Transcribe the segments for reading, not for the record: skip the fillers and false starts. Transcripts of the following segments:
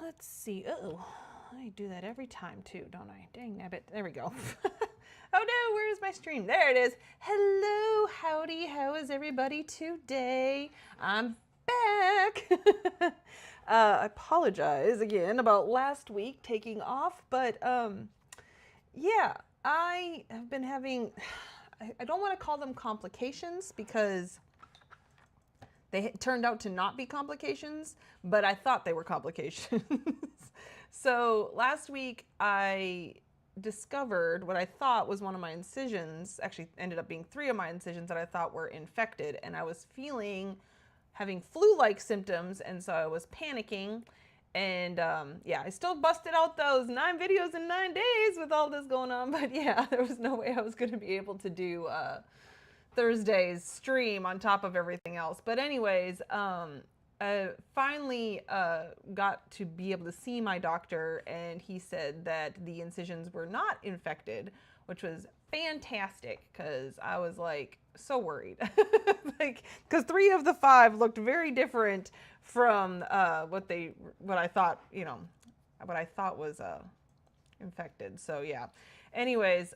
let's see. Uh-oh, I do that every time too, don't I? Dang nabbit. There we go. Oh no, where's my stream? There it is. Hello, howdy, how is everybody today? I'm back. I apologize again about last week taking off, but yeah, I have been having, I don't want to call them complications because they turned out to not be complications, but I thought they were complications. So last week I discovered what I thought was one of my incisions, actually ended up being 3 of my incisions that I thought were infected, and I was having flu-like symptoms, and so I was panicking. And yeah, I still busted out those 9 videos in 9 days with all this going on, but yeah, there was no way I was going to be able to do Thursday's stream on top of everything else. But anyways, I finally got to be able to see my doctor, and he said that the incisions were not infected, which was fantastic because I was like so worried. Like, because 3 of the 5 looked very different from what I thought, you know, what I thought was infected. So yeah. Anyways,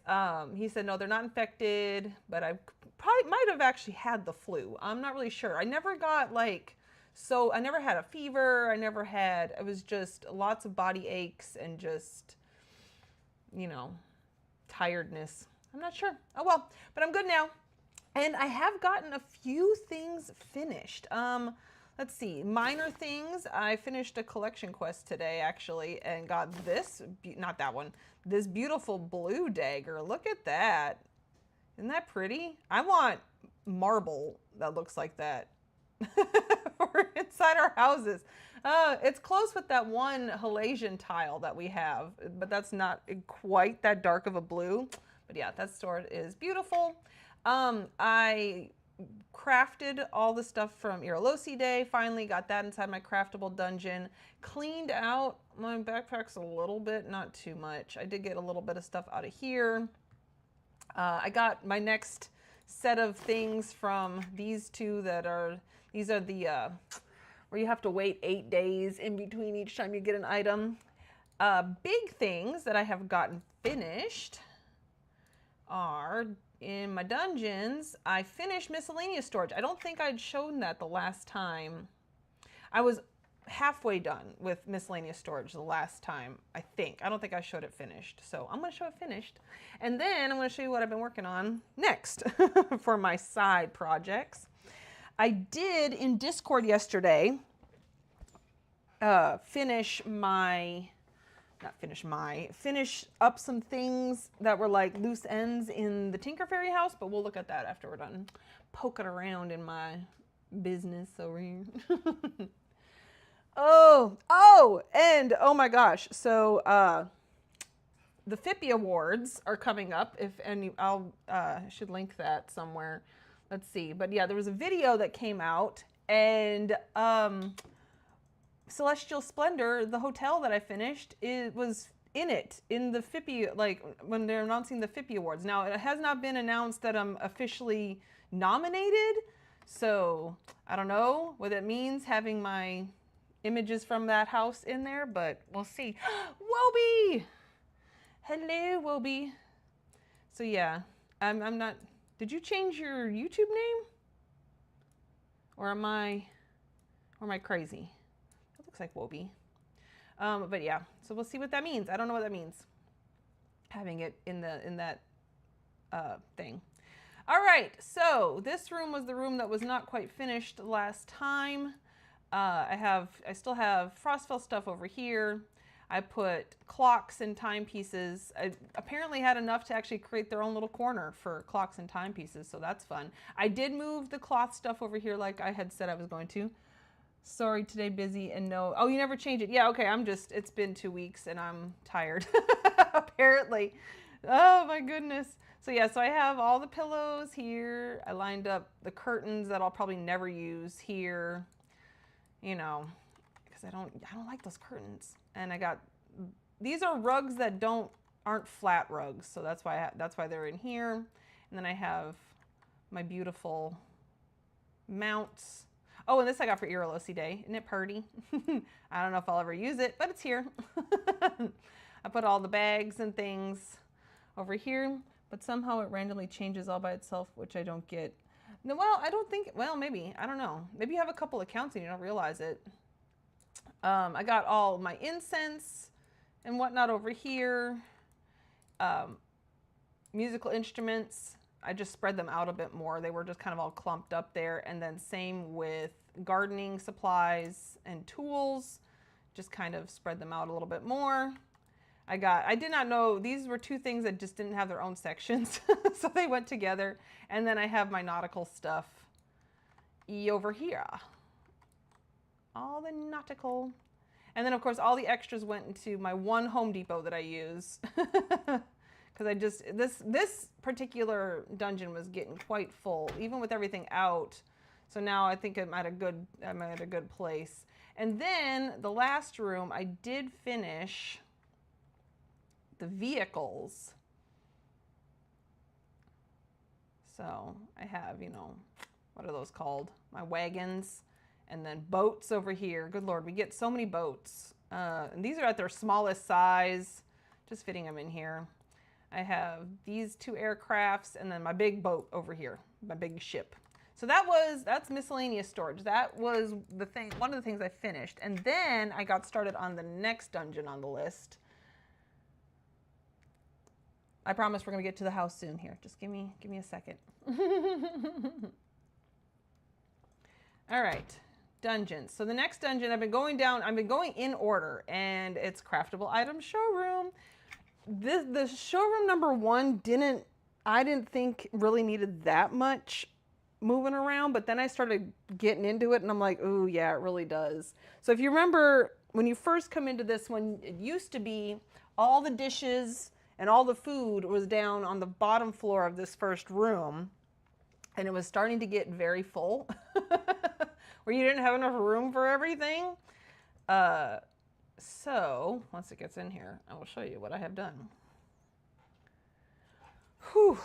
he said, no, they're not infected, but I probably might have actually had the flu. I'm not really sure. I never got I never had a fever. It was just lots of body aches and just, you know, tiredness. I'm not sure. Oh well, but I'm good now. And I have gotten a few things finished. Let's see, minor things. I finished a collection quest today, actually, and got this, not that one, this beautiful blue dagger. Look at that. Isn't that pretty? I want marble that looks like that for inside our houses. It's close with that one Halasian tile that we have, but that's not quite that dark of a blue. But yeah, that sword is beautiful. I crafted all the stuff from Irolosi Day. Finally got that inside my craftable dungeon. Cleaned out my backpacks a little bit, not too much. I did get a little bit of stuff out of here. I got my next set of things from these 2 these are the, where you have to wait 8 days in between each time you get an item. Big things that I have gotten finished are in my dungeons. I finished miscellaneous storage. I don't think I'd shown that the last time. I was halfway done with miscellaneous storage the last time, I think. I don't think I showed it finished. So I'm going to show it finished. And then I'm going to show you what I've been working on next for my side projects. I did in Discord yesterday finish up some things that were like loose ends in the Tinker Fairy house, but we'll look at that after we're done poking around in my business over here. And oh my gosh. So the FIPI Awards are coming up. I should link that somewhere. Let's see. But yeah, there was a video that came out, and Celestial Splendor, the hotel that I finished, it was in the FIPI, like when they're announcing the FIPI Awards. Now, it has not been announced that I'm officially nominated, so I don't know what it means having my images from that house in there, but we'll see. Wobie! Hello, Wobie. So yeah, I'm not, did you change your YouTube name? Or am I crazy? That looks like Wobie. But yeah, so we'll see what that means. I don't know what that means, having it in that thing. All right, so this room was the room that was not quite finished last time. I still have Frostfell stuff over here. I put clocks and timepieces. I apparently had enough to actually create their own little corner for clocks and timepieces, so that's fun. I did move the cloth stuff over here like I had said I was going to. Sorry, today busy and no. Oh, you never changed it. Yeah, okay, it's been 2 weeks and I'm tired, apparently. Oh my goodness. So yeah, so I have all the pillows here. I lined up the curtains that I'll probably never use here, you know, because I don't like those curtains. And I got, these are rugs that aren't flat rugs, so that's why they're in here. And then I have my beautiful mounts. Oh, and this I got for Earolosi Day. Isn't it purty? I don't know if I'll ever use it, but it's here. I put all the bags and things over here, but somehow it randomly changes all by itself, which I don't get. No, well, I don't think, well, maybe, I don't know. Maybe you have a couple accounts and you don't realize it. I got all my incense and whatnot over here. Musical instruments, I just spread them out a bit more. They were just kind of all clumped up there. And then same with gardening supplies and tools, just kind of spread them out a little bit more. I did not know, these were two things that just didn't have their own sections. So they went together. And then I have my nautical stuff over here. All the nautical. And then of course all the extras went into my one Home Depot that I use. Because I just, this particular dungeon was getting quite full, even with everything out. So now I think I'm at a good place. And then the last room, I did finish the vehicles. So I have, you know, what are those called? My wagons, and then boats over here. Good Lord, we get so many boats. And these are at their smallest size, just fitting them in here. I have these two aircrafts and then my big boat over here, my big ship. So that's miscellaneous storage. That was the thing, one of the things I finished. And then I got started on the next dungeon on the list. I promise we're gonna get to the house soon here. Just give me a second. All right, dungeons. So the next dungeon, I've been going in order, and it's craftable items showroom. The showroom number one I didn't think really needed that much moving around, but then I started getting into it and I'm like, ooh, yeah, it really does. So if you remember when you first come into this one, it used to be all the dishes and all the food was down on the bottom floor of this first room, and it was starting to get very full where you didn't have enough room for everything. So once it gets in here, I will show you what I have done. Whew,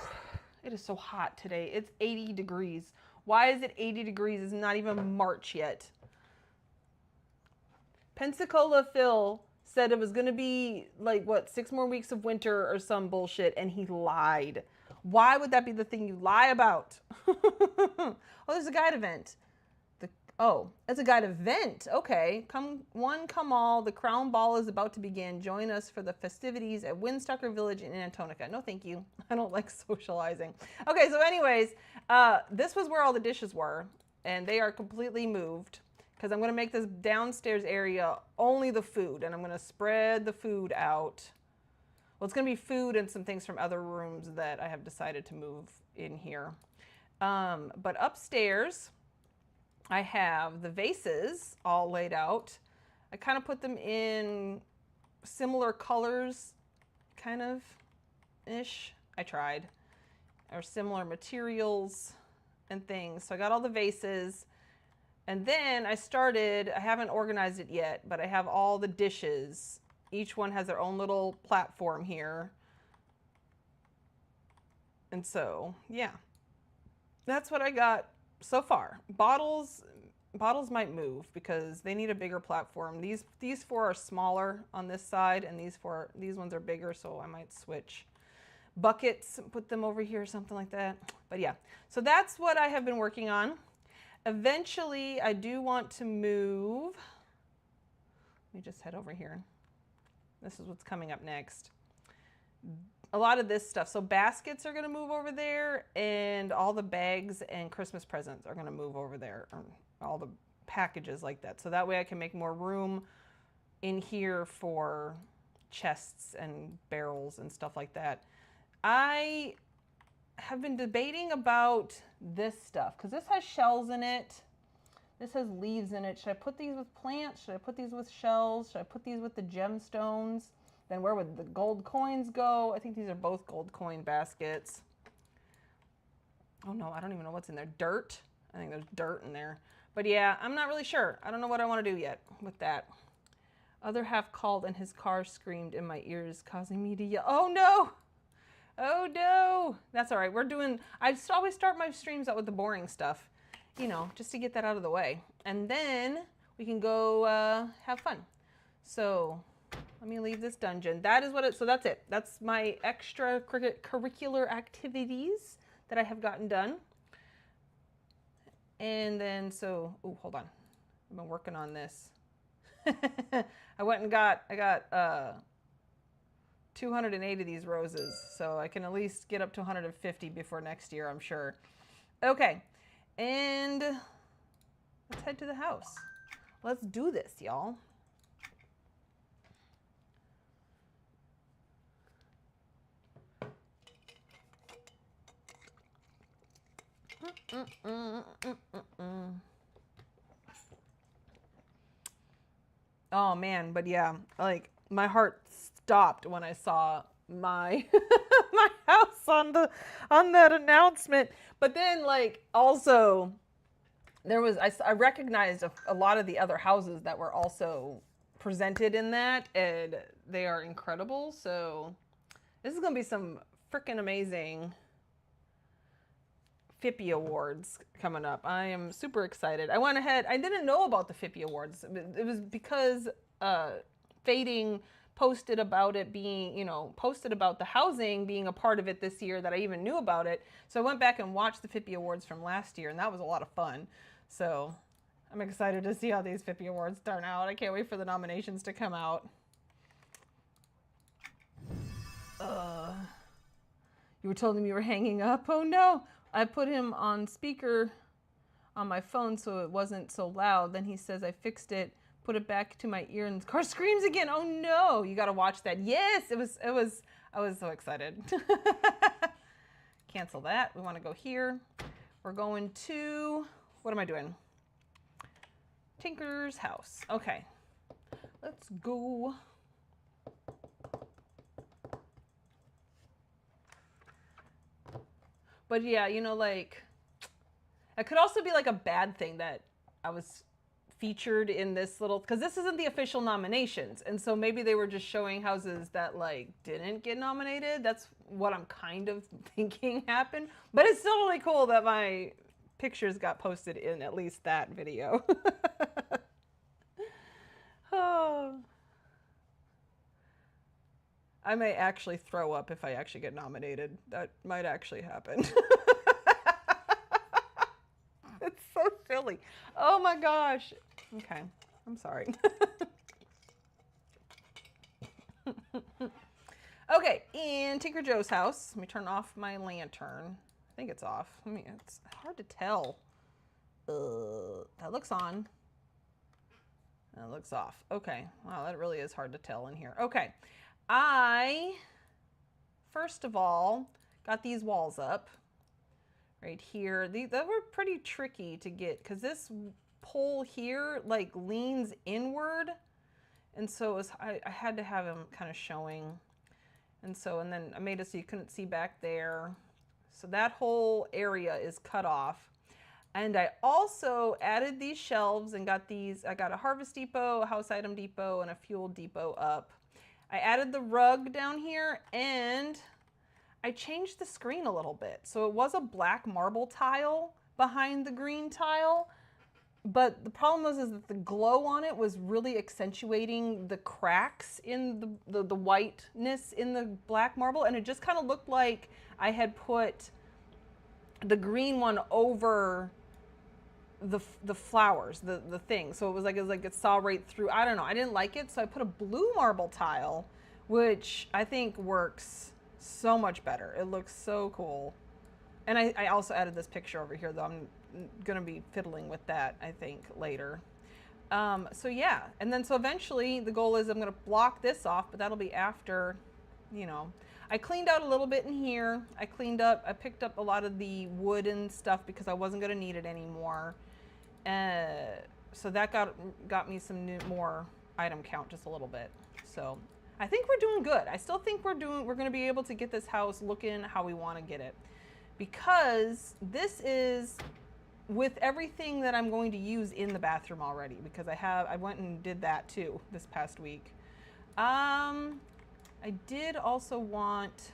it is so hot today. It's 80 degrees. Why is it 80 degrees? It's not even March yet. Pensacola Phil said it was going to be like, what, 6 more weeks of winter or some bullshit, and he lied. Why would that be the thing you lie about? Oh, there's a guide event. Oh, it's a guide event. Okay. Come all. The Crown Ball is about to begin. Join us for the festivities at Windstalker Village in Antonica. No, thank you. I don't like socializing. Okay, so anyways, this was where all the dishes were, and they are completely moved because I'm going to make this downstairs area only the food, and I'm going to spread the food out. Well, it's going to be food and some things from other rooms that I have decided to move in here. But upstairs, I have the vases all laid out. I kind of put them in similar colors, kind of ish. I tried, or similar materials and things. So I got all the vases, and then I haven't organized it yet, but I have all the dishes. Each one has their own little platform here. And so, yeah, that's what I got so far. Bottles might move because they need a bigger platform. These 4 are smaller on this side, and these ones are bigger, so I might switch. Buckets, put them over here, something like that. But yeah, so that's what I have been working on. Eventually, I do want to move. Let me just head over here. This is what's coming up next. A lot of this stuff. So baskets are going to move over there, and all the bags and Christmas presents are going to move over there, or all the packages like that. So that way I can make more room in here for chests and barrels and stuff like that. I have been debating about this stuff because this has shells in it. This has leaves in it. Should I put these with plants? Should I put these with shells? Should I put these with the gemstones? Then where would the gold coins go? I think these are both gold coin baskets. Oh no, I don't even know what's in there. Dirt? I think there's dirt in there. But yeah, I'm not really sure. I don't know what I want to do yet with that. Other half called and his car screamed in my ears, causing me to yell. Oh no! Oh no! That's all right. I always start my streams out with the boring stuff. you know, just to get that out of the way. And then we can go have fun. So let me leave this dungeon. That is what it, so that's it. That's my extracurricular activities that I have gotten done. And then, so, oh, hold on. I've been working on this. I went and got 280 of these roses, so I can at least get up to 150 before next year, I'm sure. Okay, and let's head to the house. Let's do this, y'all. Oh man, but yeah, like my heart stopped when I saw my my house on that announcement. But then like also there was I recognized a lot of the other houses that were also presented in that, and they are incredible. So this is gonna be some freaking amazing FIPI Awards coming up. I am super excited. I went ahead, I didn't know about the FIPI Awards. It was because Fading posted about it being, you know, posted about the housing being a part of it this year that I even knew about it. So I went back and watched the FIPI Awards from last year, and that was a lot of fun. So I'm excited to see how these FIPI Awards turn out. I can't wait for the nominations to come out. You were told him you were hanging up? Oh no! I put him on speaker on my phone so it wasn't so loud. Then he says, I fixed it, put it back to my ear, and the car screams again. Oh no, you gotta watch that. Yes, I was so excited. Cancel that. We wanna go here. We're going to, what am I doing? Tinker's house. Okay, let's go. But yeah, you know, like, it could also be like a bad thing that I was featured in this little, because this isn't the official nominations. And so maybe they were just showing houses that like didn't get nominated. That's what I'm kind of thinking happened. But it's still really cool that my pictures got posted in at least that video. Oh. I may actually throw up if I actually get nominated. That might actually happen. It's so silly. Oh my gosh. Okay, I'm sorry. Okay, in Tinker Joe's house, let me turn off my lantern. I think it's off. I mean, it's hard to tell. That looks on. That looks off. Okay, wow, that really is hard to tell in here. Okay. I, first of all, got these walls up right here. That were pretty tricky to get because this pole here like leans inward. And so it was, I had to have them kind of showing. And then I made it so you couldn't see back there. So that whole area is cut off. And I also added these shelves and got these, I got a Harvest Depot, a House Item Depot, and a Fuel Depot up. I added the rug down here and I changed the screen a little bit. So it was a black marble tile behind the green tile, but the problem was that the glow on it was really accentuating the cracks in the whiteness in the black marble, and it just kind of looked like I had put the green one over the flowers, the thing. So it was like it saw right through. I don't know. I didn't like it, so I put a blue marble tile, which I think works so much better. It looks so cool. And I also added this picture over here, though. I'm gonna be fiddling with that, I think, later. So yeah, and then so eventually the goal is I'm gonna block this off, but that'll be after, you know. I cleaned out a little bit in here. I picked up a lot of the wooden stuff because I wasn't gonna need it anymore. So that got me some more item count, just a little bit. So I think we're doing good. I still think we're gonna be able to get this house looking how we wanna get it. Because this is with everything that I'm going to use in the bathroom already, because I went and did that too this past week. I did also want,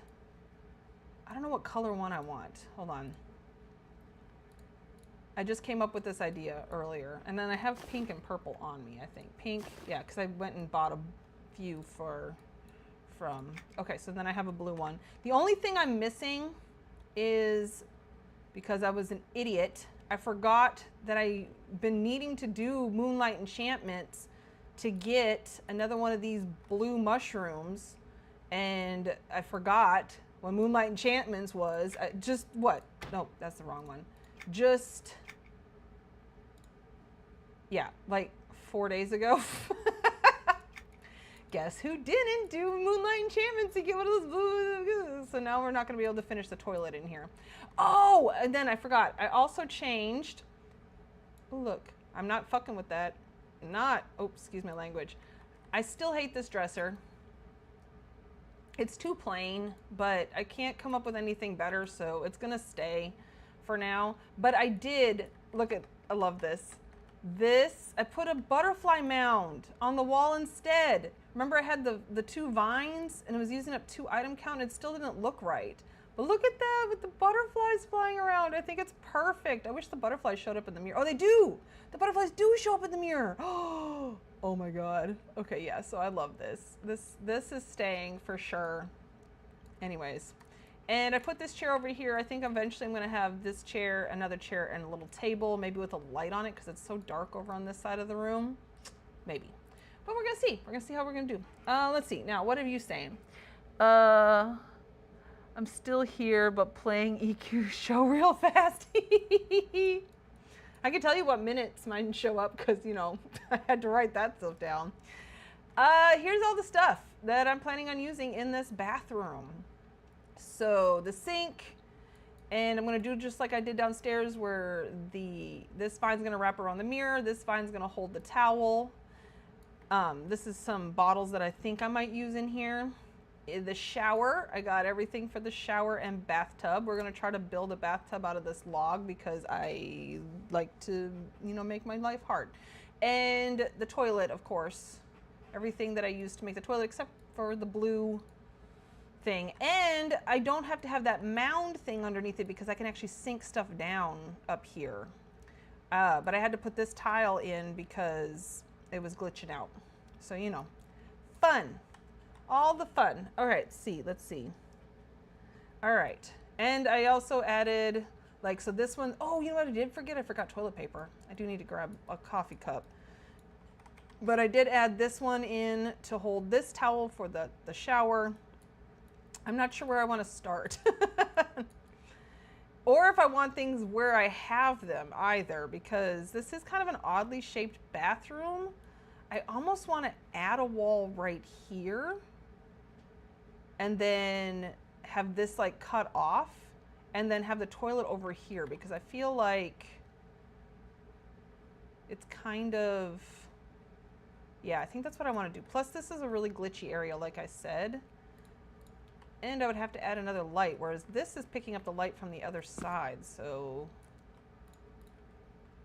I don't know what color one I want. Hold on. I just came up with this idea earlier. And then I have pink and purple on me, I think. Pink, yeah, because I went and bought a few okay, so then I have a blue one. The only thing I'm missing is, because I was an idiot, I forgot that I've been needing to do Moonlight Enchantments to get another one of these blue mushrooms. And I forgot what Moonlight Enchantments was. Just what? No, that's the wrong one. Just, yeah, like 4 days ago. Guess who didn't do Moonlight Enchantments to get one of those blue? So now we're not going to be able to finish the toilet in here. Oh, and then I forgot. I also changed. Oh, look, I'm not fucking with that. Oh, excuse my language. I still hate this dresser. It's too plain, but I can't come up with anything better, so it's going to stay for now. But I did, I love this. I put a butterfly mound on the wall instead. Remember I had the 2 vines and it was using up 2 item count and it still didn't look right. But look at that with the butterflies flying around. I think it's perfect. I wish the butterflies showed up in the mirror. Oh, they do. The butterflies do show up in the mirror. Oh my God. Okay, yeah, so I love this. This is staying for sure. Anyways. And I put this chair over here. I think eventually I'm going to have this chair, another chair, and a little table, maybe with a light on it because it's so dark over on this side of the room. Maybe. But we're going to see. We're going to see how we're going to do. Let's see. Now, what are you saying? I'm still here, but playing EQ show real fast. I can tell you what minutes mine show up because, you know, I had to write that stuff down. Here's all the stuff that I'm planning on using in this bathroom. So the sink, and I'm going to do just like I did downstairs where this vine's going to wrap around the mirror. This vine's going to hold the towel. This is some bottles that I think I might use in here. In the shower, I got everything for the shower and bathtub. We're going to try to build a bathtub out of this log because I like to, you know, make my life hard. And the toilet, of course. Everything that I used to make the toilet except for the blue thing. And I don't have to have that mound thing underneath it because I can actually sink stuff down up here. But I had to put this tile in because it was glitching out. So, you know, fun. All the fun. All right, let's see. All right. And I also added, like, so this one, oh, you know what I did forget? I forgot toilet paper. I do need to grab a coffee cup. But I did add this one in to hold this towel for the shower. I'm not sure where I want to start. Or if I want things where I have them either, because this is kind of an oddly shaped bathroom. I almost want to add a wall right here and then have this like cut off and then have the toilet over here because I feel like it's kind of, yeah, I think that's what I want to do. Plus this is a really glitchy area, like I said. And I would have to add another light, whereas this is picking up the light from the other side, so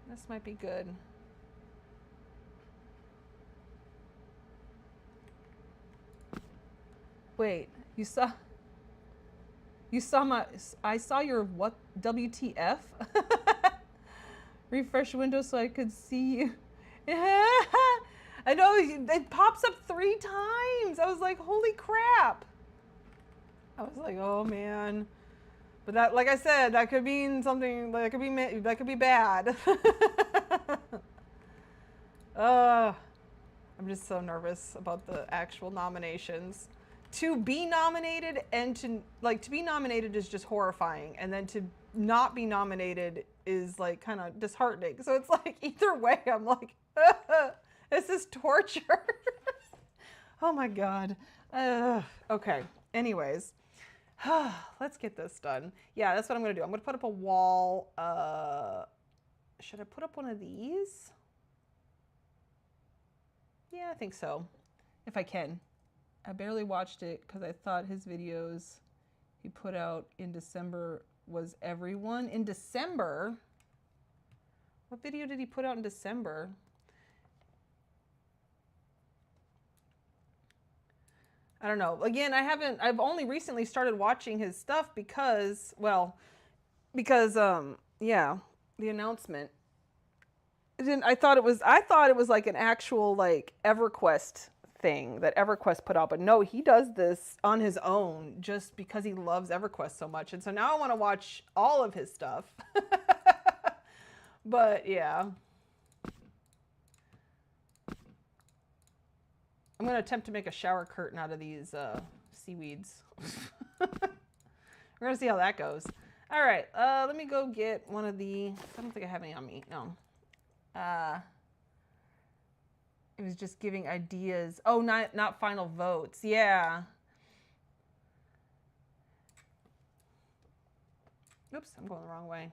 this might be good. Wait, I saw your what, WTF? Refresh window so I could see you. I know, it pops up 3 times. I was like, holy crap. I was like, oh man. But that, like I said, that could mean something, that could be bad. I'm just so nervous about the actual nominations. To be nominated and to be nominated is just horrifying. And then to not be nominated is like kind of disheartening. So it's like either way, I'm like, this is torture. Oh my God. Okay. Anyways, let's get this done. Yeah, that's what I'm going to do. I'm going to put up a wall. Should I put up one of these? Yeah, I think so. If I can. I barely watched it because I thought his videos he put out in December was everyone. In December? What video did he put out in December? I don't know. Again, I've only recently started watching his stuff because, yeah, the announcement. I thought it was like an actual like EverQuest thing that EverQuest put out, but no, he does this on his own just because he loves EverQuest so much. And so now I want to watch all of his stuff. But yeah. I'm going to attempt to make a shower curtain out of these seaweeds. We're going to see how that goes. All right, let me go get one of the, I don't think I have any on me, no. It was just giving ideas. Oh, not final votes, yeah. Oops, I'm going the wrong way.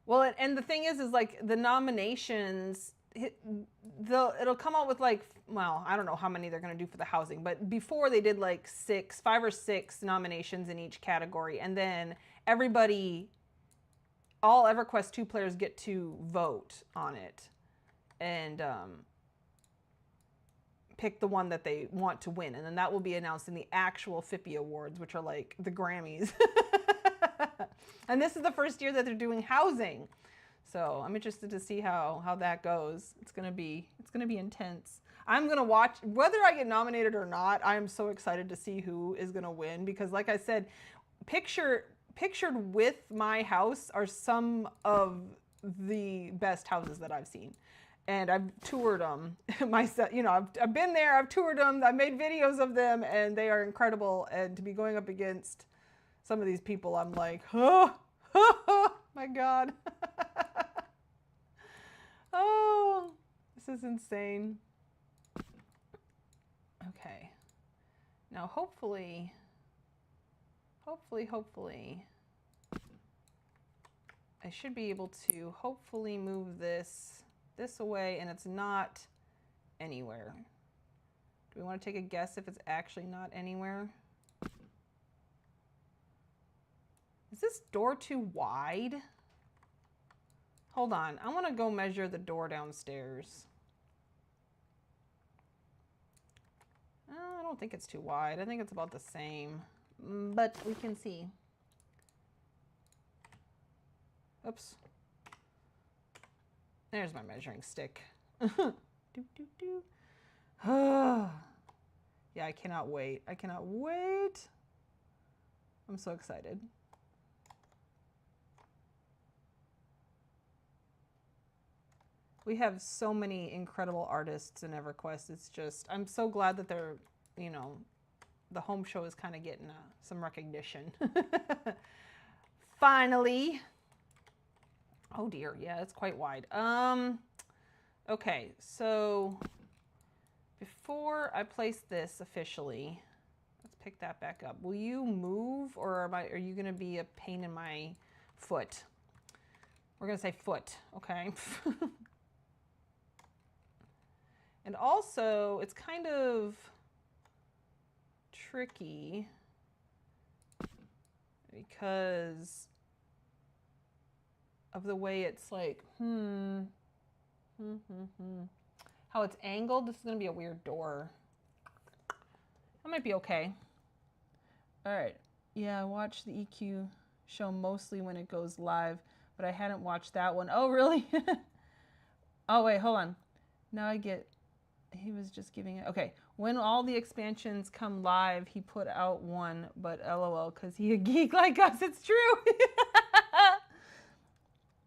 Well, and the thing is like the nominations, it'll come out with like, well, I don't know how many they're going to do for the housing, but before they did like 5 or 6 nominations in each category, and then everybody, all EverQuest 2 players get to vote on it and pick the one that they want to win, and then that will be announced in the actual FIPI Awards, which are like the Grammys. And this is the first year that they're doing housing. So I'm interested to see how that goes. It's gonna be intense. I'm gonna watch whether I get nominated or not. I am so excited to see who is gonna win because, like I said, pictured with my house are some of the best houses that I've seen, and I've toured them myself. You know, I've been there. I've toured them. I've made videos of them, and they are incredible. And to be going up against some of these people, I'm like, oh, my God. Oh, this is insane. Okay. Now, hopefully, I should be able to hopefully move this away, and it's not anywhere. Do we want to take a guess if it's actually not anywhere? Is this door too wide? Hold on, I want to go measure the door downstairs. I don't think it's too wide. I think it's about the same, but we can see. Oops. There's my measuring stick. Yeah, I cannot wait. I cannot wait. I'm so excited. We have so many incredible artists in EverQuest. It's just, I'm so glad that they're, you know, the home show is kind of getting some recognition. Finally. Oh dear, yeah, it's quite wide. Okay, so before I place this officially, let's pick that back up. Will you move, or are you gonna be a pain in my foot? We're gonna say foot, okay? And also, it's kind of tricky because of the way it's like, how it's angled. This is going to be a weird door. That might be okay. All right. Yeah, I watch the EQ show mostly when it goes live, but I hadn't watched that one. Oh, really? Oh, wait, hold on. Now I get... He was just giving it. Okay, when all the expansions come live, he put out one, but LOL, because he a geek like us. It's true.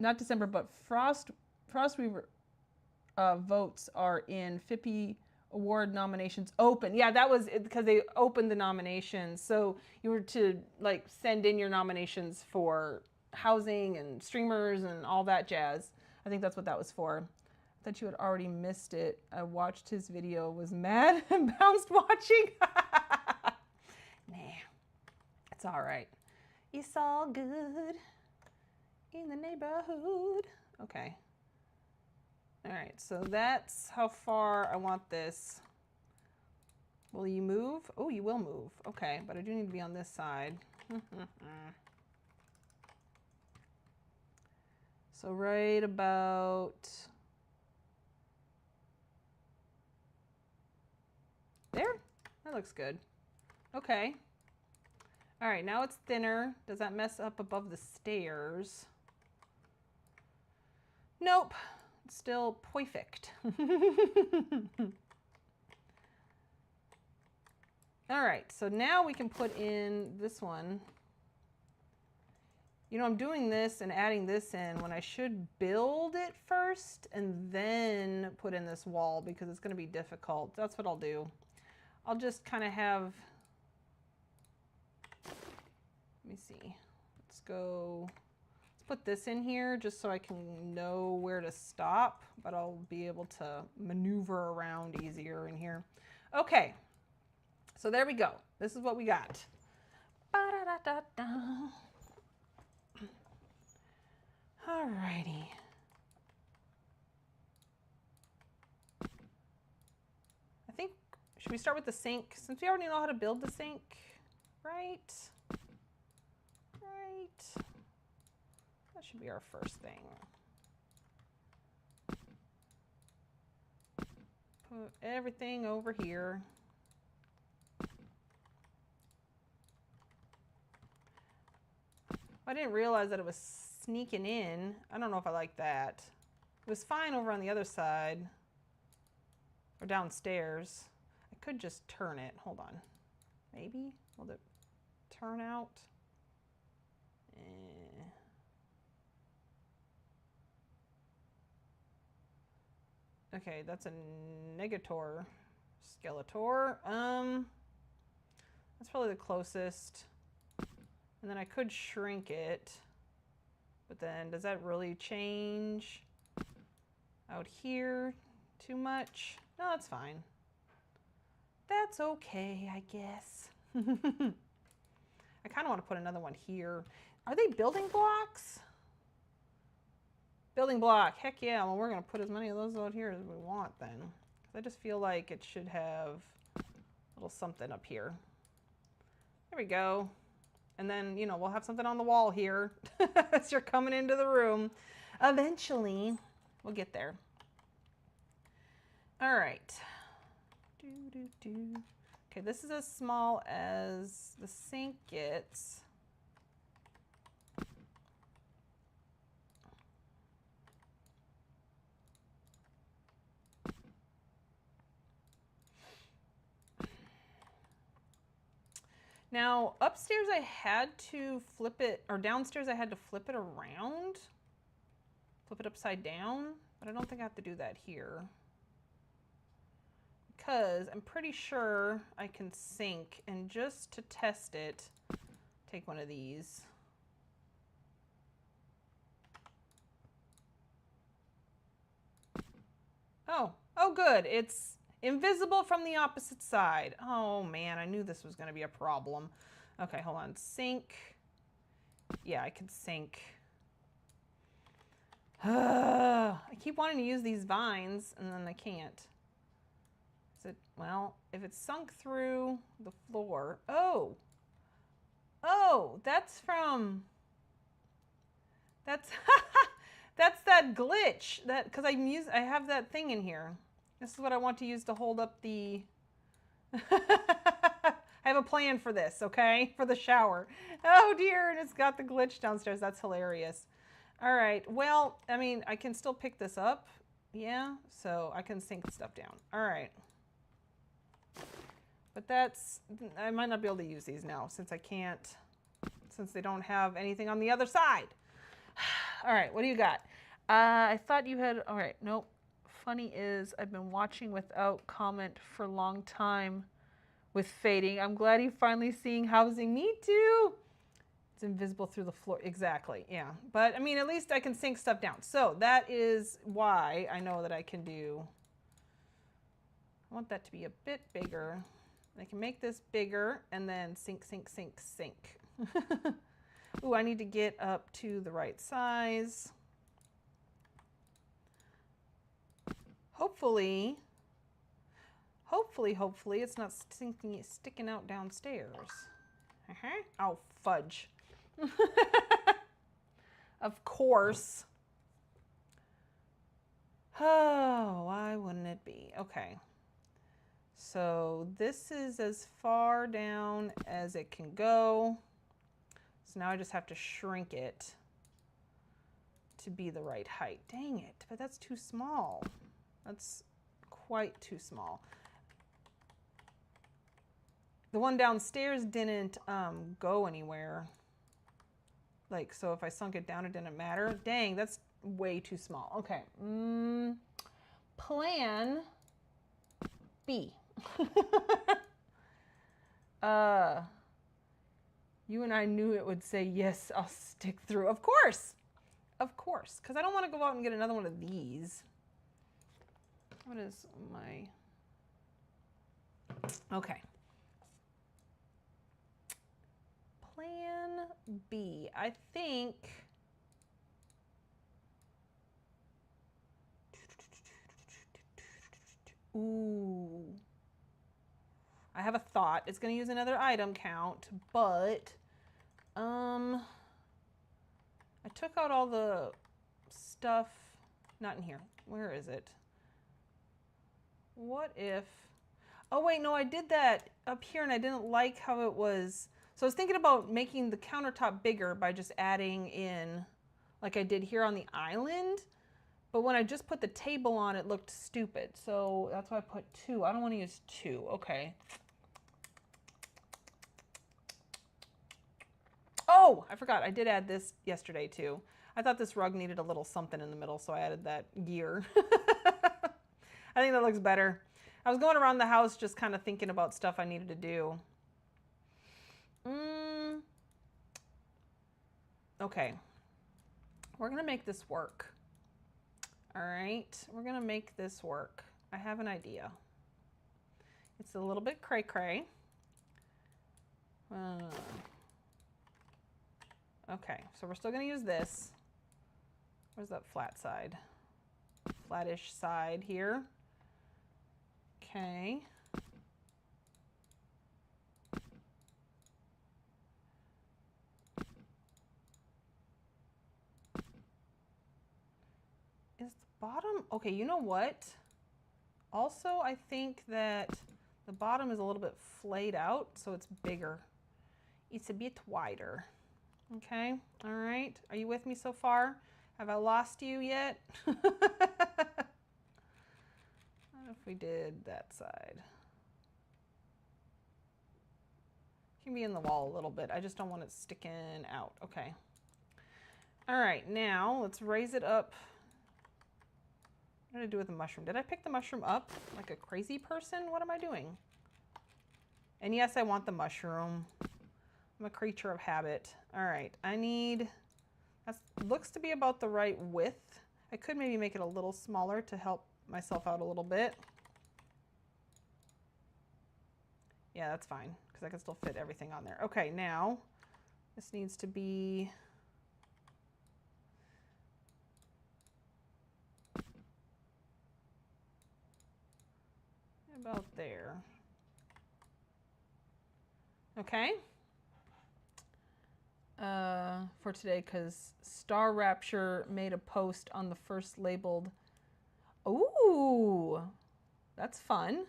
Not December, but Frostweaver votes are in FIPI award nominations open. Yeah, that was because they opened the nominations. So you were to like send in your nominations for housing and streamers and all that jazz. I think that's what that was for. That you had already missed it. I watched his video, was mad and bounced watching. Nah, it's all right. It's all good in the neighborhood. Okay. All right, so that's how far I want this. Will you move? Oh, you will move. Okay, but I do need to be on this side. So right about... there? That looks good. Okay. All right, now it's thinner. Does that mess up above the stairs? Nope, it's still perfect. All right, so now we can put in this one. You know, I'm doing this and adding this in when I should build it first and then put in this wall because it's going to be difficult. That's what I'll do. I'll just kind of have, let me see, let's put this in here just so I can know where to stop, but I'll be able to maneuver around easier in here. Okay, so there we go. This is what we got. Ba-da-da-da-da. Alrighty. I think, should we start with the sink? Since we already know how to build the sink, right? Right. That should be our first thing. Put everything over here. I didn't realize that it was sneaking in. I don't know if I like that. It was fine over on the other side or downstairs. I could just turn it. Hold on. Maybe? Will it turn out? Okay, that's a Negator. Skeletor. That's probably the closest. And then I could shrink it. But then, does that really change out here too much? No, that's fine. That's okay, I guess. I kind of want to put another one here. Are they building blocks? Building block, heck yeah. Well, we're going to put as many of those out here as we want then. 'Cause I just feel like it should have a little something up here. There we go. And then, you know, we'll have something on the wall here as you're coming into the room. Eventually, we'll get there. All right. Okay, this is as small as the sink gets. Now, upstairs I had to flip it, or downstairs I had to flip it around, flip it upside down, but I don't think I have to do that here. Because I'm pretty sure I can sink, and just to test it, take one of these. Oh good, it's invisible from the opposite side. Oh man, I knew this was going to be a problem. Okay, hold on. Sink. Yeah, I could sink. I keep wanting to use these vines and then I can't. Is it, well, if it's sunk through the floor. Oh, that's from, that's that glitch that, because I have that thing in here. This is what I want to use to hold up the, I have a plan for this, okay? For the shower. Oh dear, and it's got the glitch downstairs. That's hilarious. All right, well, I mean, I can still pick this up. Yeah, so I can sink stuff down. All right. But that's, I might not be able to use these now since I can't, since they don't have anything on the other side. All right, what do you got? I thought you had, all right, nope. Funny is, I've been watching without comment for a long time with fading. I'm glad you're finally seeing housing. Me too. It's invisible through the floor. Exactly, yeah. But, I mean, at least I can sink stuff down. So that is why I know that I can do, I want that to be a bit bigger. I can make this bigger and then sink, sink, sink, sink. Ooh, I need to get up to the right size. Hopefully, it's not sticking out downstairs. Oh, fudge. Of course. Oh, why wouldn't it be? Okay. So this is as far down as it can go. So now I just have to shrink it to be the right height. Dang it, but that's too small. That's quite too small. The one downstairs didn't go anywhere. Like, so if I sunk it down, it didn't matter. Dang, that's way too small. Okay. Plan B. You and I knew it would say, yes, I'll stick through. Of course. Of course. Because I don't want to go out and get another one of these. What is my... Okay. Plan B. I think... Ooh. I have a thought. It's going to use another item count, but I took out all the stuff. Not in here. Where is it? What if... Oh, wait, no, I did that up here, and I didn't like how it was. So I was thinking about making the countertop bigger by just adding in, like I did here on the island. But when I just put the table on, it looked stupid. So that's why I put 2. I don't want to use 2. Okay. Oh, I forgot. I did add this yesterday, too. I thought this rug needed a little something in the middle, so I added that gear. I think that looks better. I was going around the house just kind of thinking about stuff I needed to do. Okay. We're going to make this work. All right. We're going to make this work. I have an idea. It's a little bit cray-cray. Okay. So we're still going to use this. Where's that flat side? Flattish side here. Okay. Is the bottom, okay, you know what? Also, I think that the bottom is a little bit flayed out, so it's bigger. It's a bit wider. Okay, all right. Are you with me so far? Have I lost you yet? What if we did that side? Can be in the wall a little bit. I just don't want it sticking out. Okay. All right, now let's raise it up. What did I do with the mushroom? Did I pick the mushroom up like a crazy person? What am I doing? And yes, I want the mushroom. I'm a creature of habit. All right, I need, that looks to be about the right width. I could maybe make it a little smaller to help myself out a little bit. Yeah, that's fine, because I can still fit everything on there. Okay, now this needs to be about there. Okay. For today, because Star Rapture made a post on the first labeled. Ooh, that's fun.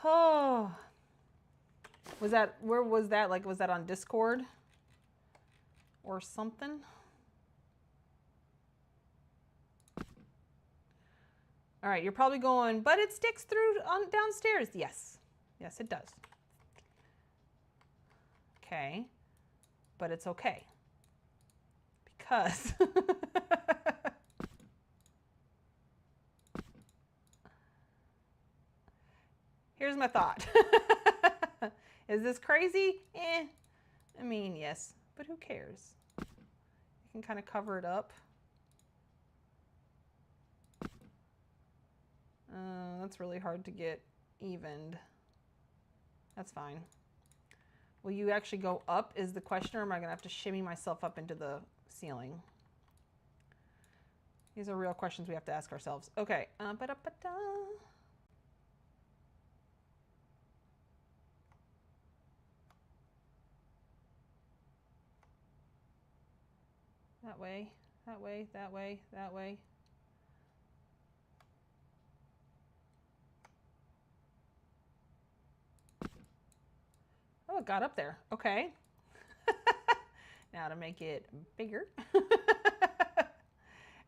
Oh, was that, where was that? Like, was that on Discord or something? All right, you're probably going, but it sticks through on downstairs. Yes, yes, it does. Okay, but it's okay because here's my thought. Is this crazy? Eh, I mean, yes, but who cares? You can kind of cover it up. That's really hard to get evened. That's fine. Will you actually go up is the question, or am I going to have to shimmy myself up into the ceiling? These are real questions we have to ask ourselves. Okay. That way, that way, that way, that way. Oh, it got up there. Okay. Now to make it bigger.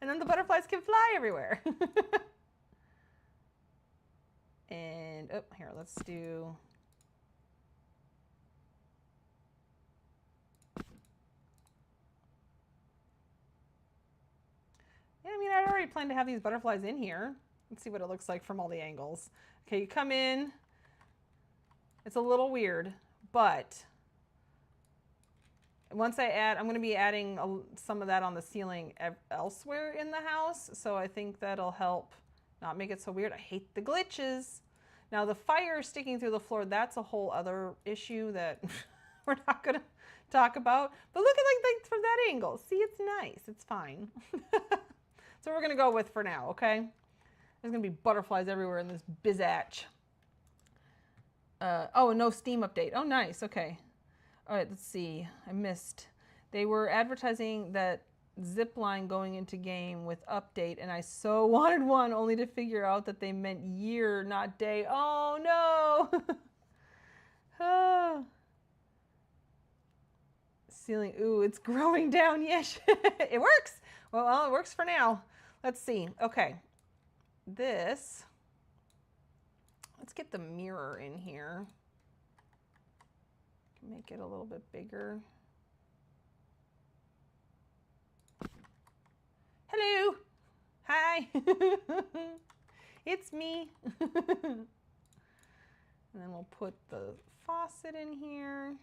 And then the butterflies can fly everywhere. And, oh, here, let's do... Yeah, I mean, I already planned to have these butterflies in here. Let's see what it looks like from all the angles. Okay, you come in. It's a little weird, but once I add, I'm going to be adding some of that on the ceiling elsewhere in the house. So I think that'll help not make it so weird. I hate the glitches. Now the fire sticking through the floor, that's a whole other issue that we're not going to talk about. But look at like from that angle. See, it's nice. It's fine. So we're going to go with for now, okay? There's going to be butterflies everywhere in this bizacch. Oh, no Steam update. Oh, nice. Okay. All right, let's see. I missed. They were advertising that zip line going into game with update, and I so wanted one, only to figure out that they meant year, not day. Oh, no. Oh. Ceiling. Ooh, it's growing down. Yes, it works. Well, it works for now. Let's see. Okay. This. Let's get the mirror in here. Make it a little bit bigger. Hello. Hi. It's me. And then we'll put the faucet in here.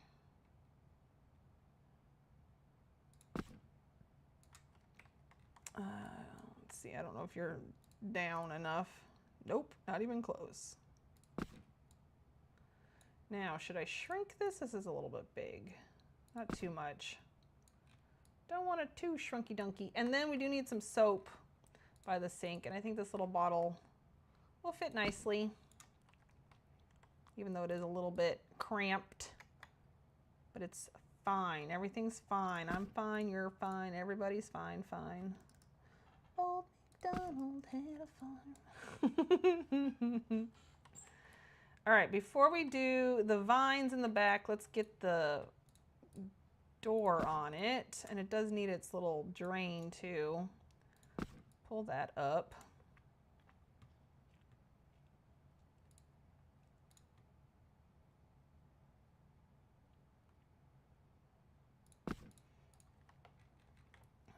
Let's see. I don't know if you're down enough. Nope, not even close. Now, should I shrink this? This is a little bit big. Not too much. Don't want it too shrunky dunky. And then we do need some soap by the sink. And I think this little bottle will fit nicely. Even though it is a little bit cramped. But it's fine. Everything's fine. I'm fine. You're fine. Everybody's fine. Fine. Old MacDonald had a farm. All right, before we do the vines in the back, let's get the door on it. And it does need its little drain too. Pull that up.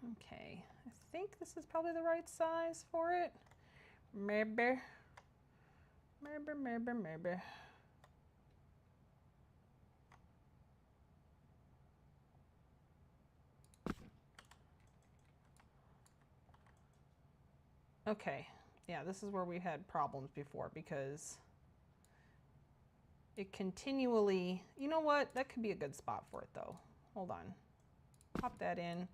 Okay, I think this is probably the right size for it. Maybe. Maybe. Okay, yeah, this is where we had problems before because it continually, you know what? That could be a good spot for it though. Hold on. Pop that in.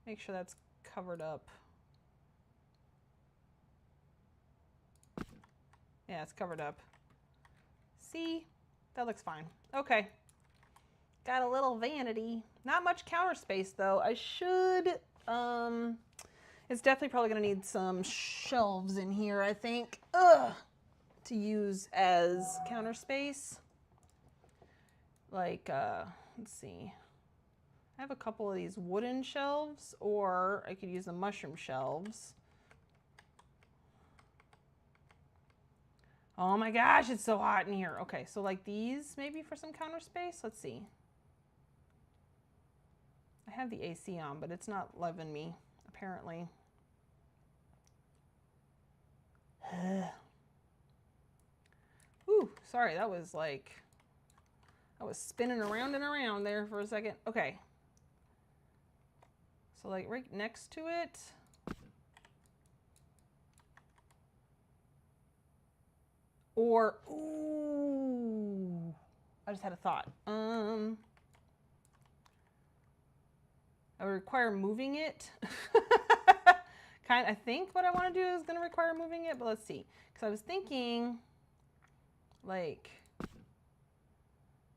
Make sure that's covered up. Yeah, it's covered up. See? That looks fine. Okay. Got a little vanity. Not much counter space though. I should, it's definitely probably gonna need some shelves in here, I think. Ugh! To use as counter space. Like, let's see. I have a couple of these wooden shelves, or I could use the mushroom shelves. Oh my gosh, it's so hot in here. Okay, so like these maybe for some counter space. Let's see. I have the AC on, but it's not loving me, apparently. Ooh, sorry, that was like, I was spinning around and around there for a second. Okay. So like right next to it. Or, ooh, I just had a thought. I would require moving it. I think what I want to do is going to require moving it, but let's see. Because I was thinking, like,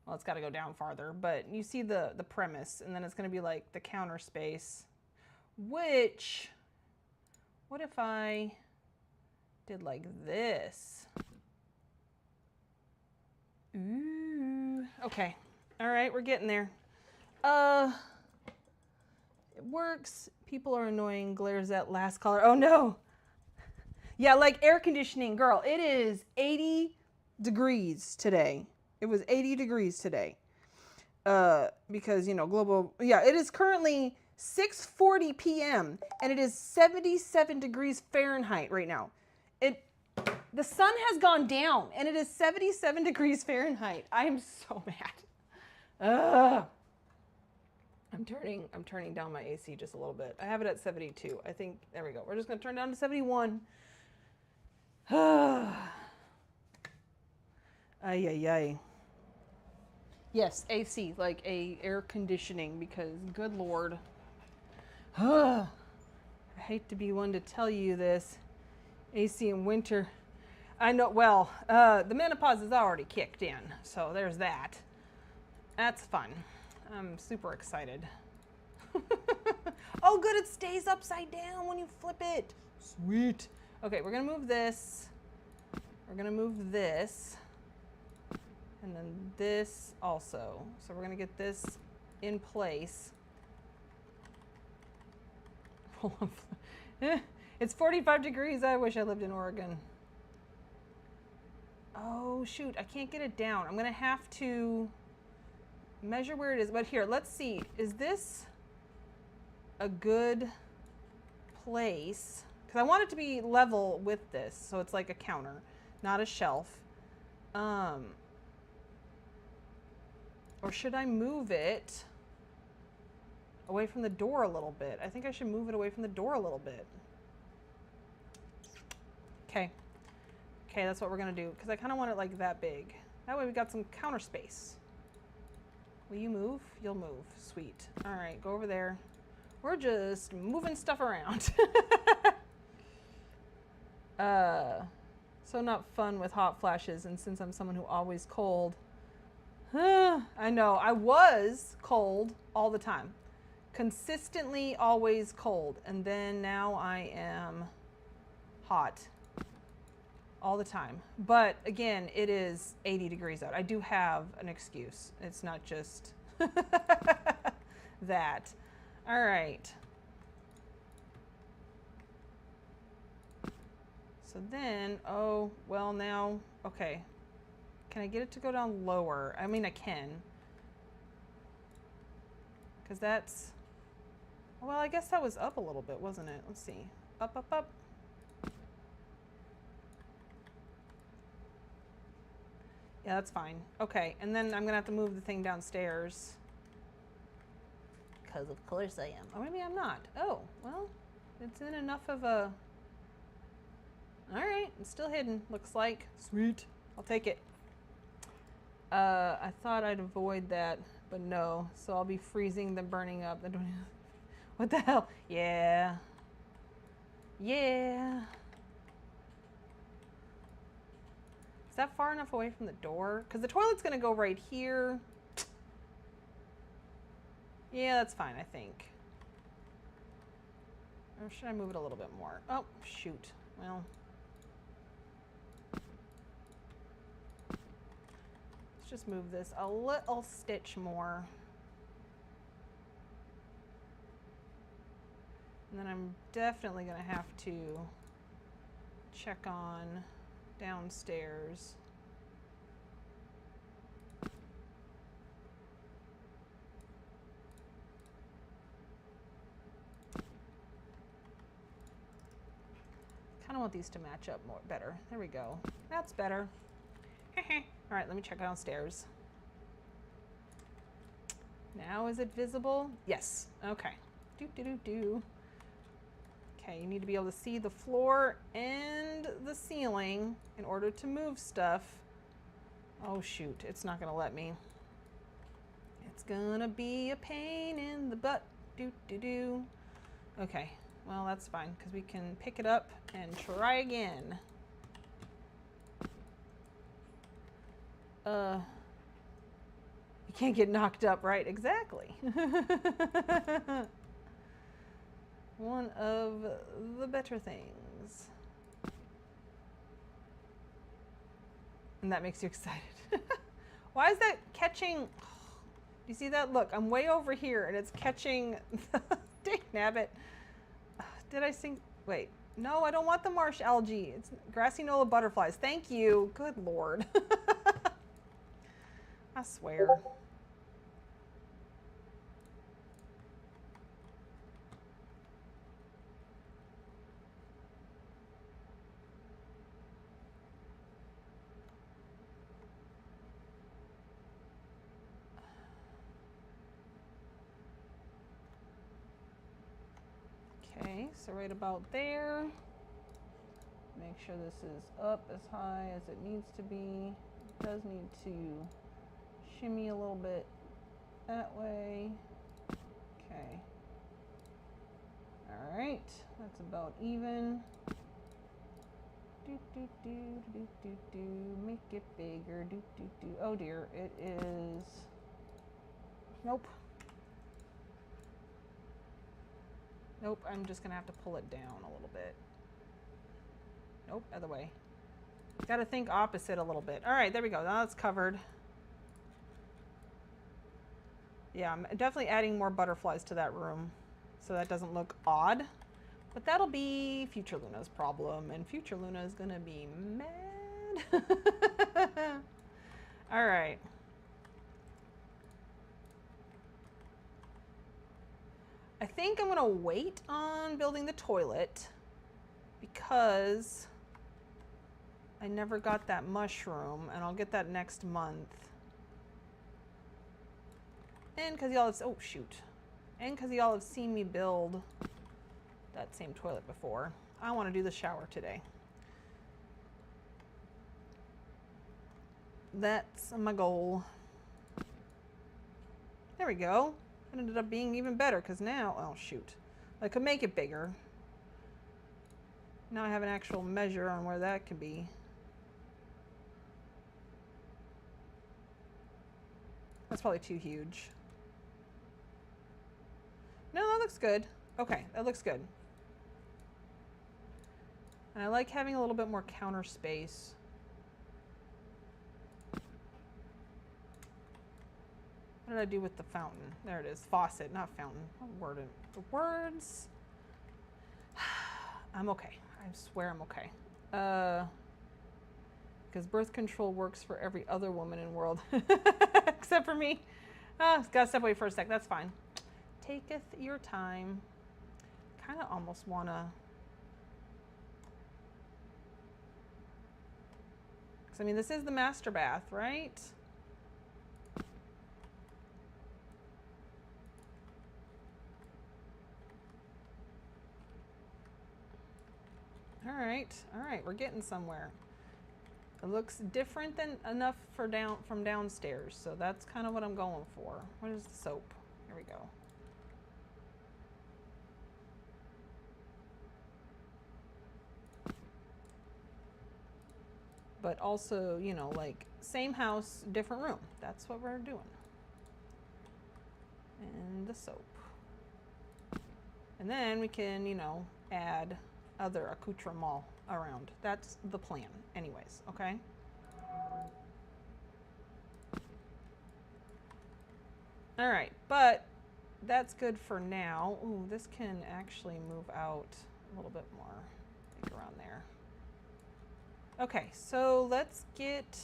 well, it's got to go down farther, but you see the premise, and then it's going to be like the counter space, which, what if I did like this? Ooh. Okay. All right, we're getting there. It works. People are annoying. Glares at last caller. Oh no. Yeah, like air conditioning, girl. It is 80 degrees today. It was 80 degrees today. Because, you know, global, yeah, it is currently 6:40 p.m. and it is 77 degrees Fahrenheit right now. The sun has gone down and it is 77 degrees Fahrenheit. I am so mad. I'm turning down my AC just a little bit. I have it at 72. I think, there we go. We're just gonna turn down to 71. Ay, ay, ay. Yes, AC, like air conditioning, because good Lord. I hate to be one to tell you this. AC in winter. I know, well, the menopause is already kicked in, so there's that. That's fun. I'm super excited. Oh, good, it stays upside down when you flip it. Sweet. Okay, we're gonna move this. We're gonna move this. And then this also. So we're gonna get this in place. It's 45 degrees. I wish I lived in Oregon. Oh shoot, I can't get it down. I'm gonna have to measure where it is. But here, let's see. Is this a good place? Because I want it to be level with this. So it's like a counter, not a shelf. Or should I move it away from the door a little bit? I think I should move it away from the door a little bit. Okay. Okay, that's what we're gonna do, because I kind of want it like that big. That way we got some counter space. Will you move? You'll move. Sweet. All right, go over there. We're just moving stuff around. So not fun with hot flashes, and since I'm someone who always cold, I know, I was cold all the time. Consistently always cold. And then now I am hot all the time. But again, it is 80 degrees out. I do have an excuse. It's not just that. All right. So then, oh, well now, okay. Can I get it to go down lower? I mean, I can. Because that's, well, I guess that was up a little bit, wasn't it? Let's see. Up, up, up. Yeah, that's fine. Okay, and then I'm going to have to move the thing downstairs. Because of course I am. Or maybe I'm not. Oh, well, it's in enough of a... All right, it's still hidden, looks like. Sweet. I'll take it. I thought I'd avoid that, but no. So I'll be freezing them burning up. What the hell? Yeah. Yeah. Is that far enough away from the door? Because the toilet's going to go right here. Yeah, that's fine, I think. Or should I move it a little bit more? Oh, shoot. Well... just move this a little stitch more. And then I'm definitely going to have to check on downstairs. Kind of want these to match up more better. There we go. That's better. All right, let me check downstairs. Now is it visible? Yes. Okay. Do. Okay, you need to be able to see the floor and the ceiling in order to move stuff. Oh shoot, it's not gonna let me. It's gonna be a pain in the butt. Do. Okay, well that's fine because we can pick it up and try again. You can't get knocked up, right? Exactly. One of the better things. And that makes you excited. Why is that catching? You see that? Look, I'm way over here and it's catching. Dang nabbit. Did I sing? Wait. No, I don't want the marsh algae. It's grassy knoll of butterflies. Thank you. Good Lord. I swear. Okay, so right about there. Make sure this is up as high as it needs to be. It does need to shimmy a little bit that way. Okay. All right, that's about even. Make it bigger. Oh dear, it is. Nope. Nope, I'm just gonna have to pull it down a little bit. Nope, other way. Gotta think opposite a little bit. All right, there we go. Now it's covered. Yeah, I'm definitely adding more butterflies to that room so that doesn't look odd. But that'll be future Luna's problem, and future Luna is gonna be mad. All right. I think I'm gonna wait on building the toilet because I never got that mushroom, and I'll get that next month. And because y'all have, oh shoot. And because y'all have seen me build that same toilet before. I want to do the shower today. That's my goal. There we go. It ended up being even better because now, oh shoot, I could make it bigger. Now I have an actual measure on where that could be. That's probably too huge. No, that looks good. Okay, that looks good. And I like having a little bit more counter space. What did I do with the fountain? There it is. Faucet, not fountain. What word? The words. I'm okay. I swear I'm okay. Because birth control works for every other woman in the world. Except for me. Gotta step away for a sec. That's fine. Taketh your time. Kind of almost want to. Because, I mean, this is the master bath, right? All right, we're getting somewhere. It looks different than enough for from downstairs, so that's kind of what I'm going for. What is the soap? Here we go. But also, you know, like same house, different room. That's what we're doing. And the soap. And then we can, you know, add other accoutrements around. That's the plan anyways, okay? All right, but that's good for now. Ooh, this can actually move out a little bit more, like around there. Okay, so let's get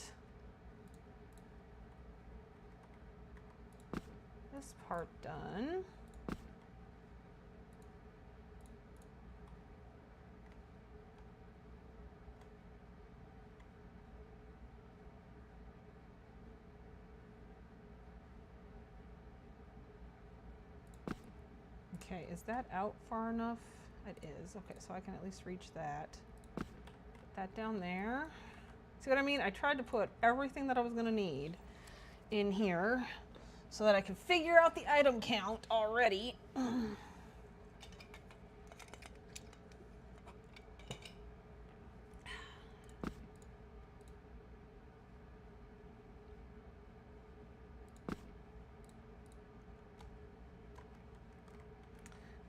this part done. Okay, is that out far enough? It is. Okay, so I can at least reach that. Put that down there. See what I mean? I tried to put everything that I was going to need in here so that I can figure out the item count already.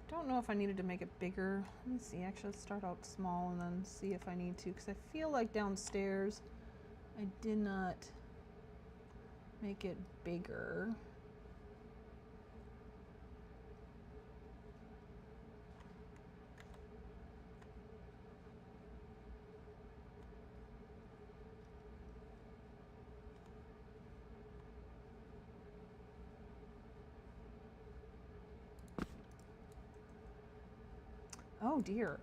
I don't know if I needed to make it bigger. Let me see. Actually, let's start out small and then see if I need to, because I feel like downstairs I did not make it bigger. Oh dear.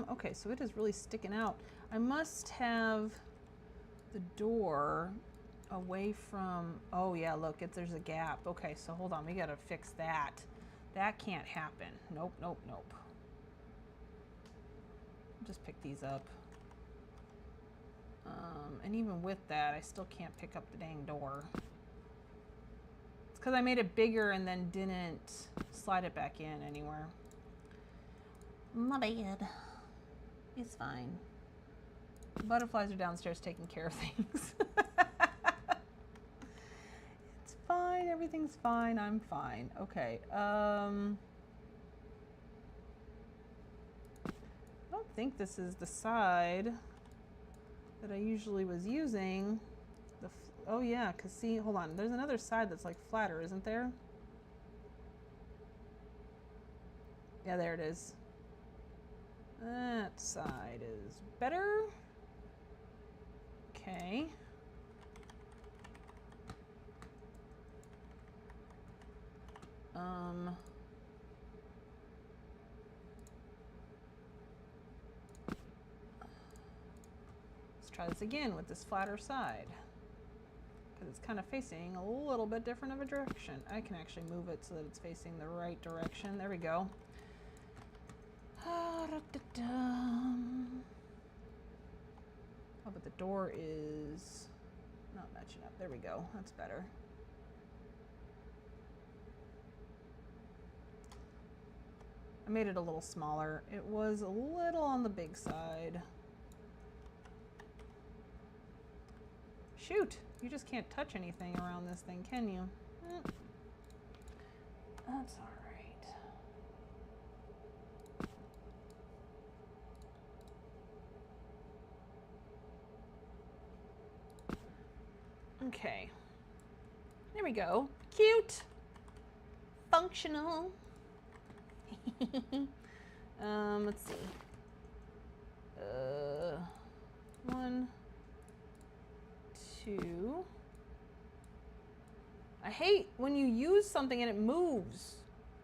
Okay, so it is really sticking out. I must have the door away from, oh yeah, look, there's a gap. Okay, so hold on, we gotta fix that. That can't happen. Nope, nope, nope. Just pick these up. And even with that, I still can't pick up the dang door. It's because I made it bigger and then didn't slide it back in anywhere. My bad. It's fine. The butterflies are downstairs taking care of things. It's fine. Everything's fine. I'm fine. Okay. I don't think this is the side that I usually was using. Oh yeah, because see, hold on. There's another side that's like flatter, isn't there? Yeah, there it is. That side is better. Okay. Let's try this again with this flatter side, because it's kind of facing a little bit different of a direction. I can actually move it so that it's facing the right direction. There we go. Oh, but the door is not matching up. There we go. That's better. I made it a little smaller. It was a little on the big side. Shoot, you just can't touch anything around this thing, can you? That's all right. Okay, there we go. Cute, functional. Let's see. 1, 2. I hate when you use something and it moves.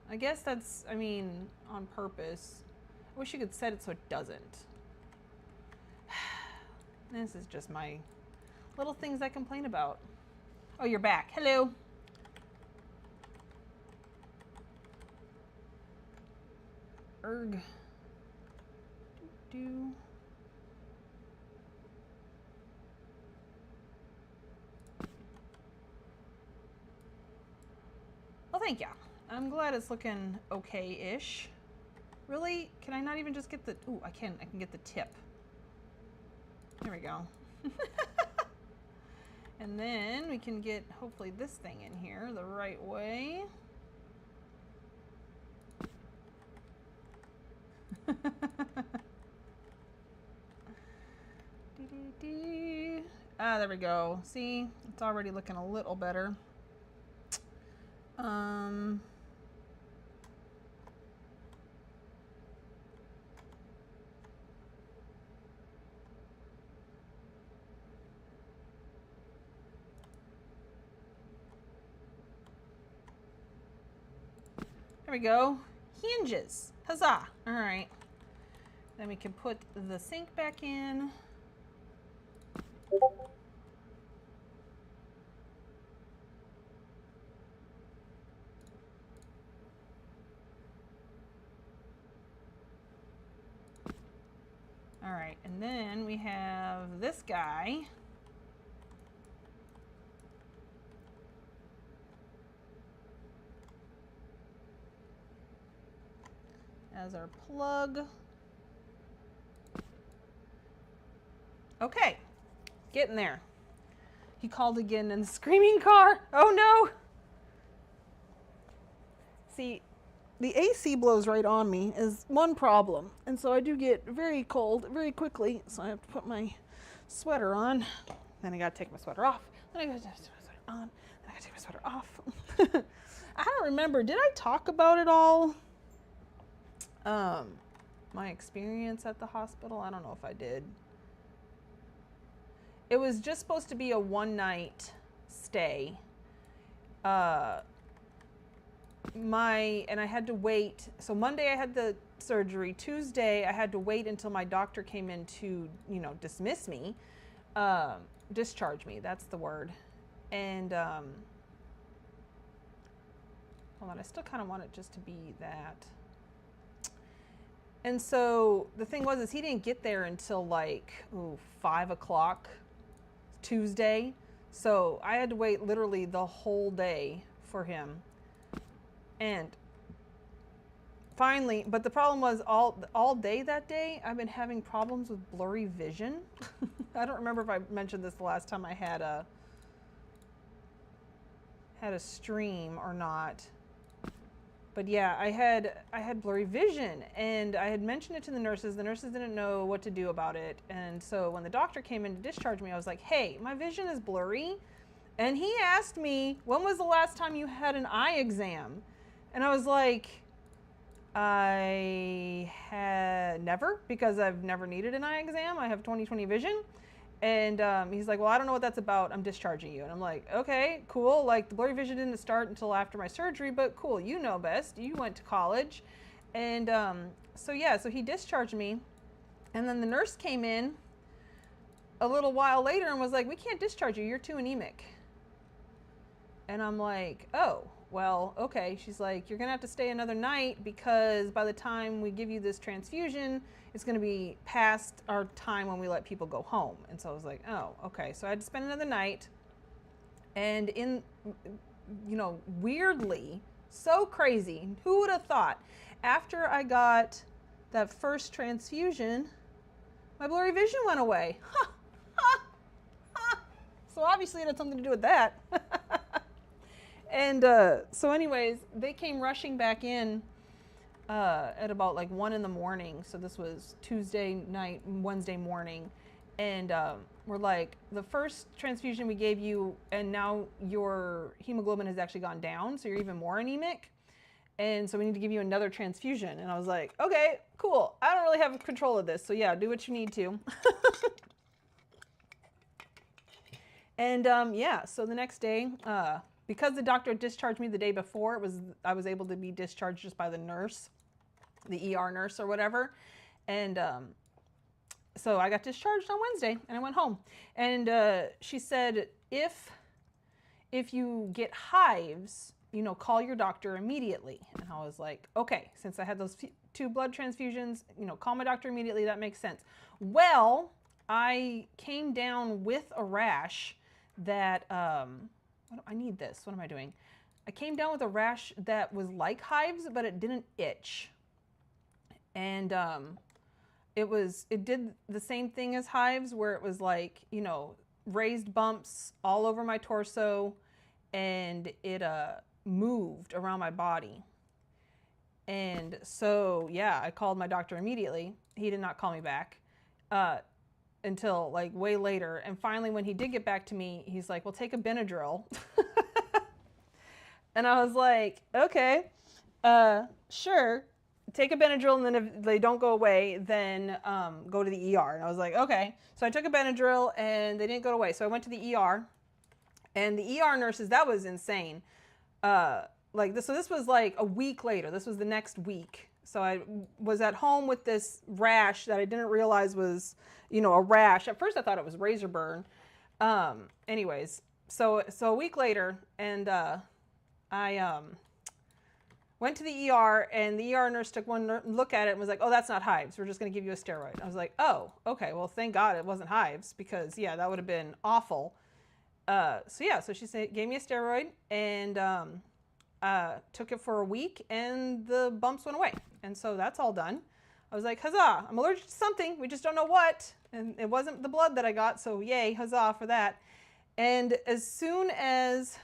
I guess that's, I mean, on purpose. I wish you could set it so it doesn't. This is just my little things I complain about. Oh, you're back. Hello. Erg. Do. Well, thank you. I'm glad it's looking okay-ish. Really? Can I not even just get the... Ooh, I can get the tip. There we go. And then we can get, hopefully, this thing in here the right way. Ah, there we go. See, it's already looking a little better. There we go. Hinges. Huzzah. All right. Then we can put the sink back in. All right, and then we have this guy. As our plug. Okay, getting there. He called again in the screaming car. Oh no! See, the AC blows right on me is one problem. And so I do get very cold very quickly. So I have to put my sweater on. Then I gotta take my sweater off. Then I gotta take my sweater. on, then I gotta take my sweater off. I don't remember, did I talk about it all? My experience at the hospital, I don't know if I did. It was just supposed to be a one-night stay. And I had to wait. So Monday I had the surgery. Tuesday I had to wait until my doctor came in to, dismiss me, discharge me. That's the word. And hold on, I still kind of want it just to be that. And so the thing was, he didn't get there until like 5 o'clock Tuesday. So I had to wait literally the whole day for him. And finally, but the problem was all day that day, I've been having problems with blurry vision. I don't remember if I mentioned this the last time I had a stream or not. But yeah, I had blurry vision, and I had mentioned it to the nurses. The nurses didn't know what to do about it. And so when the doctor came in to discharge me, I was like, hey, my vision is blurry. And he asked me, when was the last time you had an eye exam? And I was like, I had never, because I've never needed an eye exam. I have 20/20 vision. And he's like, well, I don't know what that's about. I'm discharging you. And I'm like, okay, cool. Like, the blurry vision didn't start until after my surgery, but cool, you know best. You went to college. And so he discharged me. And then the nurse came in a little while later and was like, we can't discharge you. You're too anemic. And I'm like, oh, well, okay. She's like, you're going to have to stay another night because by the time we give you this transfusion, it's going to be past our time when we let people go home. And so I was like, oh, okay. So I had to spend another night. And weirdly, so crazy, who would have thought? After I got that first transfusion, my blurry vision went away. So obviously it had something to do with that. And so anyways, they came rushing back in at about like 1 in the morning. So this was Tuesday night, Wednesday morning. And we're like, the first transfusion we gave you, and now your hemoglobin has actually gone down, so you're even more anemic. And so we need to give you another transfusion. And I was like, okay, cool. I don't really have control of this. So yeah, do what you need to. And so the next day, because the doctor discharged me the day before, I was able to be discharged just by the nurse, the ER nurse or whatever. And so I got discharged on Wednesday and I went home. And she said, if you get hives, call your doctor immediately. And I was like, okay, since I had those 2 blood transfusions, call my doctor immediately. That makes sense. Well, I came down with a rash that, I need this. What am I doing? I came down with a rash that was like hives, but it didn't itch. And it did the same thing as hives, where it was like, raised bumps all over my torso, and it moved around my body. And so, yeah, I called my doctor immediately. He did not call me back until like way later. And finally, when he did get back to me, he's like, well, take a Benadryl. And I was like, okay, sure. Take a Benadryl, and then if they don't go away, then go to the ER. And I was like, okay. So I took a Benadryl, and they didn't go away. So I went to the ER, and the ER nurses, that was insane. So this was like a week later. This was the next week. So I was at home with this rash that I didn't realize was, a rash. At first I thought it was razor burn. Anyways, so a week later, and I went to the ER, and the ER nurse took one look at it and was like, oh, that's not hives. We're just going to give you a steroid. I was like, oh, okay. Well, thank God it wasn't hives, because yeah, that would have been awful. So she gave me a steroid, and took it for a week, and the bumps went away. And so that's all done. I was like, huzzah, I'm allergic to something. We just don't know what. And it wasn't the blood that I got, so yay, huzzah for that. And as soon as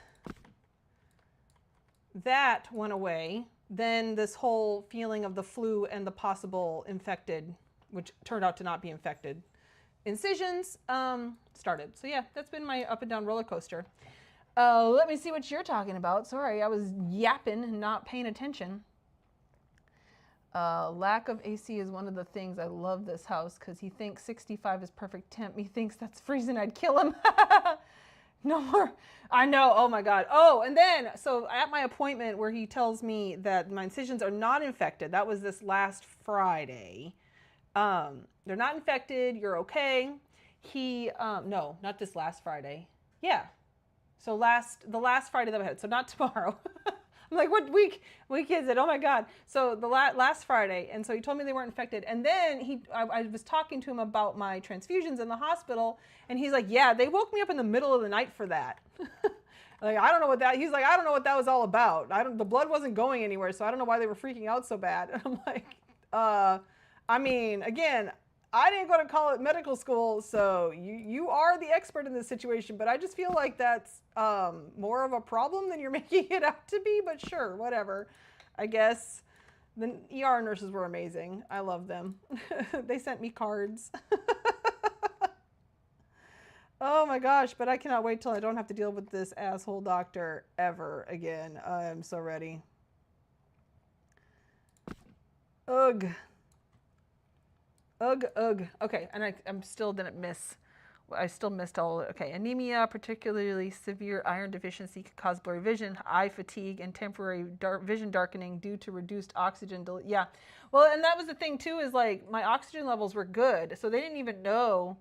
that went away, then this whole feeling of the flu and the possible infected, which turned out to not be infected, incisions started. So yeah, that's been my up and down roller coaster. Let me see what you're talking about. Sorry, I was yapping and not paying attention. Lack of AC is one of the things. I love this house because he thinks 65 is perfect temp. He thinks that's freezing. I'd kill him. No more. I know. Oh my God. Oh, and then, so at my appointment where he tells me that my incisions are not infected, that was this last Friday. They're not infected. You're okay. No, not this last Friday. Yeah. So the last Friday that I had, so not tomorrow. I'm like, what week is it? Oh my God. So the last Friday. And so he told me they weren't infected. And then I was talking to him about my transfusions in the hospital. And he's like, yeah, they woke me up in the middle of the night for that. Like, I don't know what that, he's like, I don't know what that was all about. The blood wasn't going anywhere. So I don't know why they were freaking out so bad. And I'm like, I mean, again, I didn't go to medical school, so you are the expert in this situation, but I just feel like that's more of a problem than you're making it out to be, but sure, whatever. I guess the ER nurses were amazing. I love them. They sent me cards. Oh my gosh, but I cannot wait till I don't have to deal with this asshole doctor ever again. I'm so ready. Ugh. Ugh, ugh. Okay, and I still didn't miss. I still missed all. Okay, anemia, particularly severe iron deficiency, could cause blurry vision, eye fatigue, and temporary vision darkening due to reduced oxygen. Yeah, well, and that was the thing too. Is like my oxygen levels were good, so they didn't even know.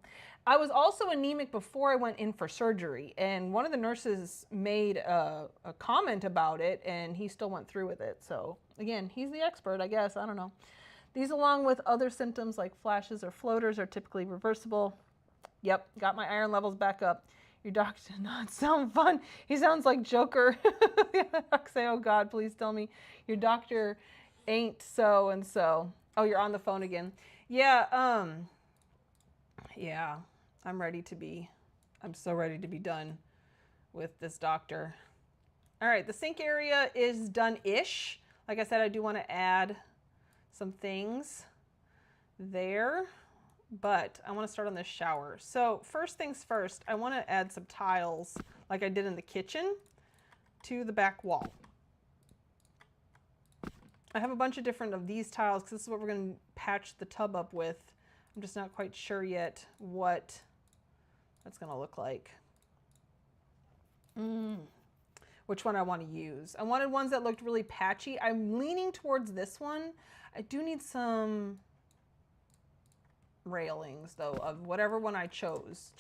I was also anemic before I went in for surgery, and one of the nurses made a comment about it, and he still went through with it. So again, he's the expert, I guess. I don't know. These, along with other symptoms like flashes or floaters, are typically reversible. Yep, got my iron levels back up. Your doctor does not sound fun. He sounds like Joker. Say, oh God, please tell me your doctor ain't so and so. Oh, you're on the phone again. Yeah, yeah, I'm so ready to be done with this doctor. All right, the sink area is done-ish. Like I said, I do want to add some things there, but I want to start on the shower. So first things first, I want to add some tiles like I did in the kitchen to the back wall. I have a bunch of different of these tiles because this is what we're going to patch the tub up with. I'm just not quite sure yet what that's going to look like. Which one I want to use. I wanted ones that looked really patchy. I'm leaning towards this one. I do need some railings though of whatever one I choose.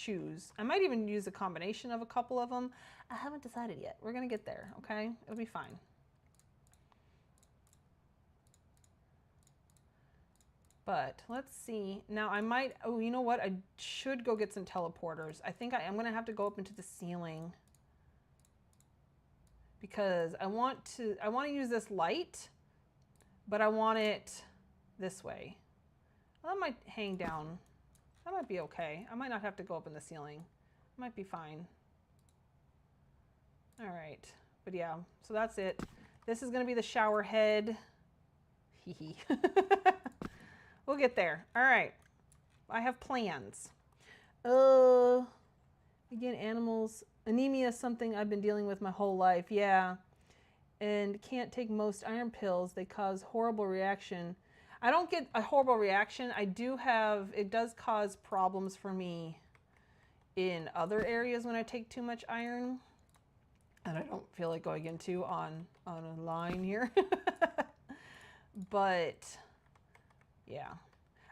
I might even use a combination of a couple of them. I haven't decided yet. We're gonna get there, okay? It'll be fine. But let's see. Now I might, oh, you know what? I should go get some teleporters. I think I am gonna have to go up into the ceiling because I want to use this light, but I want it this way. Well, that might hang down. That might be okay. I might not have to go up in the ceiling. It might be fine. All right, but yeah, so that's it. This is gonna be the shower head. Hee. We'll get there. All right, I have plans. Again, animals. Anemia is something I've been dealing with my whole life. Yeah. And can't take most iron pills. They cause horrible reaction. I don't get a horrible reaction. I do have, it does cause problems for me in other areas when I take too much iron. And I don't feel like going into on a line here. But yeah.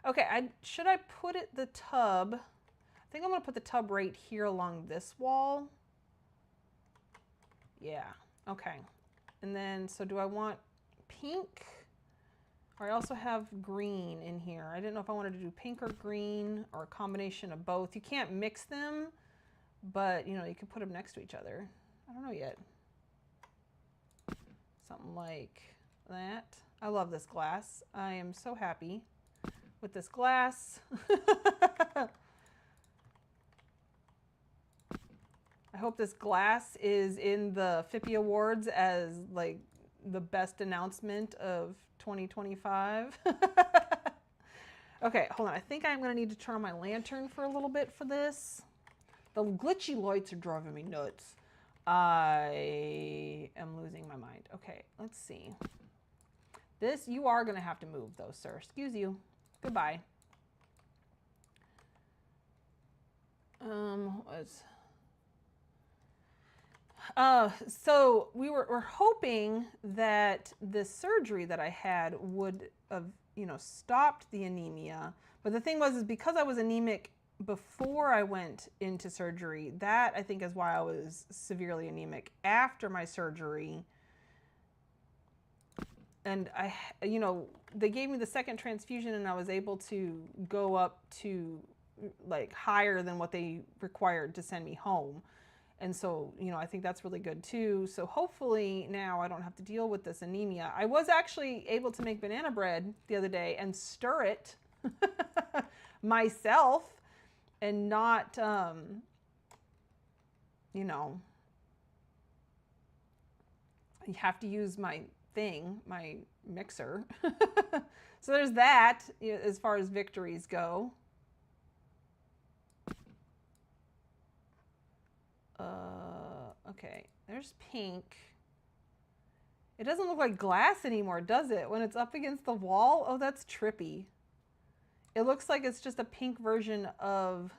Okay, should I put the tub? I think I'm gonna put the tub right here along this wall. Yeah, okay. And then, so do I want pink? Or I also have green in here. I didn't know if I wanted to do pink or green or a combination of both. You can't mix them, but you know, you can put them next to each other. I don't know yet. Something like that. I love this glass. I am so happy with this glass. I hope this glass is in the FIPI Awards as like the best announcement of 2025. Okay, hold on. I think I'm gonna need to turn on my lantern for a little bit for this. The glitchy lights are driving me nuts. I am losing my mind. Okay, let's see. This, you are going to have to move though, sir. Excuse you. Goodbye. So we're hoping that the surgery that I had would have, you know, stopped the anemia. But the thing was, is because I was anemic before I went into surgery, that I think is why I was severely anemic after my surgery. And I, you know, they gave me the second transfusion and I was able to go up to like higher than what they required to send me home. And so, you know, I think that's really good too. So hopefully now I don't have to deal with this anemia. I was actually able to make banana bread the other day and stir it myself and not, you know, you have to use my thing, my mixer. So there's that, you know, as far as victories go. Okay, there's pink. It doesn't look like glass anymore, does it? When it's up against the wall? Oh, that's trippy. It looks like it's just a pink version of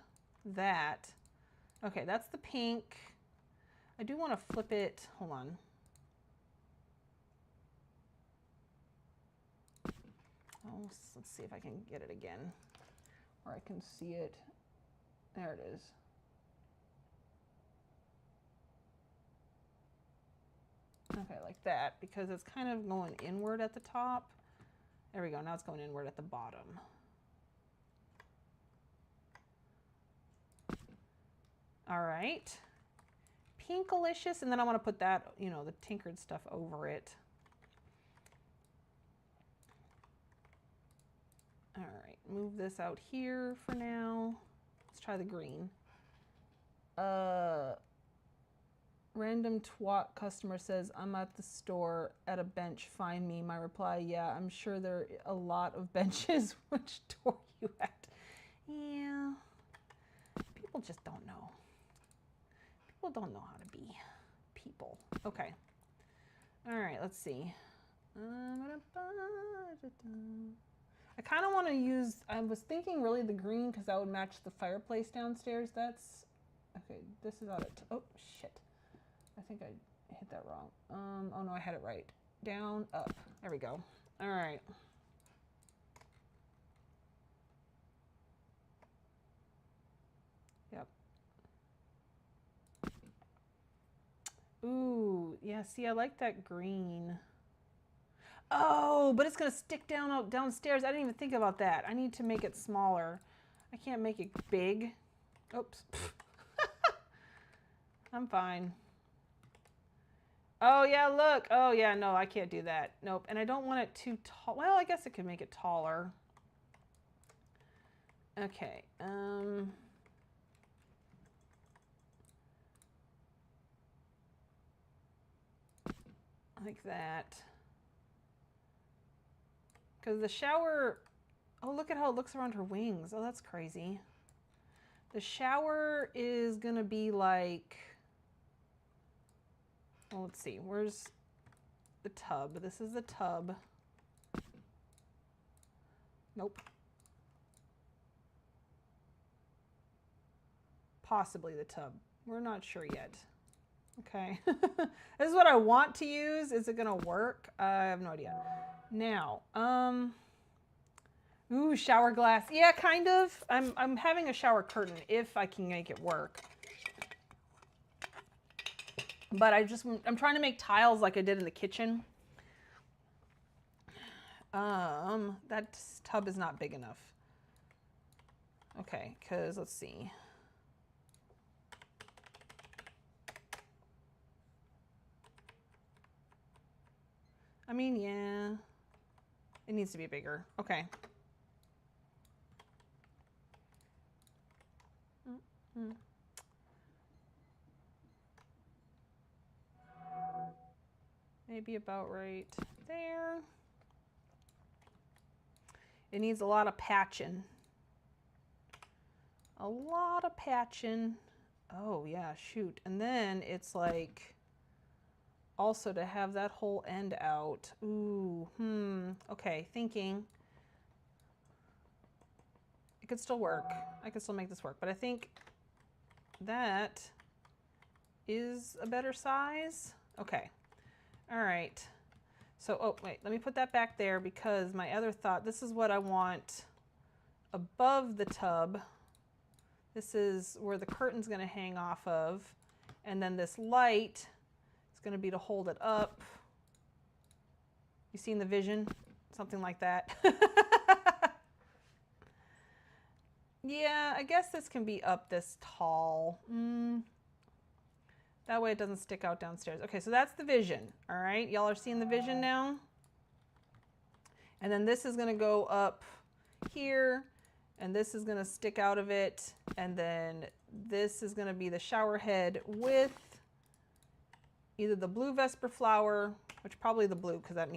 that. Okay, that's the pink. I do want to flip it. Hold on. Oh, let's see if I can get it again, or I can see it. There it is. Okay, like that, because it's kind of going inward at the top. There we go, now it's going inward at the bottom. All right, Pinkalicious, and then I want to put that, you know, the tinkered stuff over it. All right, move this out here for now. Let's try the green. Random twat customer says, I'm at the store at a bench, find me. My reply, yeah, I'm sure there are a lot of benches. Which store you at? Yeah, people just don't know. People don't know how to be people. Okay. All right, let's see. I kind of want to use, I was thinking really the green because that would match the fireplace downstairs. That's, okay, this is out of, oh, shit. I think I hit that wrong. Oh no, I had it right. Down, up. There we go. All right. Yep. Ooh, yeah, see, I like that green. Oh, but it's gonna stick down downstairs. I didn't even think about that. I need to make it smaller. I can't make it big. Oops. I'm fine. Oh yeah, look. Oh yeah, no, I can't do that. Nope. And I don't want it too tall. Well, I guess I could make it taller. Okay. Like that. Because the shower, oh, look at how it looks around her wings. Oh, that's crazy. The shower is going to be like, well, let's see. Where's the tub? This is the tub. Nope. Possibly the tub. We're not sure yet. Okay. This is what I want to use. Is it going to work? I have no idea. Now, ooh, shower glass. Yeah, kind of. I'm having a shower curtain if I can make it work. But I'm trying to make tiles like I did in the kitchen. That tub is not big enough. Okay, because let's see. I mean, yeah, it needs to be bigger. Okay. Maybe about right there. It needs a lot of patching. A lot of patching. Oh yeah, shoot. And then it's like also to have that whole end out. Ooh, okay, thinking. It could still work. I could still make this work, but I think that is a better size. Okay. All right. So, oh, wait, let me put that back there because my other thought, this is what I want above the tub. This is where the curtain's going to hang off of. And then this light is going to be to hold it up. You seen the vision? Something like that. Yeah, I guess this can be up this tall. That way it doesn't stick out downstairs. Okay, so that's the vision. All right, y'all are seeing the vision now? And then this is going to go up here, and this is going to stick out of it, and then this is going to be the shower head with either the blue Vesper flower, which probably the blue because that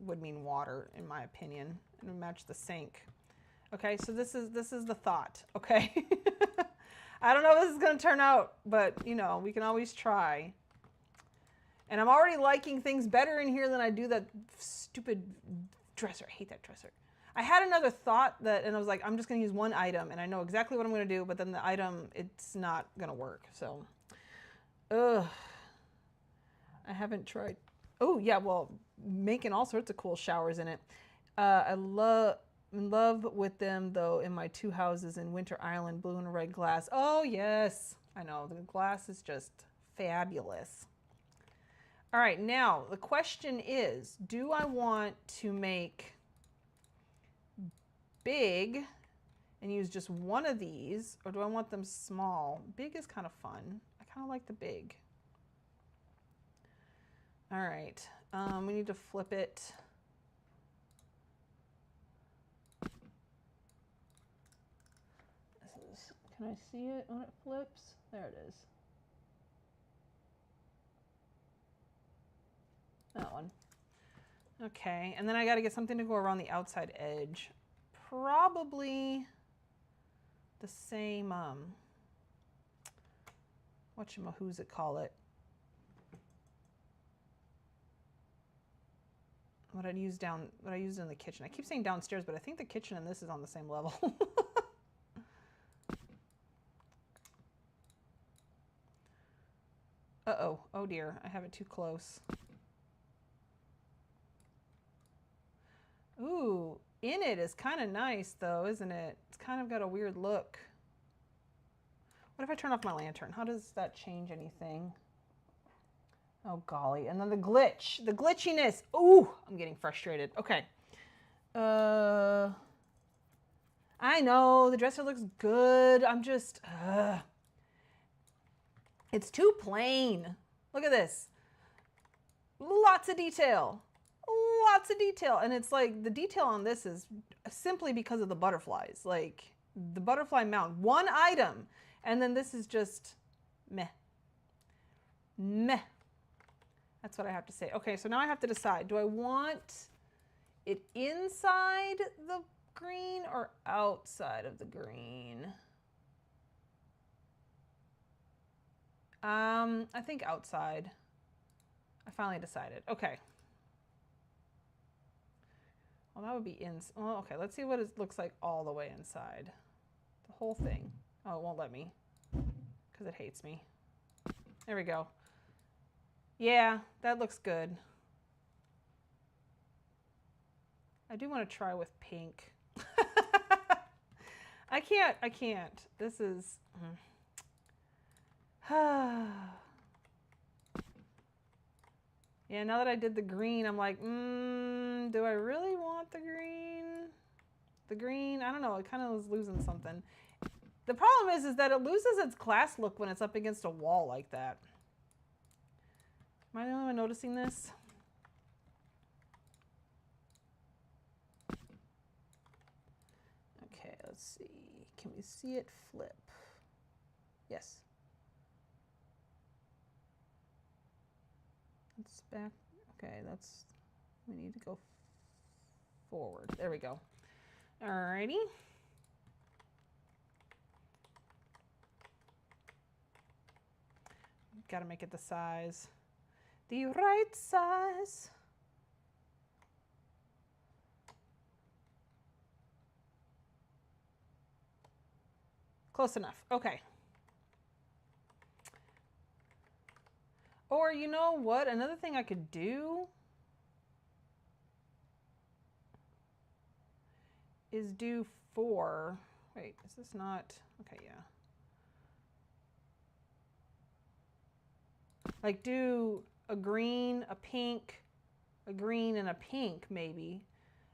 would mean water in my opinion, and it would match the sink. Okay, so this is the thought. Okay. I don't know how this is going to turn out, but you know, we can always try. And I'm already liking things better in here than I do that stupid dresser. I hate that dresser. I had another thought and I was like, I'm just going to use one item and I know exactly what I'm going to do, but then the item, it's not going to work. So, I haven't tried. Oh yeah, well, making all sorts of cool showers in it. In love with them though in my 2 houses in Winter Island, blue and red glass. Oh yes, I know, the glass is just fabulous. All right, now the question is, do I want to make big and use just one of these, or do I want them small? Big is kind of fun. I kind of like the big. All right, we need to flip it. Can I see it when it flips? There it is. That one. Okay, and then I got to get something to go around the outside edge. Probably the same, whatchamahoo's it call it? What I used in the kitchen. I keep saying downstairs, but I think the kitchen and this is on the same level. Uh-oh. Oh dear. I have it too close. Ooh, in it is kind of nice though, isn't it? It's kind of got a weird look. What if I turn off my lantern? How does that change anything? Oh golly. And then the glitch. The glitchiness. Ooh, I'm getting frustrated. Okay. I know the dresser looks good. I'm just it's too plain. Look at this. Lots of detail. Lots of detail. And it's like the detail on this is simply because of the butterflies. Like the butterfly mount. One item. And then this is just meh. Meh. That's what I have to say. Okay, so now I have to decide. Do I want it inside the green or outside of the green? I think outside. I finally decided. Okay. Well, that would be well, okay, let's see what it looks like all the way inside. The whole thing. Oh, it won't let me because it hates me. There we go. Yeah, that looks good. I do want to try with pink. I can't. This is... Yeah, now that I did the green, I'm like, do I really want the green? The green, I don't know, it kind of is losing something. The problem is that it loses its class look when it's up against a wall like that. Am I the only one noticing this? Okay, let's see. Can we see it flip? Yes. It's back. Okay, we need to go forward. There we go. Alrighty. got to make it the right size. Close enough. Okay. Or you know what? Another thing I could do is do 4. Wait, is this not? Okay, yeah. Like do a green, a pink, a green, and a pink maybe.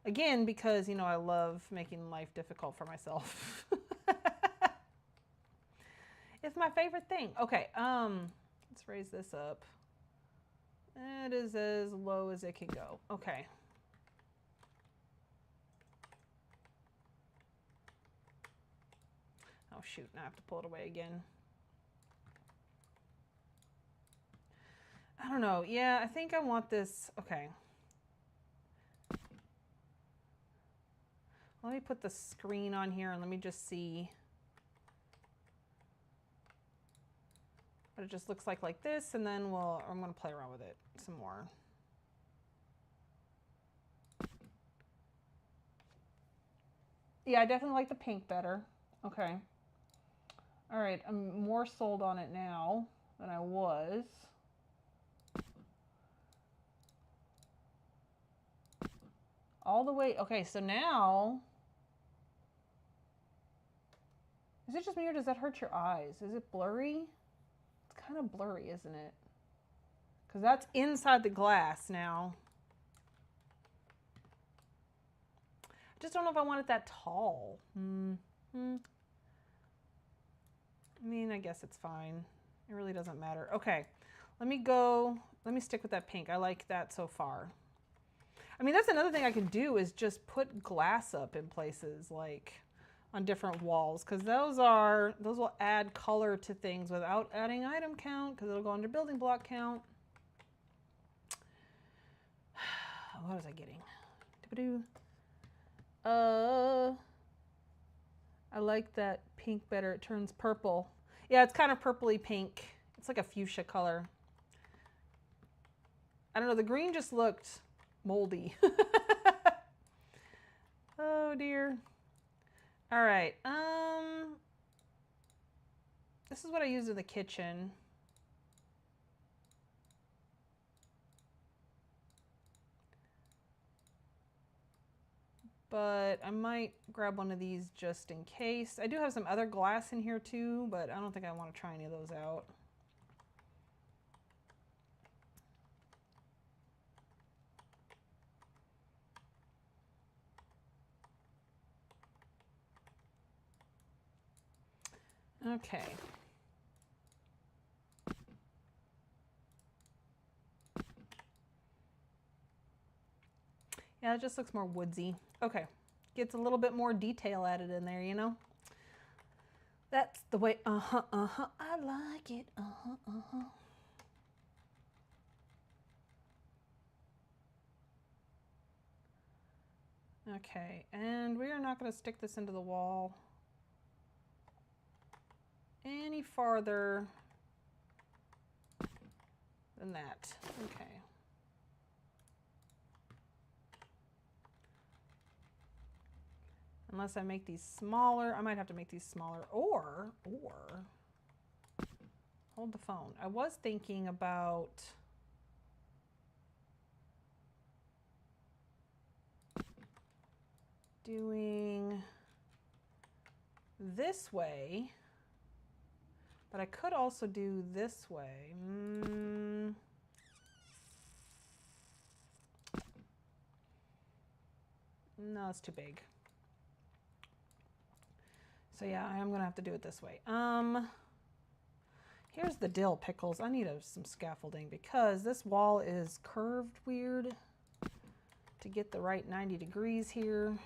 Again, because, you know, I love making life difficult for myself. It's my favorite thing. Okay, let's raise this up. It is as low as it can go. Okay. Oh shoot, now I have to pull it away again. I don't know. Yeah, I think I want this. Okay. Let me put the screen on here and let me just see what it just looks like this, and then I'm going to play around with it some more. Yeah, I definitely like the pink better. Okay. All right, I'm more sold on it now than I was. All the way. Okay, so now, is it just me or does that hurt your eyes? Is it blurry? It's kind of blurry, isn't it? Because that's inside the glass now. I just don't know if I want it that tall. I mean, I guess it's fine. It really doesn't matter. Okay, let me stick with that pink. I like that so far. I mean, that's another thing I can do is just put glass up in places, like on different walls, because those will add color to things without adding item count, because it'll go under building block count. What was I getting? I like that pink better. It turns purple. Yeah, it's kind of purpley pink. It's like a fuchsia color. I don't know, the green just looked moldy. Oh dear. All right. This is what I use in the kitchen. But I might grab one of these just in case. I do have some other glass in here too, but I don't think I want to try any of those out. Okay. Yeah, it just looks more woodsy. Okay. Gets a little bit more detail added in there, you know? That's the way, I like it, Okay, and we are not going to stick this into the wall any farther than that. Okay. Unless I make these smaller, I might have to make these smaller, or hold the phone. I was thinking about doing this way, but I could also do this way. No, it's too big. So yeah, I am gonna have to do it this way. Here's the dill pickles. I need some scaffolding because this wall is curved weird to get the right 90 degrees here.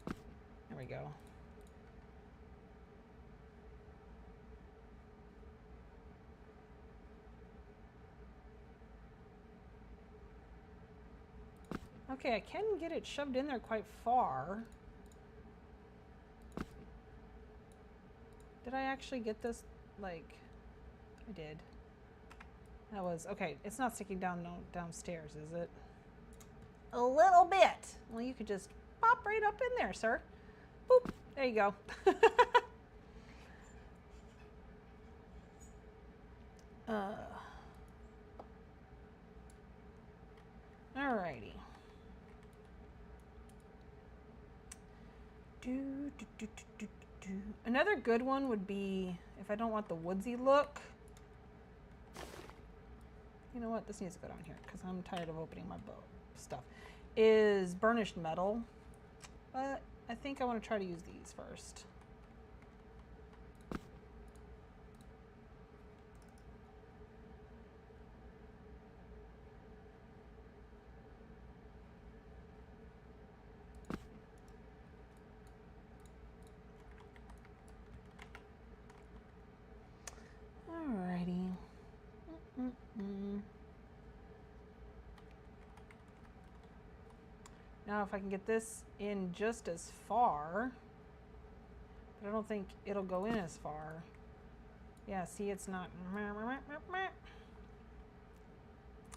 There we go. Okay, I can get it shoved in there quite far. Did I actually get this? Like, I did. That was, okay, it's not sticking down downstairs, is it? A little bit. Well, you could just pop right up in there, sir. Boop, there you go. Alrighty. Another good one would be, if I don't want the woodsy look, you know what, this needs to go down here because I'm tired of opening my stuff, is burnished metal. But I think I want to try to use these first. Alrighty. Now if I can get this in just as far, but I don't think it'll go in as far. Yeah, see, it's not.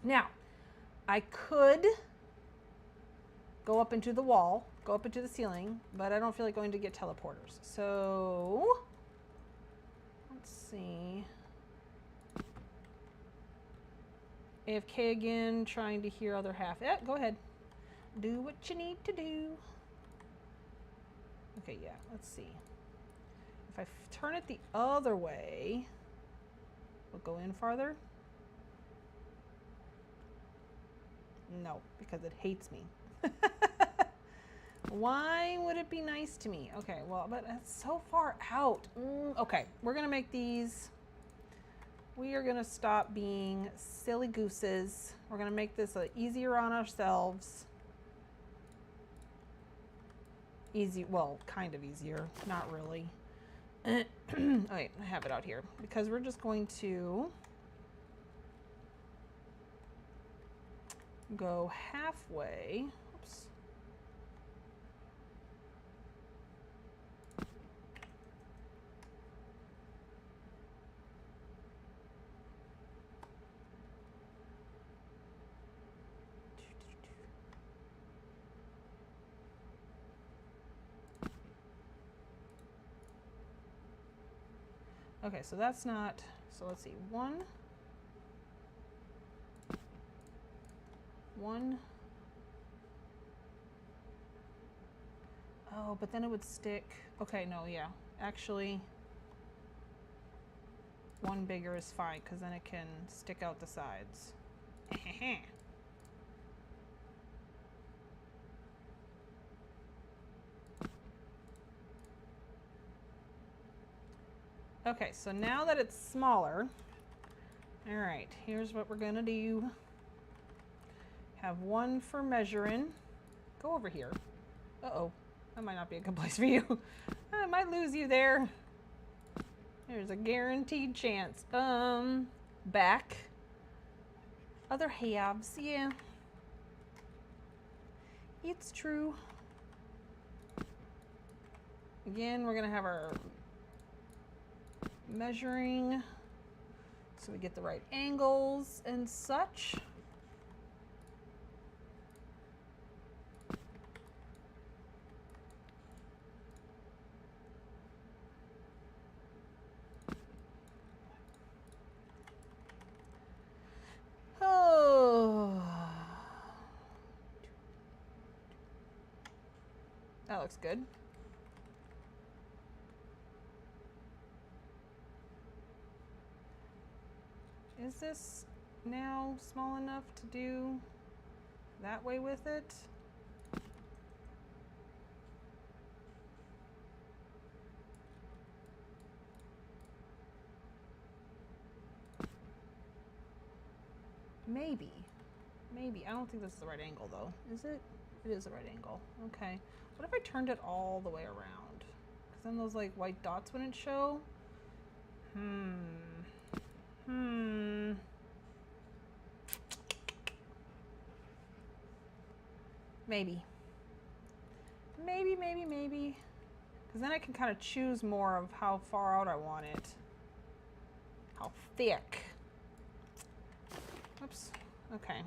Now, I could go up into the wall, go up into the ceiling, but I don't feel like going to get teleporters. So, let's see. AFK again, trying to hear other half. Yeah, go ahead. Do what you need to do. Okay, yeah, let's see. If I turn it the other way, we'll go in farther. No, because it hates me. Why would it be nice to me? Okay, well, but it's so far out. Okay, we're gonna make these. We are gonna stop being silly gooses. We're gonna make this easier on ourselves. Easy, well, kind of easier, not really. Oh, wait, I have it out here because we're just going to go halfway. Oops. Okay, so that's not, so let's see, one. Oh, but then it would stick. Okay, no, yeah, actually, one bigger is fine because then it can stick out the sides. Okay, so now that it's smaller, all right, here's what we're gonna do. Have one for measuring. Go over here. Uh-oh, that might not be a good place for you. I might lose you there. There's a guaranteed chance. Back. Other halves, yeah. It's true. Again, we're gonna have our measuring so we get the right angles and such. Oh, that looks good. Is this now small enough to do that way with it? Maybe. Maybe. I don't think this is the right angle though. Is it? It is the right angle. Okay. What if I turned it all the way around? Because then those like white dots wouldn't show. Maybe. Maybe. Because Because then I can kind of choose more of how far out I want it. How thick. Oops. Okay.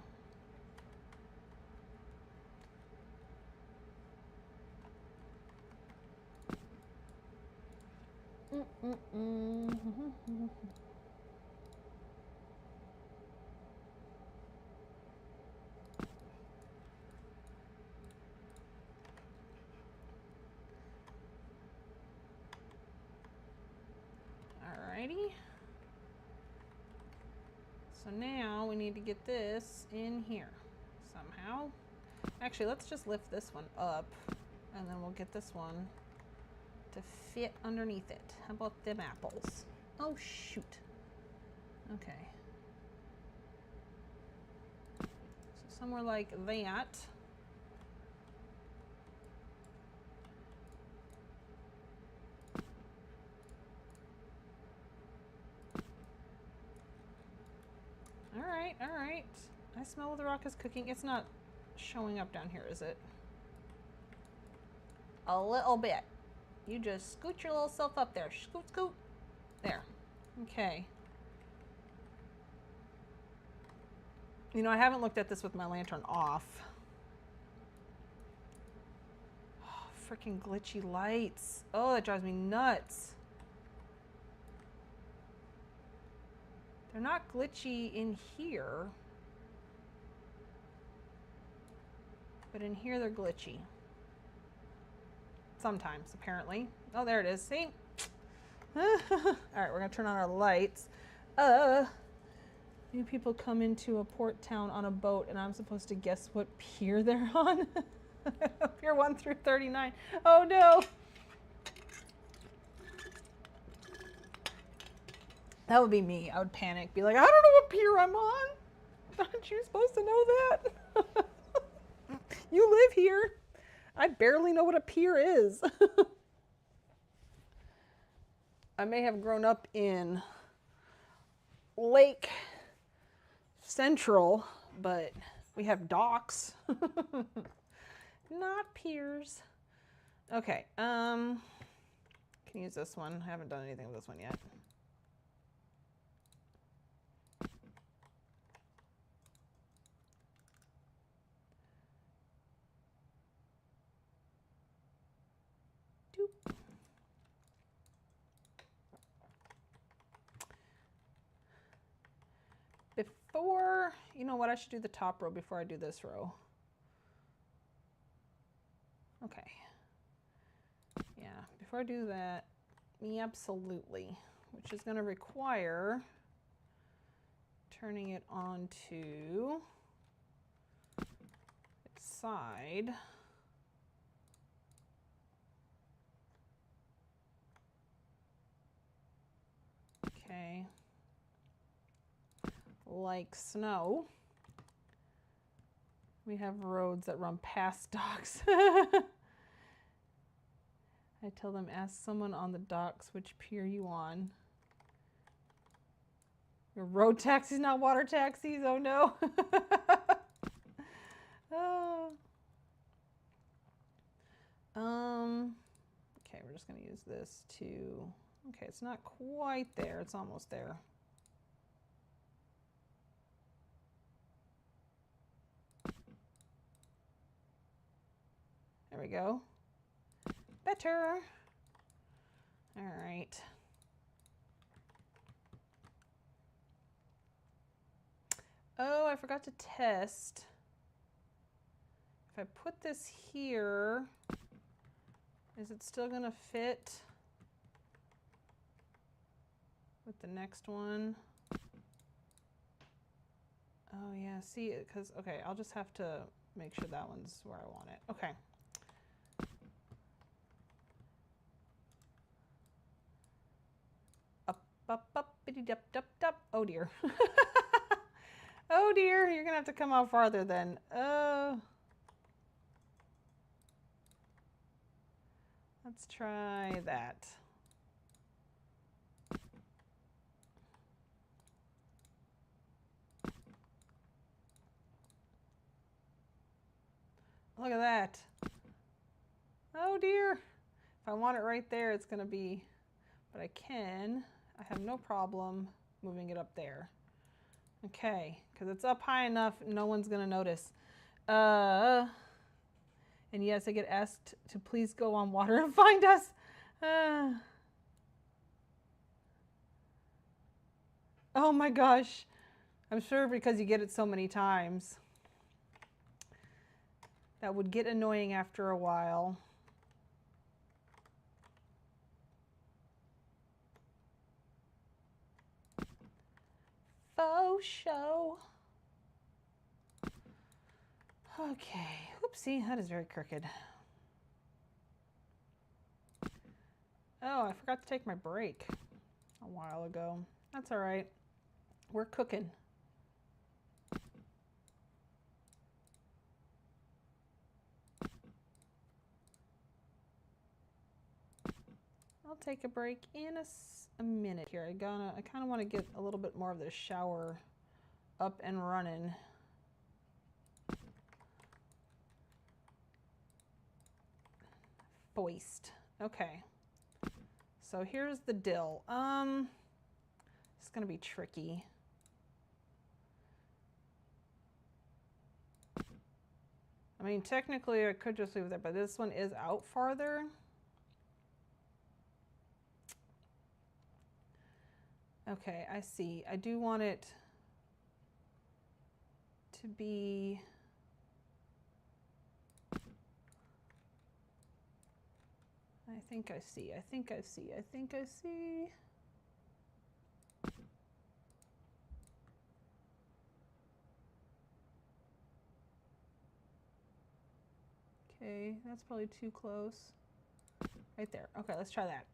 Alrighty. So now we need to get this in here somehow. Actually, let's just lift this one up and then we'll get this one to fit underneath it. How about them apples? Oh, shoot. Okay. So somewhere like that. All right. I smell the rock is cooking. It's not showing up down here, is it? A little bit. You just scoot your little self up there. Scoot, scoot. There. Okay. You know, I haven't looked at this with my lantern off. Oh, freaking glitchy lights. Oh, that drives me nuts. They're not glitchy in here. But in here, they're glitchy. Sometimes, apparently. Oh, there it is. See? All right, we're going to turn on our lights. New people come into a port town on a boat, and I'm supposed to guess what pier they're on? Pier 1 through 39. Oh, no. That would be me. I would panic. Be like, I don't know what pier I'm on. Aren't you supposed to know that? You live here. I barely know what a pier is. I may have grown up in Lake Central, but we have docks. Not piers. Okay, can use this one. I haven't done anything with this one yet. Before, you know what, I should do the top row before I do this row. Okay. Yeah, before I do that, absolutely, which is going to require turning it onto its side. Okay. Like snow. We have roads that run past docks. I tell them, ask someone on the docks which pier you on. Your road taxis, not water taxis. Oh no. Oh. Okay, we're just gonna use this to, okay, it's not quite there, it's almost there. There we go. Better. All right. Oh, I forgot to test. If I put this here, is it still gonna fit with the next one? Oh yeah, see, because, okay, I'll just have to make sure that one's where I want it. Okay. Up, bitty dup, dup, dup. Oh dear. Oh dear, you're gonna have to come out farther then. Let's try that. Look at that. Oh dear. If I want it right there, it's going to be, but I have no problem moving it up there. Okay, because it's up high enough, no one's going to notice. And yes, I get asked to please go on water and find us. Oh my gosh. I'm sure because you get it so many times. That would get annoying after a while. Faux show. Okay. Oopsie, that is very crooked. Oh, I forgot to take my break a while ago. That's all right. We're cooking. I'll take a break in a minute here. I kind of want to get a little bit more of the shower up and running. Foist. Okay. So here's the dill. It's going to be tricky. I mean, technically I could just leave it there, but this one is out farther. Okay, I see. I do want it to be... I think I see. Okay, that's probably too close. Right there. Okay, let's try that.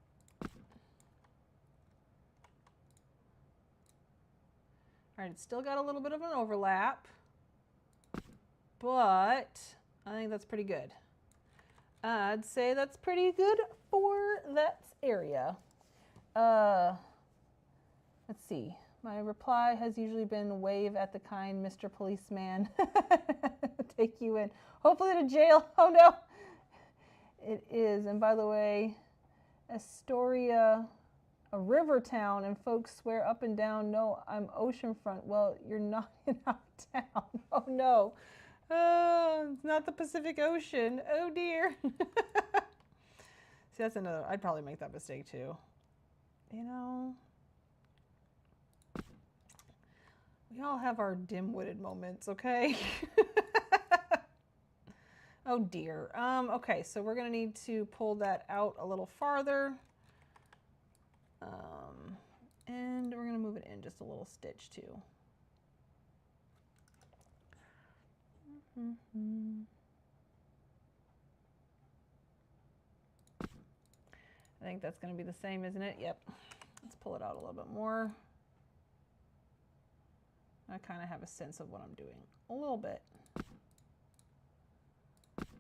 All right, it's still got a little bit of an overlap, but I think that's pretty good. I'd say that's pretty good for that area. Let's see. My reply has usually been wave at the kind Mr. Policeman. Take you in. Hopefully to jail. Oh no. It is. And by the way, Astoria, a river town, and folks swear up and down, no, I'm oceanfront. Well, you're not in our town. Oh no. Oh, it's not the Pacific Ocean. Oh dear. See, that's another, I'd probably make that mistake too. You know, we all have our dim-witted moments, okay? Oh dear. Okay, so we're gonna need to pull that out a little farther. And we're gonna move it in just a little stitch too. I think that's going to be the same, isn't it? Yep. Let's pull it out a little bit more. I kind of have a sense of what I'm doing. A little bit.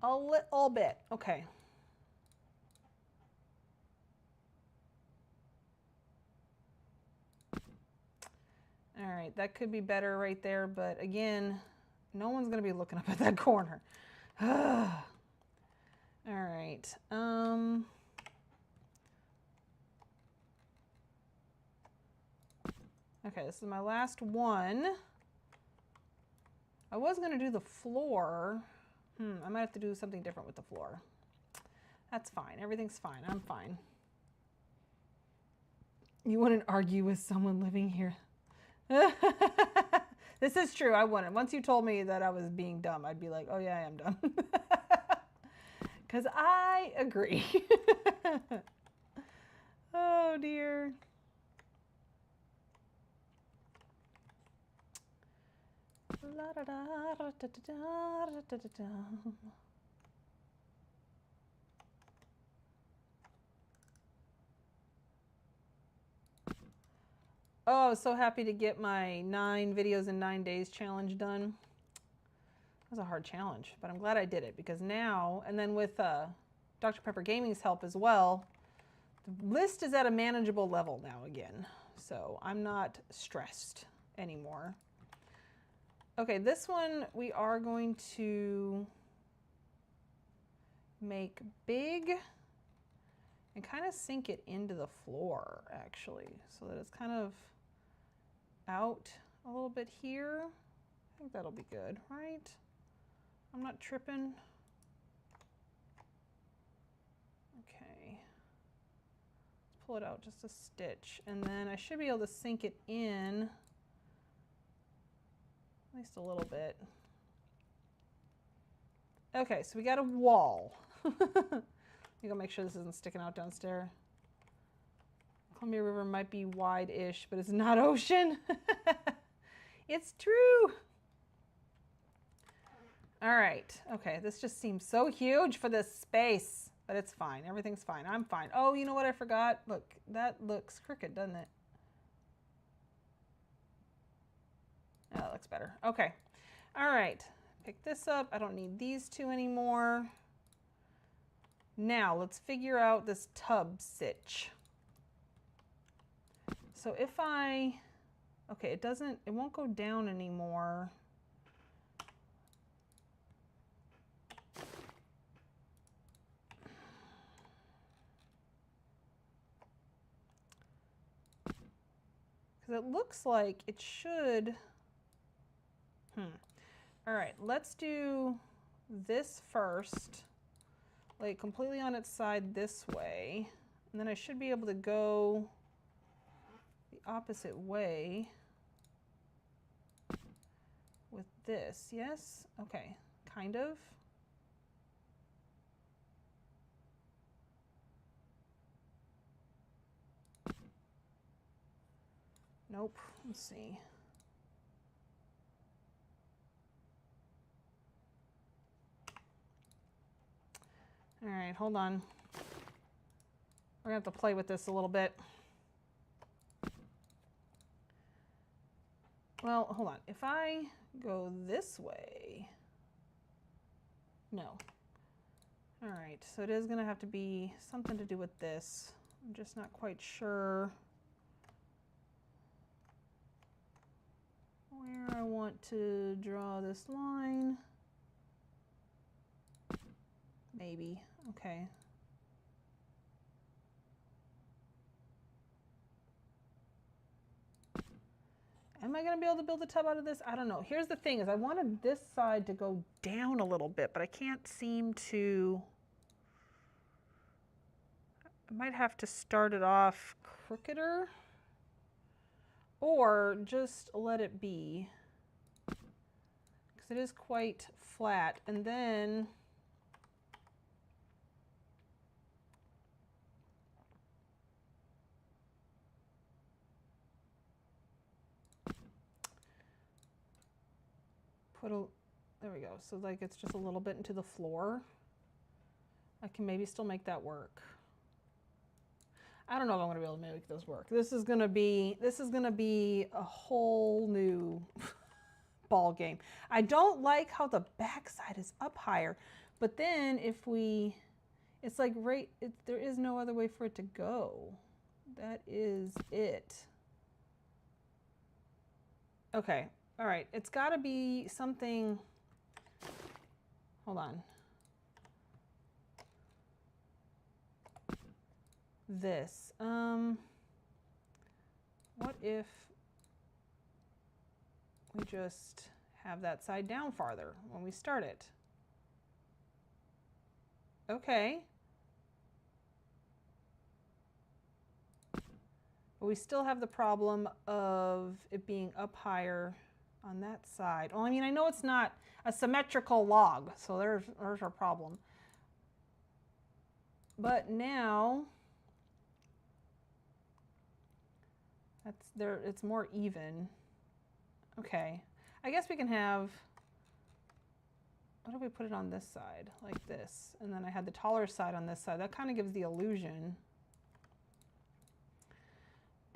A little bit. Okay. All right, that could be better right there, but again, no one's going to be looking up at that corner. All right. Okay, this is my last one. I was going to do the floor. I might have to do something different with the floor. That's fine. Everything's fine. I'm fine. You wouldn't argue with someone living here. This is true. I wouldn't. Once you told me that I was being dumb, I'd be like, oh yeah, I am dumb. Because I agree. Oh dear. La da da da da da da da da. Oh, I was so happy to get my 9 videos in 9 days challenge done. It was a hard challenge, but I'm glad I did it because now, and then with Dr. Pepper Gaming's help as well, the list is at a manageable level now again. So I'm not stressed anymore. Okay, this one we are going to make big and kind of sink it into the floor actually, so that it's kind of out a little bit here. I think that'll be good, right? I'm not tripping. Okay. Let's pull it out just a stitch, and then I should be able to sink it in at least a little bit. Okay, so we got a wall. You gotta make sure this isn't sticking out downstairs. Columbia River might be wide-ish, but it's not ocean. It's true. All right, okay, this just seems so huge for this space, but it's fine. Everything's fine. I'm fine. Oh, you know what I forgot? Look, that looks crooked, doesn't it? Oh, that looks better. Okay. All right, pick this up. I don't need these two anymore. Now let's figure out this tub sitch. So if I, okay, it won't go down anymore. Because it looks like it should, All right, let's do this first, lay it completely on its side this way, and then I should be able to go the opposite way with this. Yes? Okay, kind of. Nope. Let's see. All right, hold on. We're gonna have to play with this a little bit. Well, hold on. If I go this way, no. All right, so it is gonna have to be something to do with this. I'm just not quite sure where I want to draw this line. Maybe, okay. Am I gonna be able to build a tub out of this? I don't know. Here's the thing is I wanted this side to go down a little bit, but I can't seem to, I might have to start it off crookeder or just let it be because it is quite flat. And then there we go. So like it's just a little bit into the floor. I can maybe still make that work. I don't know if I'm gonna be able to make this work. This is gonna be a whole new ball game. I don't like how the back side is up higher, but then if we, it's like there is no other way for it to go. That is it. Okay. All right, it's got to be something, hold on. This, what if we just have that side down farther when we start it? Okay. But we still have the problem of it being up higher on that side. Well, I mean, I know it's not a symmetrical log, so there's our problem. But now it's more even. Okay, I guess we can have, what if we put it on this side like this, and then I had the taller side on this side. That kind of gives the illusion.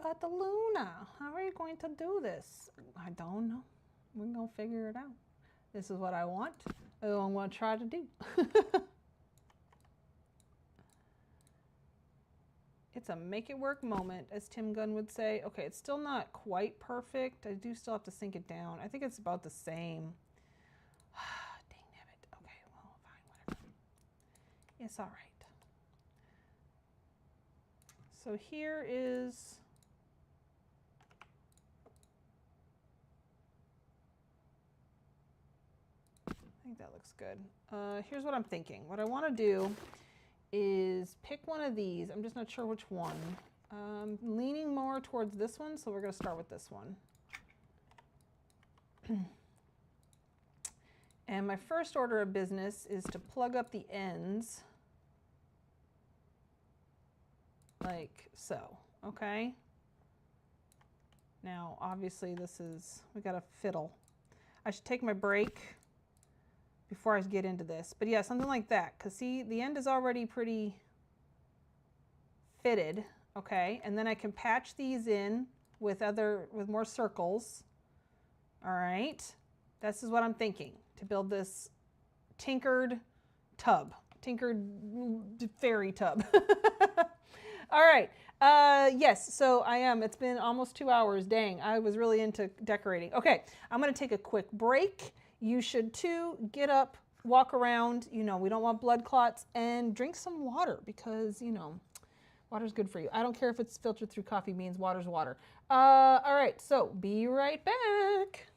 But the Luna, how are you going to do this? I don't know. We're going to figure it out. This is what I want. That's what I'm going to try to do. It's a make it work moment, as Tim Gunn would say. Okay, it's still not quite perfect. I do still have to sink it down. I think it's about the same. Dang nabbit. Okay, well, fine, whatever. It's all right. So here is, I think that looks good. Here's what I'm thinking. What I want to do is pick one of these. I'm just not sure which one. Leaning more towards this one, so we're going to start with this one. And my first order of business is to plug up the ends like so, okay? Now, obviously this is, we got a fiddle. I should take my break before I get into this. But yeah, something like that, because see, the end is already pretty fitted, okay? And then I can patch these in with more circles, all right? This is what I'm thinking, to build this tinkered tub, tinkered fairy tub. All right, yes, so I am. It's been almost 2 hours. Dang, I was really into decorating. Okay, I'm gonna take a quick break. You should too. Get up, walk around. You know, we don't want blood clots, and drink some water because, you know, water's good for you. I don't care if it's filtered through coffee beans, water's water. All right, so be right back.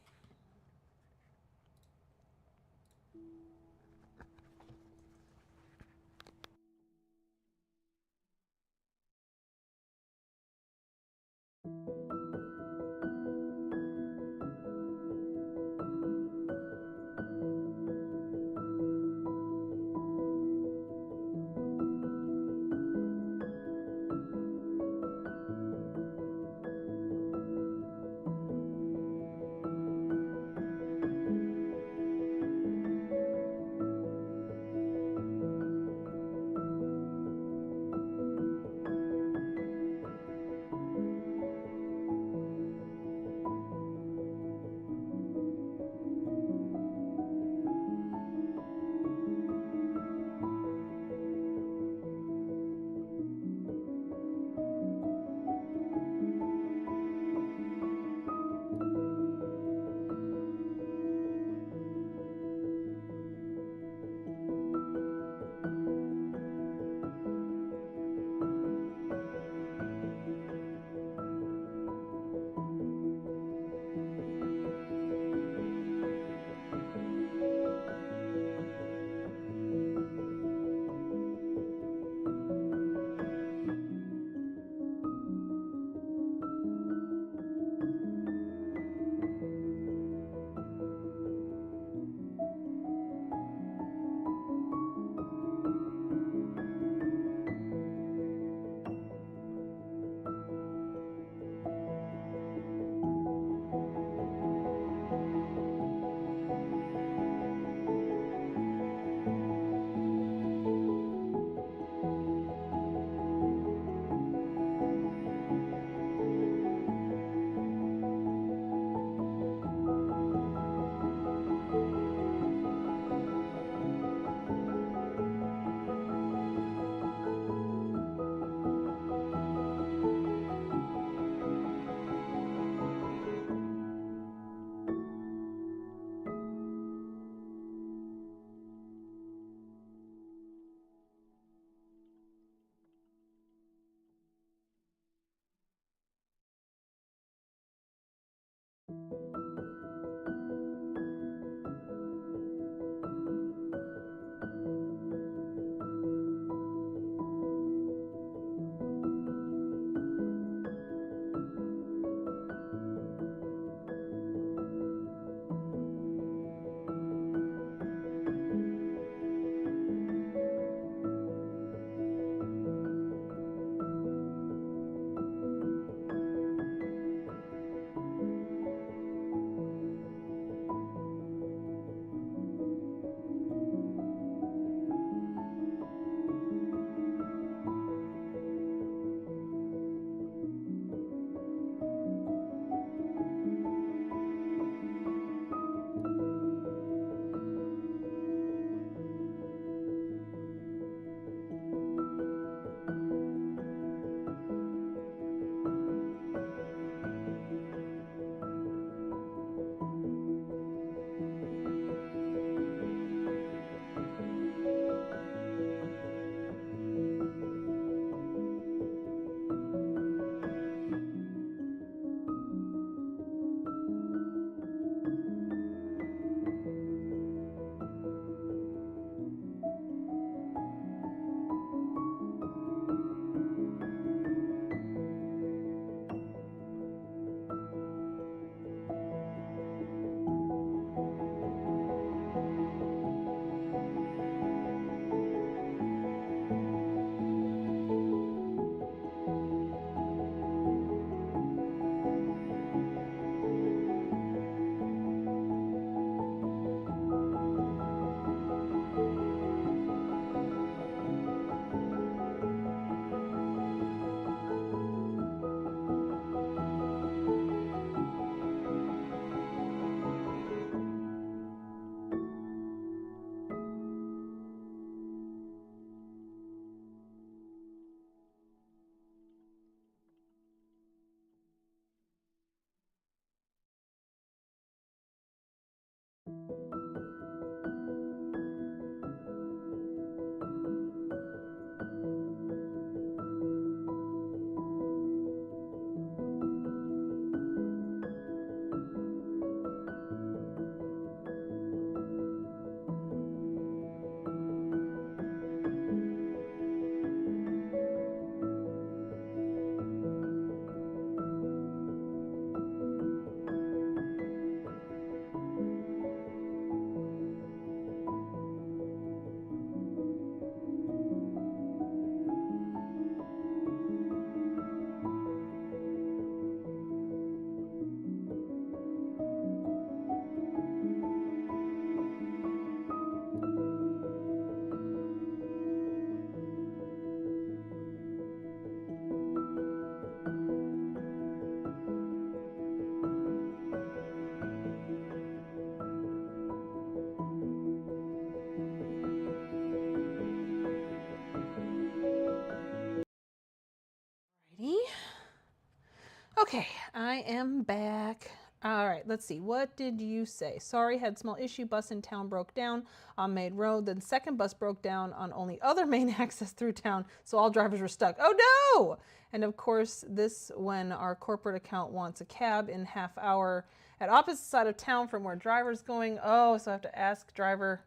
Okay, I am back. All right, let's see. What did you say? Sorry, had small issue. Bus in town broke down on main road. Then second bus broke down on only other main access through town, so all drivers were stuck. Oh no! And of course, this when our corporate account wants a cab in half hour at opposite side of town from where driver's going. Oh, so I have to ask driver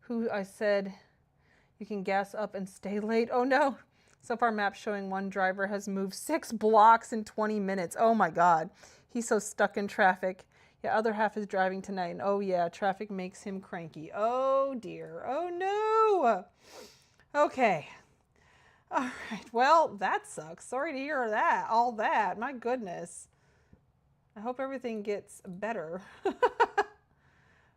who I said you can gas up and stay late. Oh no! So far, map showing one driver has moved 6 blocks in 20 minutes. Oh my God. He's so stuck in traffic. Yeah, other half is driving tonight. And oh yeah, traffic makes him cranky. Oh dear. Oh no. Okay. All right. Well, that sucks. Sorry to hear that. All that. My goodness. I hope everything gets better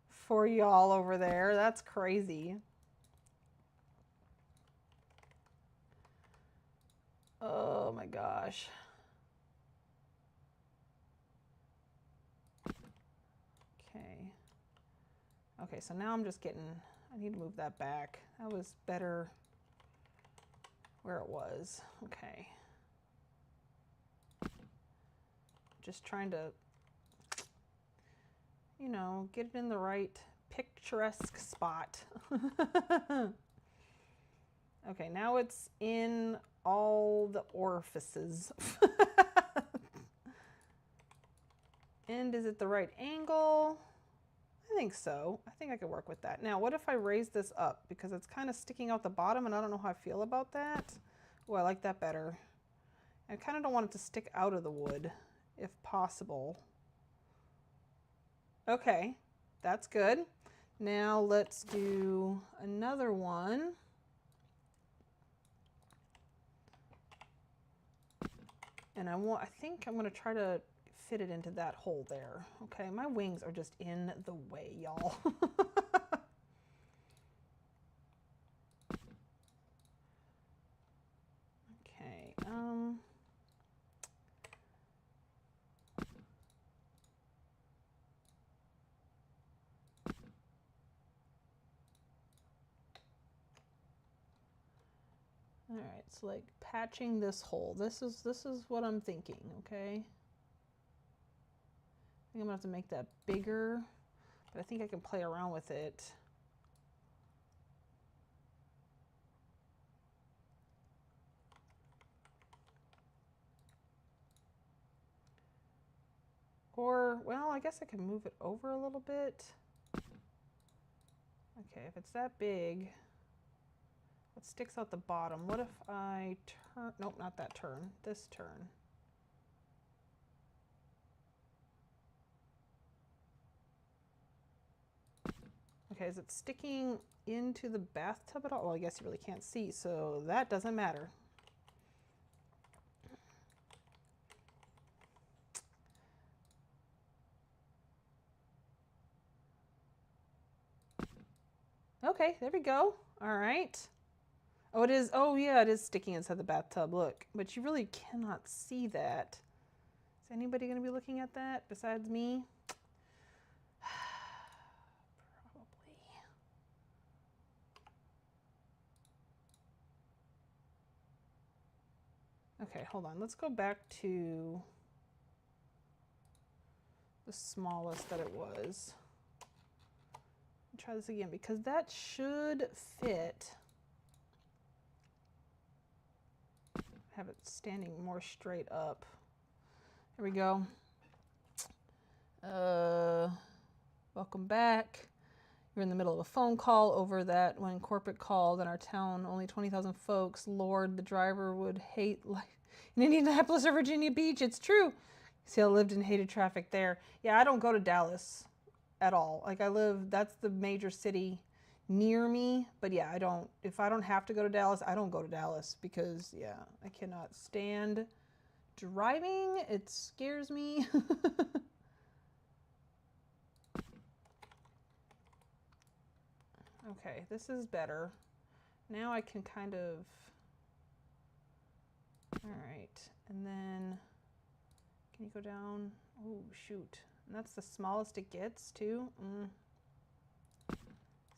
for y'all over there. That's crazy. Oh my gosh. Okay. Okay, so now I'm just getting, I need to move that back. That was better where it was. Okay. Just trying to, you know, get it in the right picturesque spot. Okay, now it's in all the orifices. And is it the right angle? I think so. I think I could work with that. Now, what if I raise this up? Because it's kind of sticking out the bottom and I don't know how I feel about that. Oh, I like that better. I kind of don't want it to stick out of the wood, if possible. Okay, that's good. Now let's do another one. And I think I'm gonna try to fit it into that hole there. Okay, my wings are just in the way, y'all. Okay, all right, so like patching this hole. This is what I'm thinking, okay? I think I'm gonna have to make that bigger, but I think I can play around with it. Or, well, I guess I can move it over a little bit. Okay, if it's that big, what sticks out the bottom? What if I turn, nope, not that turn, this turn. Okay, is it sticking into the bathtub at all? Well, I guess you really can't see, so that doesn't matter. Okay, there we go. All right. Oh, it is. Oh, yeah, it is sticking inside the bathtub. Look, but you really cannot see that. Is anybody going to be looking at that besides me? Probably. Okay, hold on. Let's go back to the smallest that it was. Try this again because that should fit. Have it standing more straight up. Here we go. Welcome back. You're in the middle of a phone call over that when corporate called in our town, only 20,000 folks. Lord, the driver would hate life in Indianapolis or Virginia Beach. It's true. See, I lived and hated traffic there. Yeah, I don't go to Dallas at all. Like I live, that's the major city near me, but yeah, I don't, if I don't have to go to Dallas, I don't go to Dallas because yeah, I cannot stand driving. It scares me. Okay, this is better. Now I can kind of, all right, and then can you go down? Oh shoot, and that's the smallest it gets too.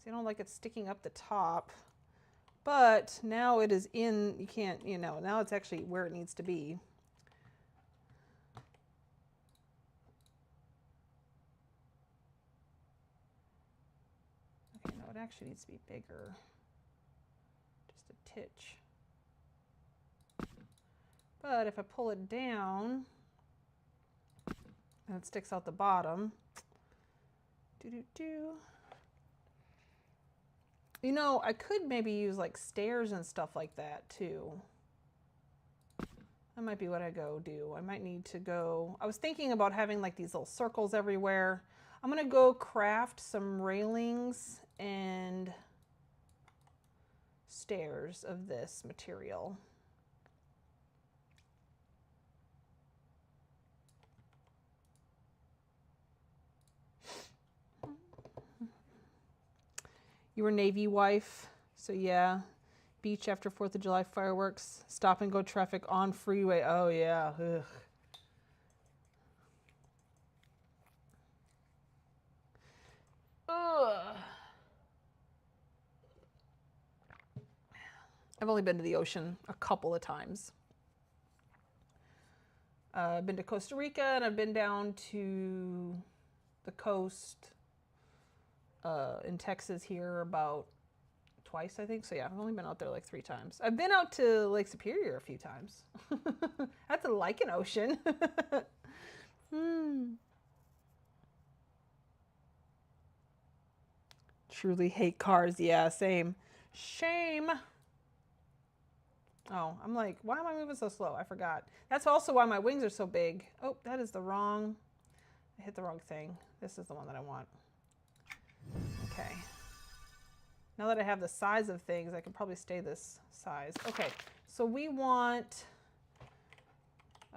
See, I don't like it sticking up the top, but now it is in, you can't, you know, now it's actually where it needs to be. actually needs to be bigger. Just a titch. But if I pull it down and it sticks out the bottom, you know, I could maybe use like stairs and stuff like that too. That might be what I go do. I might need to go, I was thinking about having like these little circles everywhere. I'm gonna go craft some railings and stairs of this material. You were Navy wife, so yeah. Beach after 4th of July fireworks, stop and go traffic on freeway. Oh yeah, ugh. Ugh. I've only been to the ocean a couple of times. I've been to Costa Rica and I've been down to the coast in Texas here about twice, I think. So yeah, I've only been out there like 3 times. I've been out to Lake Superior a few times. That's like an ocean. Truly hate cars. Yeah, same. Shame. Oh, I'm like, why am I moving so slow? I forgot. That's also why my wings are so big. Oh, that is the wrong, I hit the wrong thing. This is the one that I want. Okay. Now that I have the size of things, I can probably stay this size. Okay, so we want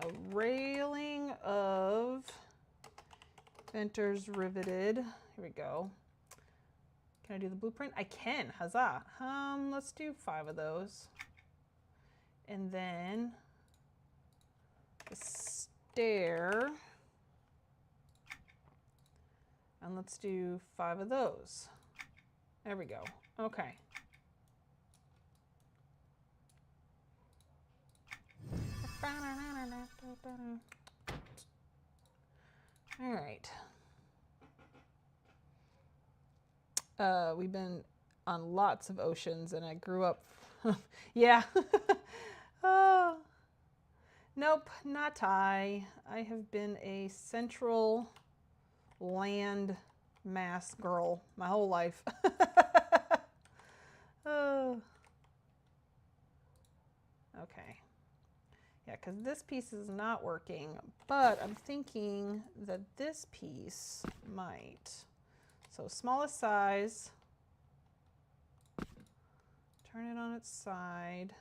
a railing of Venters riveted. Here we go. Can I do the blueprint? I can, huzzah. Let's do 5 of those. And then the stair. And let's do 5 of those. There we go. Okay. All right. We've been on lots of oceans and I grew up. Yeah. Oh. Nope, not I. I have been a central land mass girl my whole life. Oh. Okay. Yeah, because this piece is not working, but I'm thinking that this piece might. So smallest size, turn it on its side.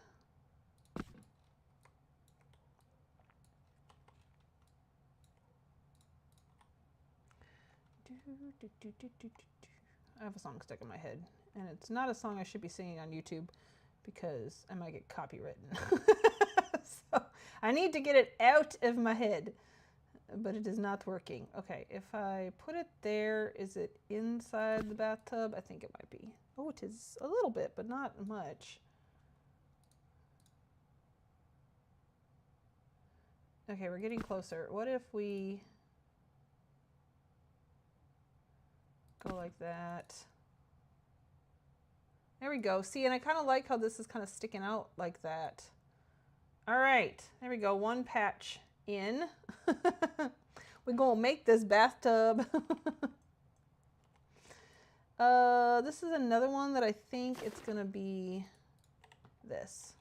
I have a song stuck in my head, and it's not a song I should be singing on YouTube because I might get copywritten. So I need to get it out of my head, but it is not working. Okay, if I put it there, is it inside the bathtub? I think it might be. Oh, it is a little bit, but not much. Okay, we're getting closer. What if we go like that? There we go. See, and I kind of like how this is kind of sticking out like that. All right, there we go. 1 patch in. We're gonna make this bathtub. This is another one that I think it's gonna be this.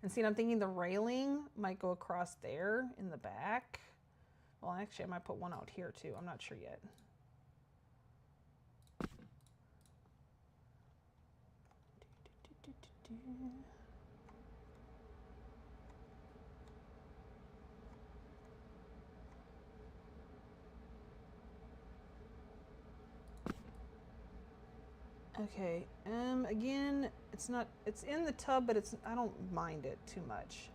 And see, I'm thinking the railing might go across there in the back. Well, actually, I might put one out here too. I'm not sure yet. Okay, again, it's in the tub, but I don't mind it too much.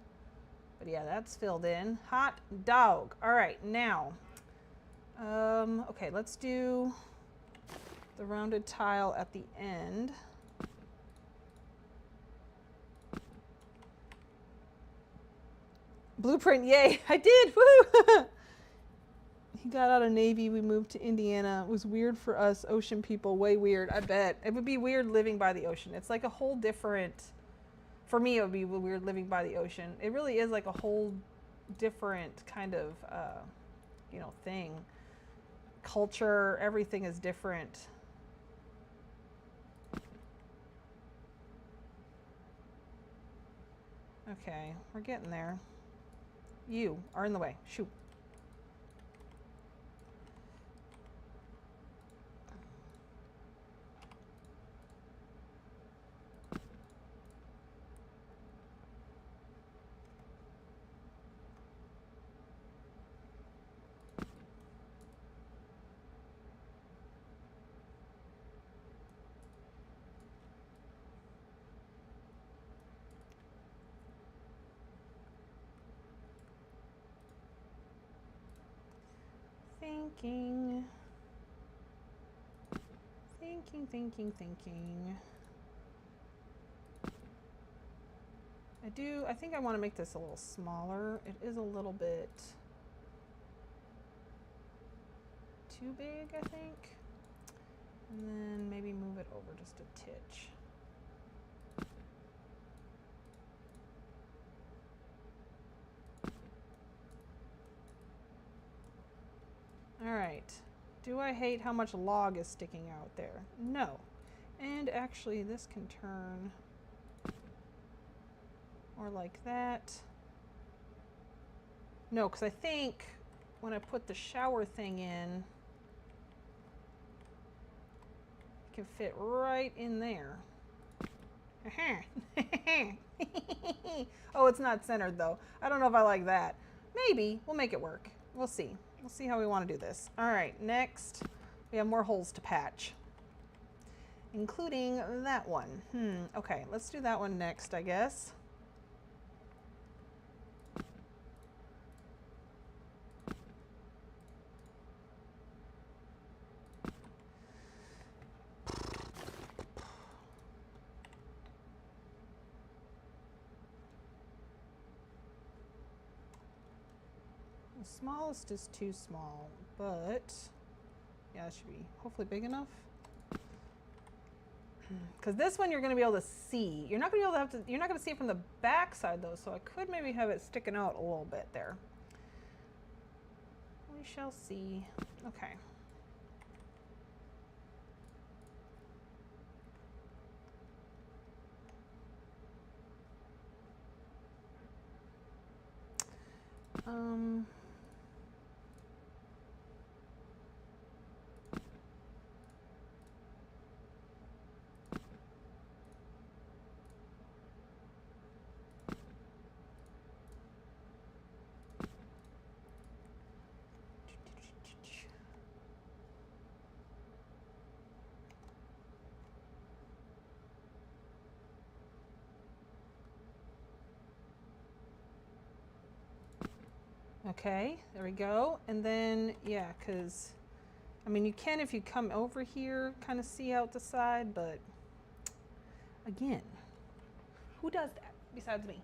But yeah, that's filled in. Hot dog. All right, now, okay, let's do the rounded tile at the end. Blueprint, yay! I did! Woo! He got out of Navy. We moved to Indiana. It was weird for us ocean people. Way weird. I bet it would be weird living by the ocean. It's like a whole different. For me, it would be weird living by the ocean. It really is like a whole different kind of, you know, thing. Culture. Everything is different. Okay, we're getting there. You are in the way. Shoot. Thinking. I think I want to make this a little smaller. It is a little bit too big, I think. And then maybe move it over just a titch. All right. Do I hate how much log is sticking out there? No. And actually, this can turn more like that. No, because I think when I put the shower thing in, it can fit right in there. Oh, it's not centered though. I don't know if I like that. Maybe. We'll make it work. We'll see. We'll see how we want to do this. All right, next we have more holes to patch, including that one. Okay, let's do that one next, I guess. The smallest is too small, but yeah, it should be hopefully big enough. Because this one you're going to be able to see. You're not going to be able to you're not going to see it from the back side though, so I could maybe have it sticking out a little bit there. We shall see. Okay. Okay, there we go. And then, yeah, because, I mean, you can, if you come over here, kind of see out the side, but again, who does that besides me?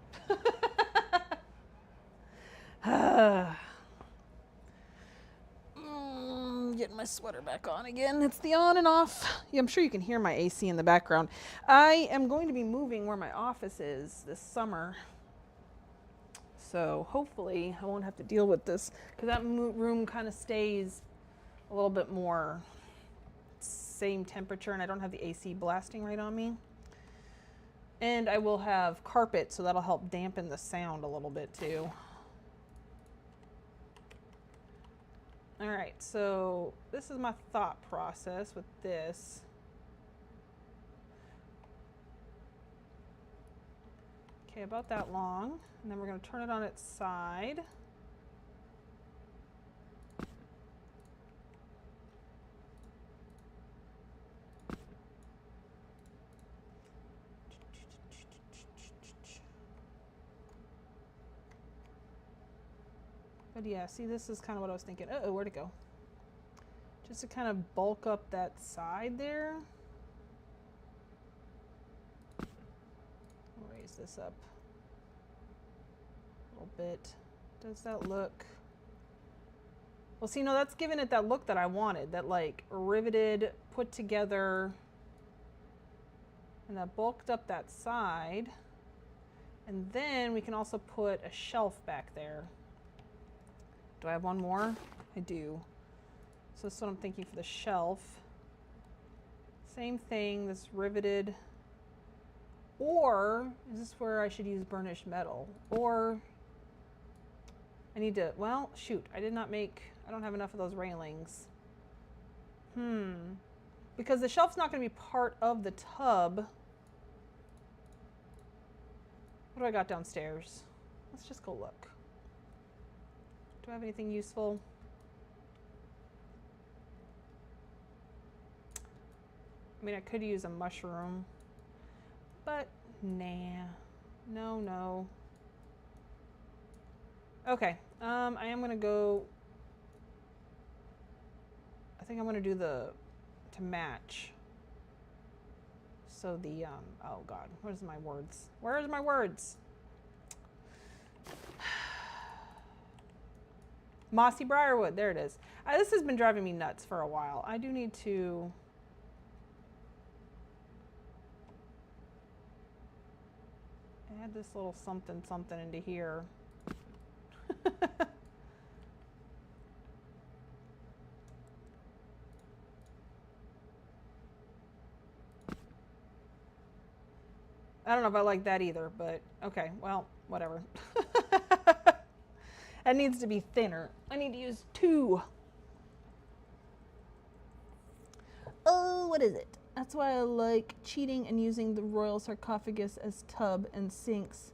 Getting my sweater back on again. It's the on and off. Yeah, I'm sure you can hear my AC in the background. I am going to be moving where my office is this summer. So hopefully I won't have to deal with this, because that room kind of stays a little bit more same temperature, and I don't have the AC blasting right on me. And I will have carpet, so that'll help dampen the sound a little bit too. All right, so this is my thought process with this. Okay, about that long. And then we're going to turn it on its side. But yeah, see, this is kind of what I was thinking. Uh-oh, where'd it go? Just to kind of bulk up that side there. I'll raise this up a little bit. Does that look? Well, see, no, that's giving it that look that I wanted, that like riveted, put together, and that bulked up that side. And then we can also put a shelf back there. Do I have one more? I do. So that's what I'm thinking for the shelf. Same thing, this riveted. Or is this where I should use burnished metal? Or I need to, well, shoot, I don't have enough of those railings. Because the shelf's not going to be part of the tub. What do I got downstairs? Let's just go look. Do I have anything useful? I mean, I could use a mushroom, but nah, no. Okay, I am gonna go, I think I'm gonna do to match. So the, oh God, where's my words? Where's my words? Mossy briarwood, there it is. This has been driving me nuts for a while. I do need to add this little something into here. I don't know if I like that either, but okay, well, whatever. That needs to be thinner. I need to use 2. Oh, what is it? That's why I like cheating and using the royal sarcophagus as tub and sinks,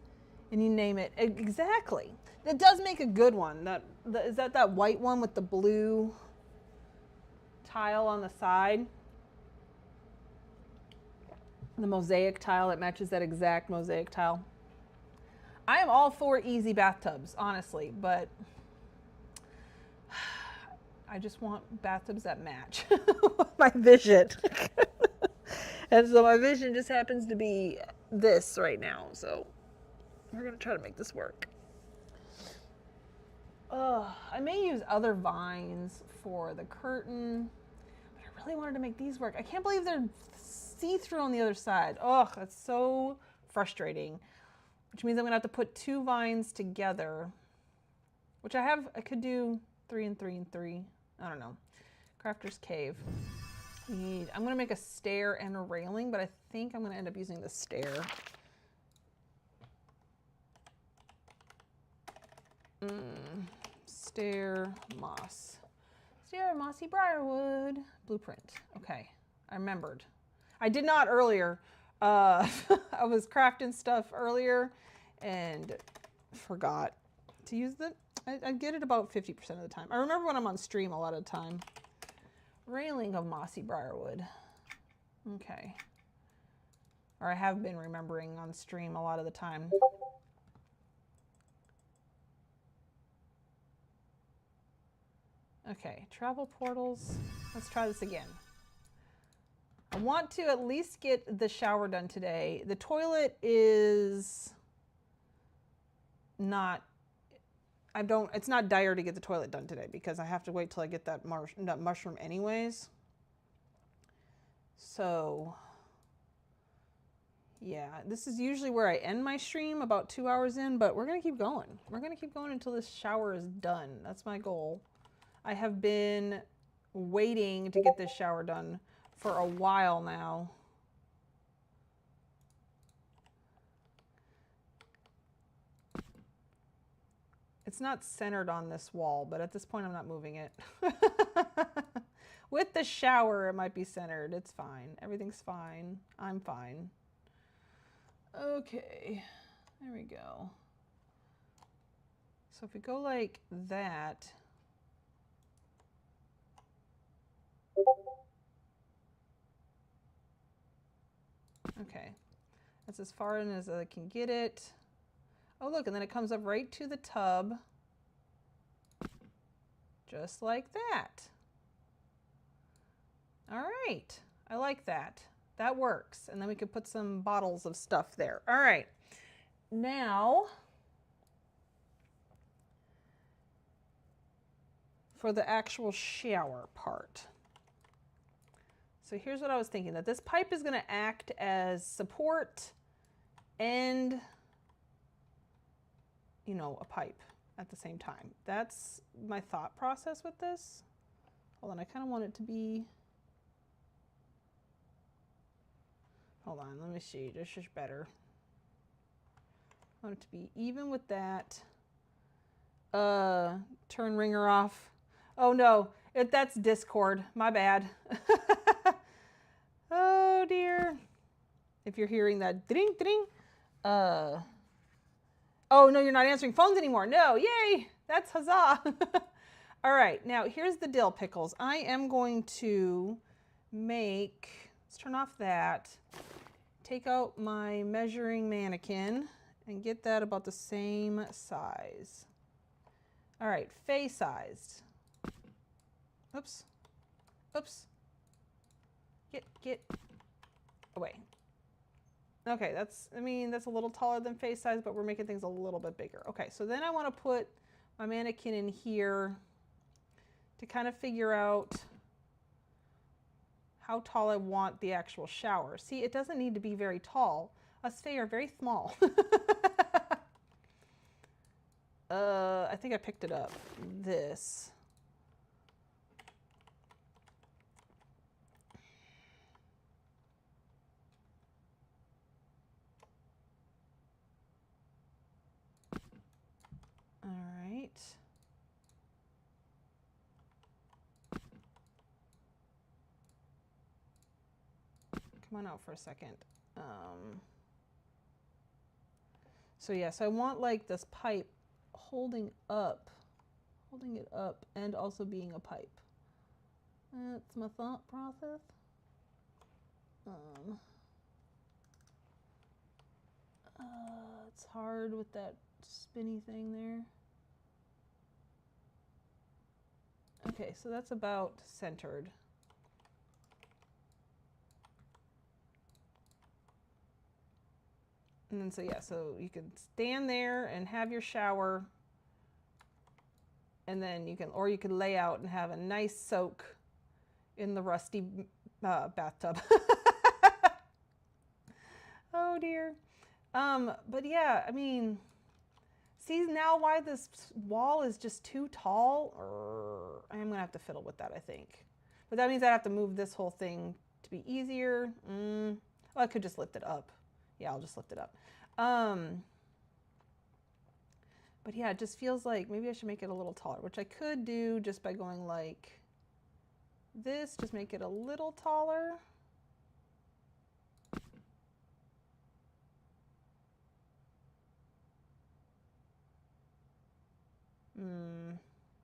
and you name it. Exactly. That does make a good one. Is that white one with the blue tile on the side? The mosaic tile that matches that exact mosaic tile. I am all for easy bathtubs, honestly, but I just want bathtubs that match my vision. And so my vision just happens to be this right now. So we're going to try to make this work. I may use other vines for the curtain, but I really wanted to make these work. I can't believe they're see-through on the other side. Oh, that's so frustrating. Which means I'm going to have to put 2 vines together, which I could do 3 and 3 and 3. I don't know. Crafter's Cave. I'm going to make a stair and a railing, but I think I'm going to end up using the stair. Stair, moss. Stair, mossy briarwood. Blueprint. Okay, I remembered. I did not earlier. I was crafting stuff earlier and forgot to use the, I get it about 50% of the time. I remember when I'm on stream a lot of the time. Railing of mossy briarwood. Okay. Or I have been remembering on stream a lot of the time. Okay, travel portals. Let's try this again. I want to at least get the shower done today. The toilet is not, it's not dire to get the toilet done today because I have to wait till I get that mushroom anyways. So yeah, this is usually where I end my stream, about 2 hours in, but we're gonna keep going. We're gonna keep going until this shower is done. That's my goal. I have been waiting to get this shower done for a while now. It's not centered on this wall, but at this point I'm not moving it. With the shower, it might be centered. It's fine. Everything's fine. I'm fine. Okay, there we go. So if we go like that, okay, that's as far in as I can get it. Oh look, and then it comes up right to the tub, just like that. All right, I like that. That works. And then we could put some bottles of stuff there. All right, now for the actual shower part. So here's what I was thinking, that this pipe is going to act as support and, you know, a pipe at the same time. That's my thought process with this. Hold on, I kind of want it to be, hold on, let me see, this is better. I want it to be even with that. Turn ringer off. Oh no, that's Discord, my bad. Oh dear. If you're hearing that ding ding. Oh no, you're not answering phones anymore. No, yay, that's huzzah. All right, now here's the dill pickles. I am going to make, let's turn off that, take out my measuring mannequin and get that about the same size. All right, face sized. Oops, oops. Get away. Okay, that's, I mean, that's a little taller than face size, but we're making things a little bit bigger. Okay, so then I want to put my mannequin in here to kind of figure out how tall I want the actual shower. See, it doesn't need to be very tall. Us Faye are very small. I think I picked it up. This. All right. Come on out for a second. So yeah, so I want like this pipe holding it up and also being a pipe. That's my thought process. It's hard with that spinny thing there. Okay, so that's about centered. And then so yeah, so you can stand there and have your shower, and then you can, or you could lay out and have a nice soak in the rusty bathtub. Oh dear. But yeah, I mean, see now why this wall is just too tall? I'm gonna have to fiddle with that, I think. But that means I have to move this whole thing to be easier. Well, I could just lift it up. Yeah, I'll just lift it up. But yeah, it just feels like maybe I should make it a little taller, which I could do just by going like this, just make it a little taller.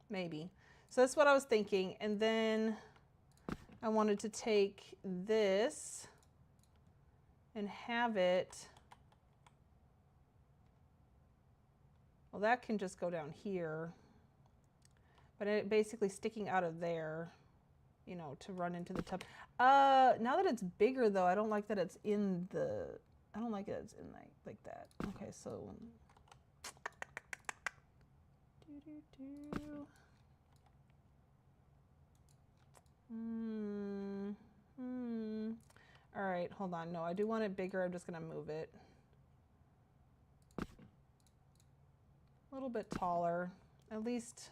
Maybe. So that's what I was thinking. And then I wanted to take this and have it, well, that can just go down here, but it basically sticking out of there, you know, to run into the tub. Now that it's bigger though, I don't like that it's in the, I don't like it it's in like that. Okay, so all right, hold on. No, I do want it bigger. I'm just gonna move it a little bit taller, at least.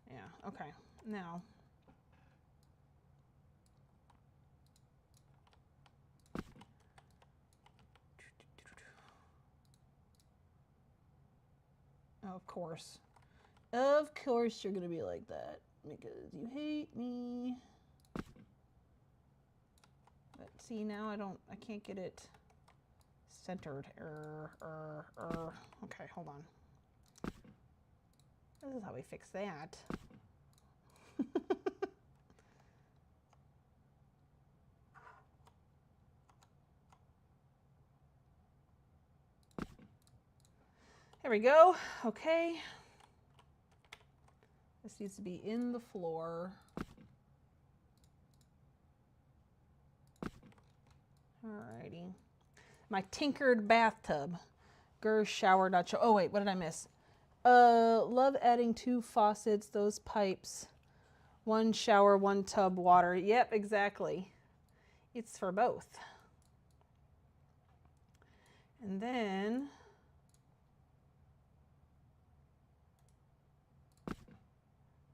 Yeah, okay. Now, of course you're gonna be like that because you hate me. But see, now I can't get it centered. Okay, hold on. This is how we fix that. There we go. Okay. This needs to be in the floor. Alrighty. My tinkered bathtub. Shower, not show. Oh wait, what did I miss? Love adding 2 faucets, those pipes. 1 shower, 1 tub water. Yep, exactly. It's for both. And then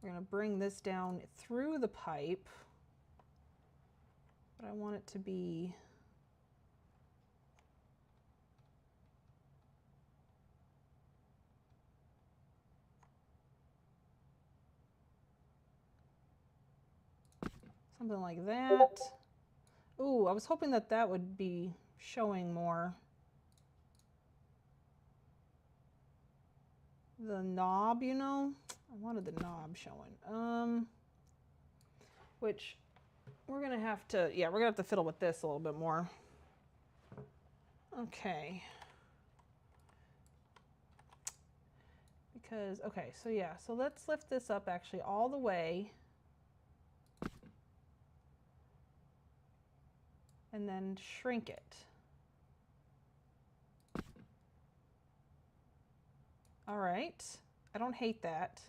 we're going to bring this down through the pipe, but I want it to be something like that. Ooh, I was hoping that that would be showing more. The knob, you know? I wanted the knob showing. Which we're gonna have to, yeah, we're gonna have to fiddle with this a little bit more. Okay. Because, okay, so yeah, so let's lift this up actually all the way. And then shrink it. All right, I don't hate that.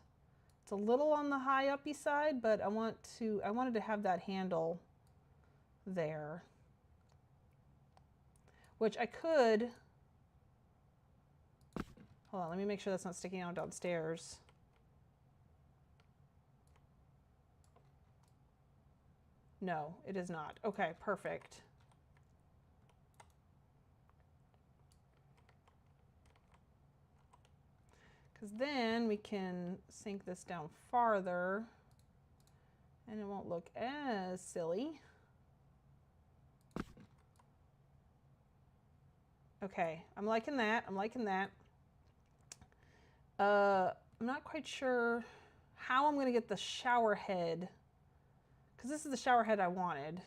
It's a little on the high uppy side, but I wanted to have that handle there. Which I could, hold on, let me make sure that's not sticking out downstairs. No, it is not. Okay, perfect. Because then we can sink this down farther and it won't look as silly. Okay, I'm liking that. I'm liking that. I'm not quite sure how I'm going to get the shower head, because this is the shower head I wanted.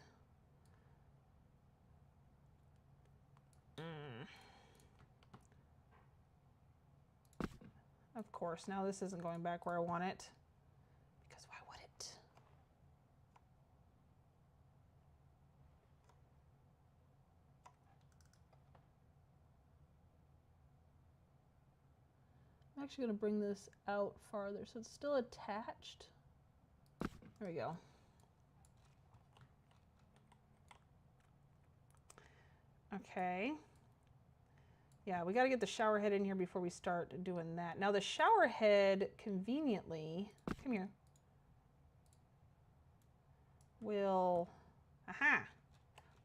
Of course, now this isn't going back where I want it, because why would it? I'm actually going to bring this out farther so it's still attached. There we go. Okay. Yeah, we got to get the shower head in here before we start doing that. Now the shower head, conveniently, come here, will, aha,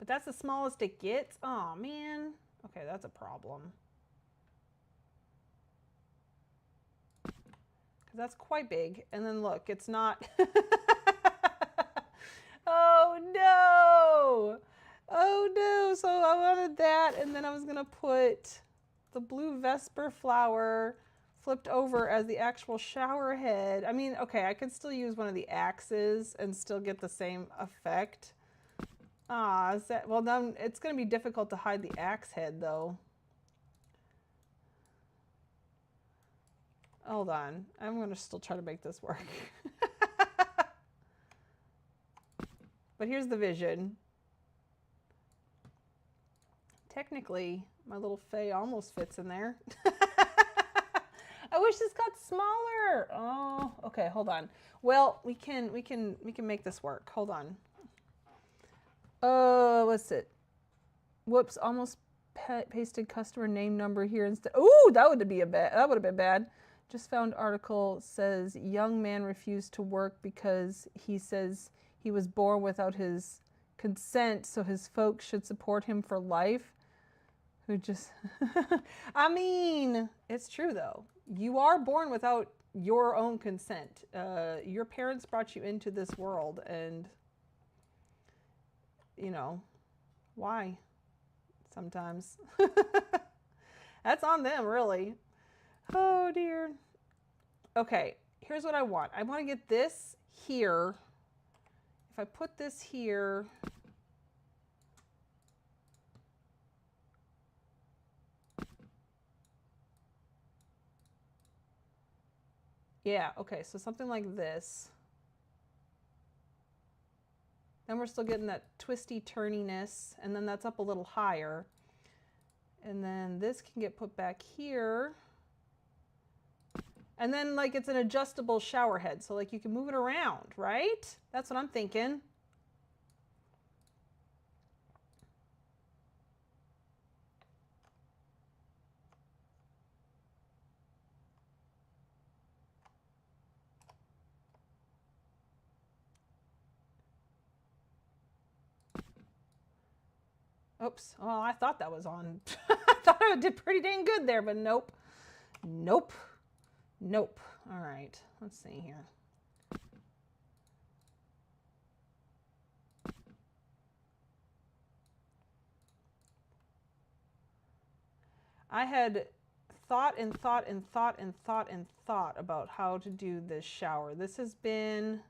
but that's the smallest it gets. Oh man, okay, that's a problem. Because that's quite big. And then look, it's not, oh no, oh no. So I wanted that, and then I was gonna put the blue Vesper flower flipped over as the actual shower head. I mean, okay, I could still use one of the axes and still get the same effect. Ah, is that, well then it's going to be difficult to hide the axe head though. Hold on, I'm going to still try to make this work. But here's the vision. Technically, my little Faye almost fits in there. I wish this got smaller. Oh, okay, hold on. Well, we can make this work. Hold on. What's it? Whoops, almost pasted customer name number here instead. Ooh, that would be that would have been bad. Just found article says young man refused to work because he says he was born without his consent, so his folks should support him for life. Who just, I mean, it's true though. You are born without your own consent. Your parents brought you into this world, and you know, why? Sometimes. That's on them, really. Oh dear. Okay, here's what I want. I want to get this here. If I put this here, yeah, okay, so something like this. Then we're still getting that twisty turniness, and then that's up a little higher. And then this can get put back here. And then like it's an adjustable shower head, so like you can move it around, right? That's what I'm thinking. Oops. Well, I thought that was on. I thought I did pretty dang good there, but nope. Nope. Nope. All right. Let's see here. I had thought and thought and thought and thought and thought about how to do this shower. This has been...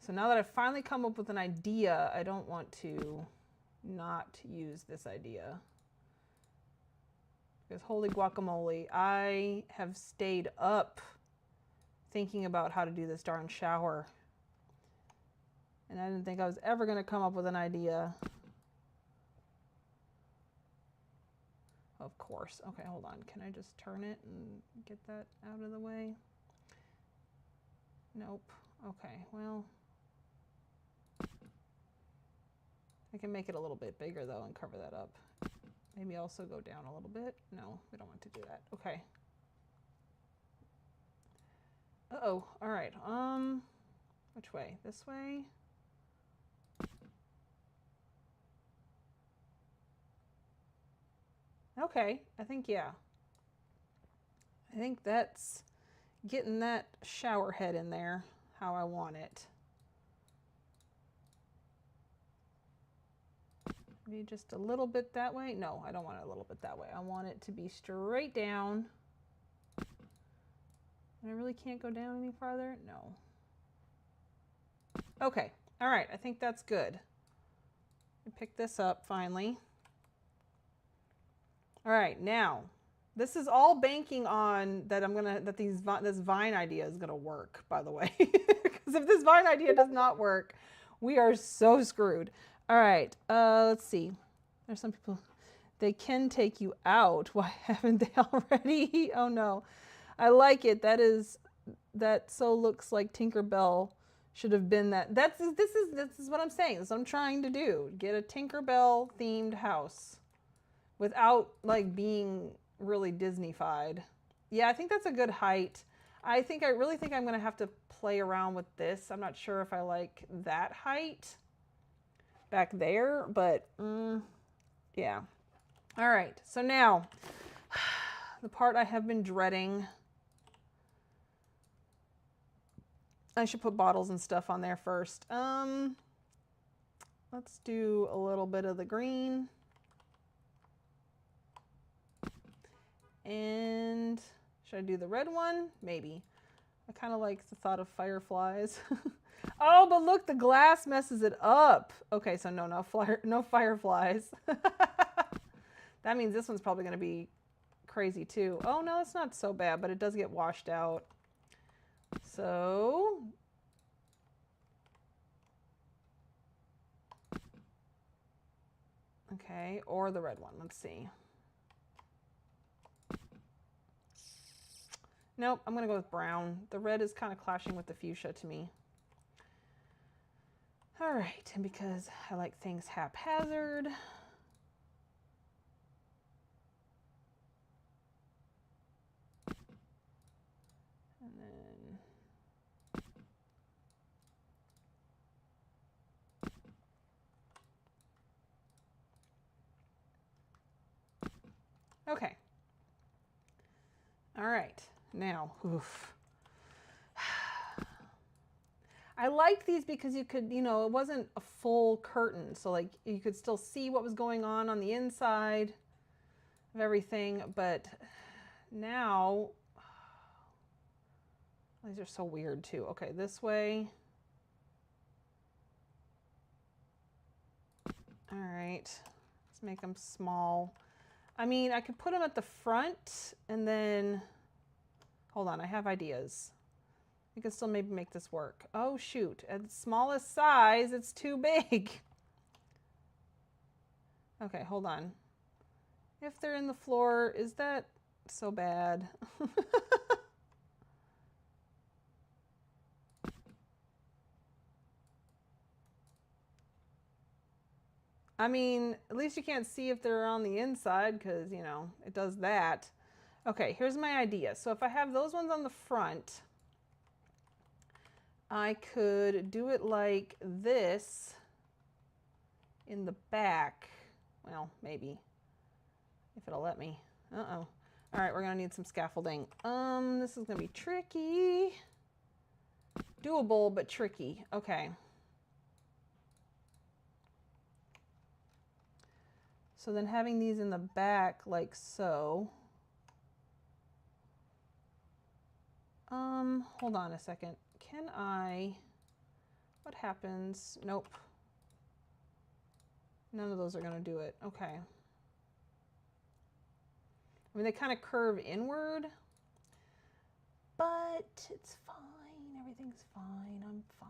So now that I've finally come up with an idea, I don't want to not use this idea. Because holy guacamole, I have stayed up thinking about how to do this darn shower. And I didn't think I was ever going to come up with an idea. Of course. Okay, hold on. Can I just turn it and get that out of the way? Nope. Okay, well... I can make it a little bit bigger though and cover that up. Maybe also go down a little bit. No, we don't want to do that. Okay. Uh-oh. All right. Which way? This way? Okay. I think, yeah. I think that's getting that shower head in there how I want it. Maybe just a little bit that way. No, I don't want it a little bit that way. I want it to be straight down. And I really can't go down any farther? No. Okay. All right. I think that's good. Pick this up finally. All right. Now, this is all banking on that this vine idea is gonna work, by the way. Because if this vine idea does not work, we are so screwed. All right, let's see. There's some people, they can take you out. Why haven't they already? Oh no, I like it. That so looks like Tinkerbell should have been that. This is what I'm saying. This is what I'm trying to do. Get a Tinkerbell themed house without like being really Disney-fied. Yeah, I think that's a good height. I really think I'm gonna have to play around with this. I'm not sure if I like that height back there, but yeah. All right, so now the part I have been dreading. I should put bottles and stuff on there first. Let's do a little bit of the green. And should I do the red one? Maybe. I kind of like the thought of fireflies. Oh, but look, the glass messes it up. Okay, so no fireflies. That means this one's probably going to be crazy too. Oh no, it's not so bad, but it does get washed out. So okay, or the red one. Let's see. Nope, I'm going to go with brown. The red is kind of clashing with the fuchsia to me. All right, and because I like things haphazard, and then okay. All right, now, oof. I liked these because you could, you know, it wasn't a full curtain. So like you could still see what was going on the inside of everything. But now, these are so weird too. Okay, this way. All right, let's make them small. I mean, I could put them at the front and then, hold on, I have ideas. We can still maybe make this work. Oh shoot, at the smallest size, it's too big. Okay, hold on. If they're in the floor, is that so bad? I mean, at least you can't see if they're on the inside because, you know, it does that. Okay, here's my idea. So if I have those ones on the front, I could do it like this in the back. Well, maybe, if it'll let me. Uh-oh. All right, we're gonna need some scaffolding. This is gonna be tricky. Doable, but tricky. Okay. So then having these in the back like so. Hold on a second. Can I, what happens? Nope. None of those are gonna do it. Okay. I mean, they kind of curve inward, but it's fine. Everything's fine. I'm fine.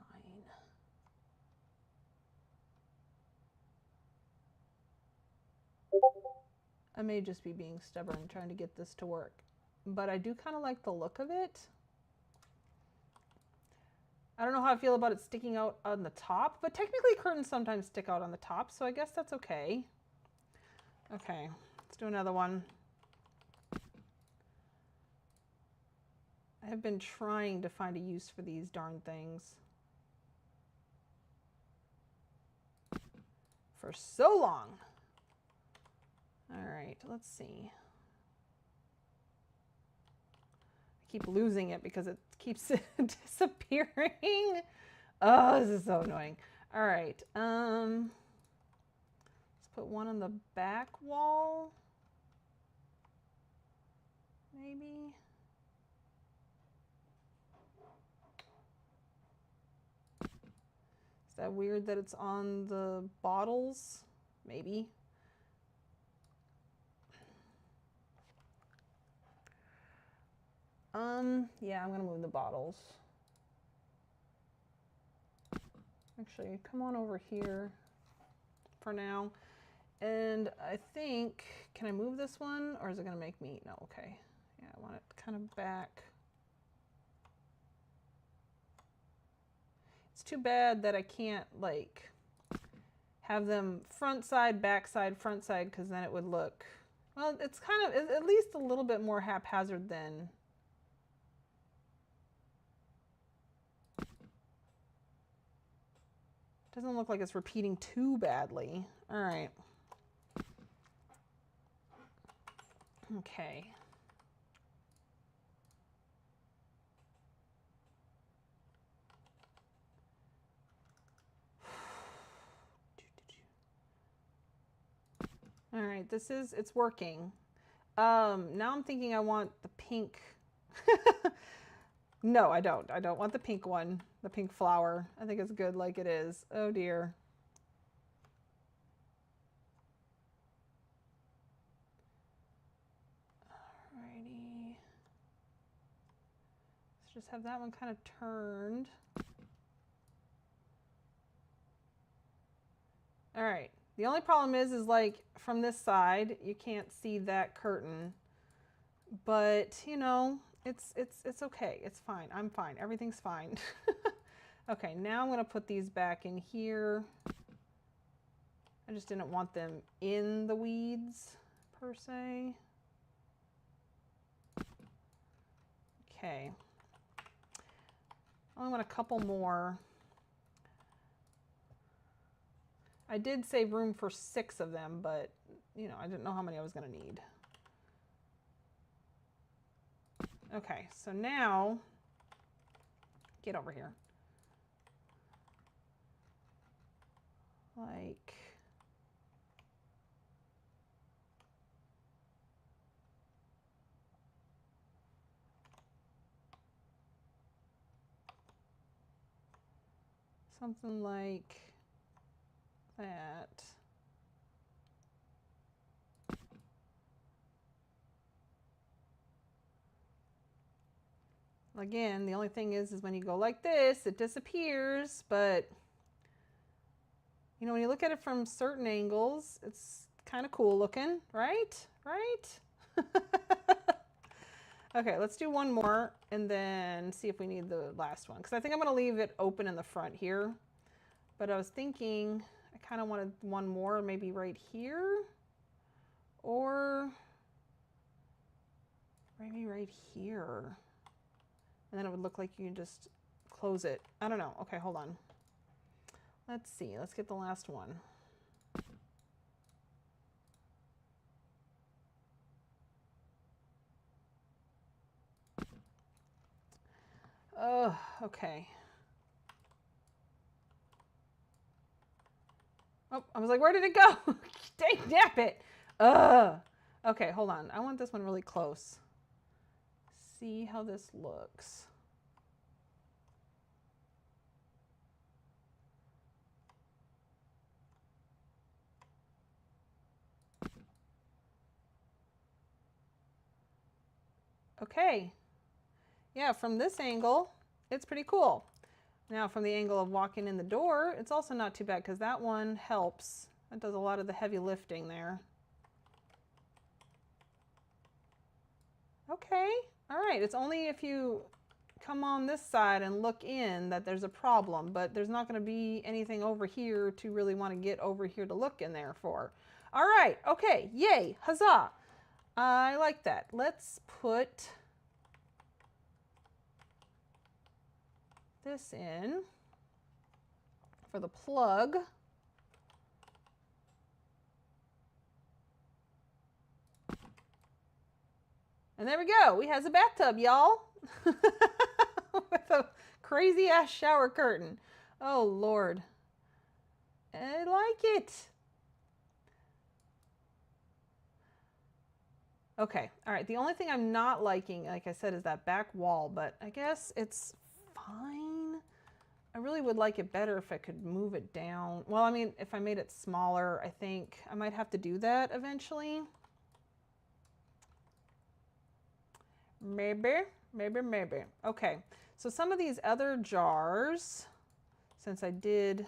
I may just be being stubborn trying to get this to work, but I do kind of like the look of it. I don't know how I feel about it sticking out on the top, but technically curtains sometimes stick out on the top, so I guess that's okay. Okay, let's do another one. I have been trying to find a use for these darn things for so long. All right, let's see. I keep losing it because it keeps disappearing. Oh, this is so annoying. All right, let's put one on the back wall, maybe. Is that weird that it's on the bottles? Maybe. Yeah, I'm gonna move the bottles. Actually, come on over here for now. And I think, can I move this one or is it gonna make me, no, okay. Yeah, I want it kind of back. It's too bad that I can't like have them front side, back side, front side, because then it would look, well, it's kind of at least a little bit more haphazard than. Doesn't look like it's repeating too badly. All right. Okay. All right, it's working. Now I'm thinking I want the pink. No, I don't. I don't want the pink one, the pink flower. I think it's good like it is. Oh dear. Alrighty. Let's just have that one kind of turned. All right. The only problem is like from this side, you can't see that curtain, but you know, it's okay. It's fine. I'm fine. Everything's fine. Okay, now I'm going to put these back in here. I just didn't want them in the weeds per se. Okay. I only want a couple more. I did save room for 6 of them, but you know, I didn't know how many I was going to need. Okay, so now, get over here. Like, something like that. Again, the only thing is when you go like this, it disappears, but you know, when you look at it from certain angles, it's kind of cool looking, right? right? Okay, let's do one more and then see if we need the last one. Because I think I'm going to leave it open in the front here. But I was thinking I kind of wanted one more maybe right here. Or maybe right here. And then it would look like you can just close it. I don't know. Okay, hold on. Let's see. Let's get the last one. Oh, okay. Oh, I was like, where did it go? Dang, nap it. Ugh. Okay, hold on. I want this one really close. See how this looks. Okay. Yeah, from this angle, it's pretty cool. Now from the angle of walking in the door, it's also not too bad because that one helps. That does a lot of the heavy lifting there. Okay, all right. It's only if you come on this side and look in that there's a problem, but there's not going to be anything over here to really want to get over here to look in there for. All right, okay, yay, huzzah. I like that. Let's put this in for the plug. And there we go. We has a bathtub, y'all. With a crazy ass shower curtain. Oh, Lord. I like it. Okay. All right. The only thing I'm not liking, like I said, is that back wall, but I guess it's fine. I really would like it better if I could move it down. Well, I mean, if I made it smaller, I think I might have to do that eventually. Maybe. Okay, so some of these other jars, since I did,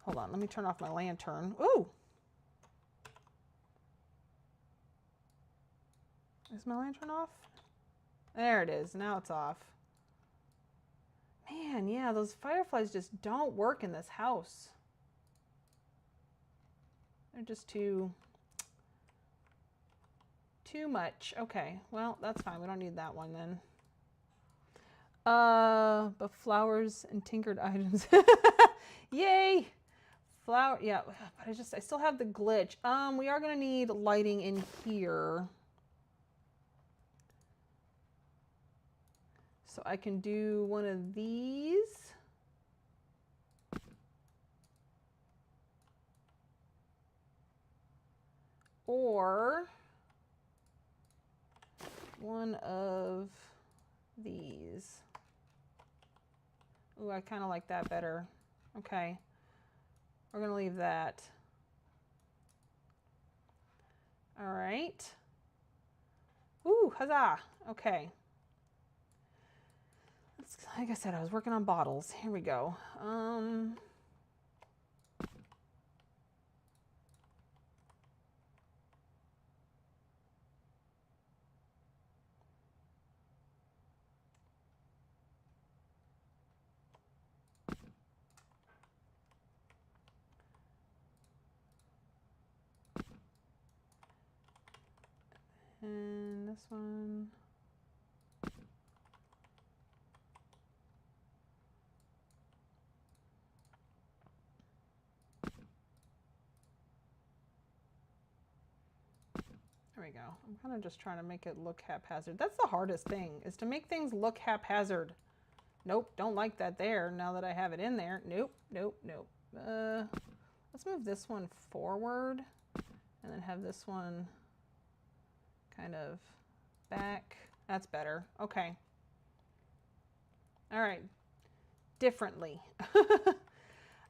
hold on, let me turn off my lantern. Ooh! Is my lantern off? There it is, now it's off. Man, yeah, those fireflies just don't work in this house. They're just too much. Okay, well, that's fine. We don't need that one then. But flowers and tinkered items. Yay! Flower, yeah, but I still have the glitch. We are gonna need lighting in here. So I can do one of these. Or one of these. Ooh, I kind of like that better. Okay. We're going to leave that. All right. Ooh, huzzah. Okay. Like I said, I was working on bottles. Here we go. And this one. There we go. I'm kind of just trying to make it look haphazard. That's the hardest thing, is to make things look haphazard. Nope, don't like that there now that I have it in there. Nope. Let's move this one forward and then have this one kind of back. That's better. Okay. All right. Differently.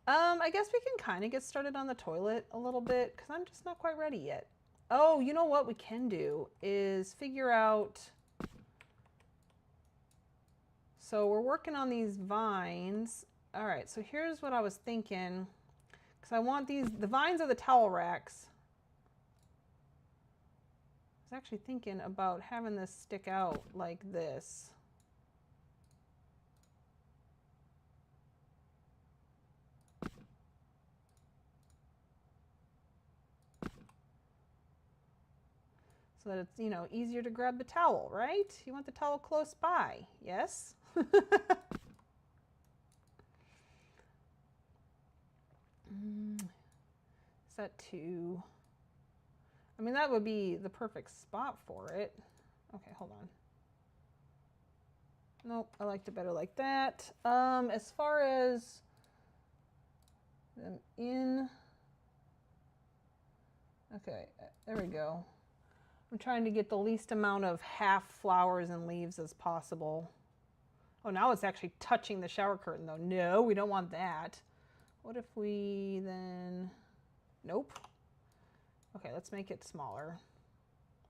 I guess we can kind of get started on the toilet a little bit because I'm just not quite ready yet. Oh, you know what we can do is figure out. So we're working on these vines. All right, so here's what I was thinking. Because I want these, the vines are the towel racks. actually thinking about having this stick out like this. So that it's, you know, easier to grab the towel, right? You want the towel close by, yes? Is that too? I mean, that would be the perfect spot for it. Okay, hold on. Nope, I liked it better like that. As far as them in, okay, there we go. I'm trying to get the least amount of half flowers and leaves as possible. Oh, now it's actually touching the shower curtain though. No, we don't want that. What if we then, nope. Okay, let's make it smaller.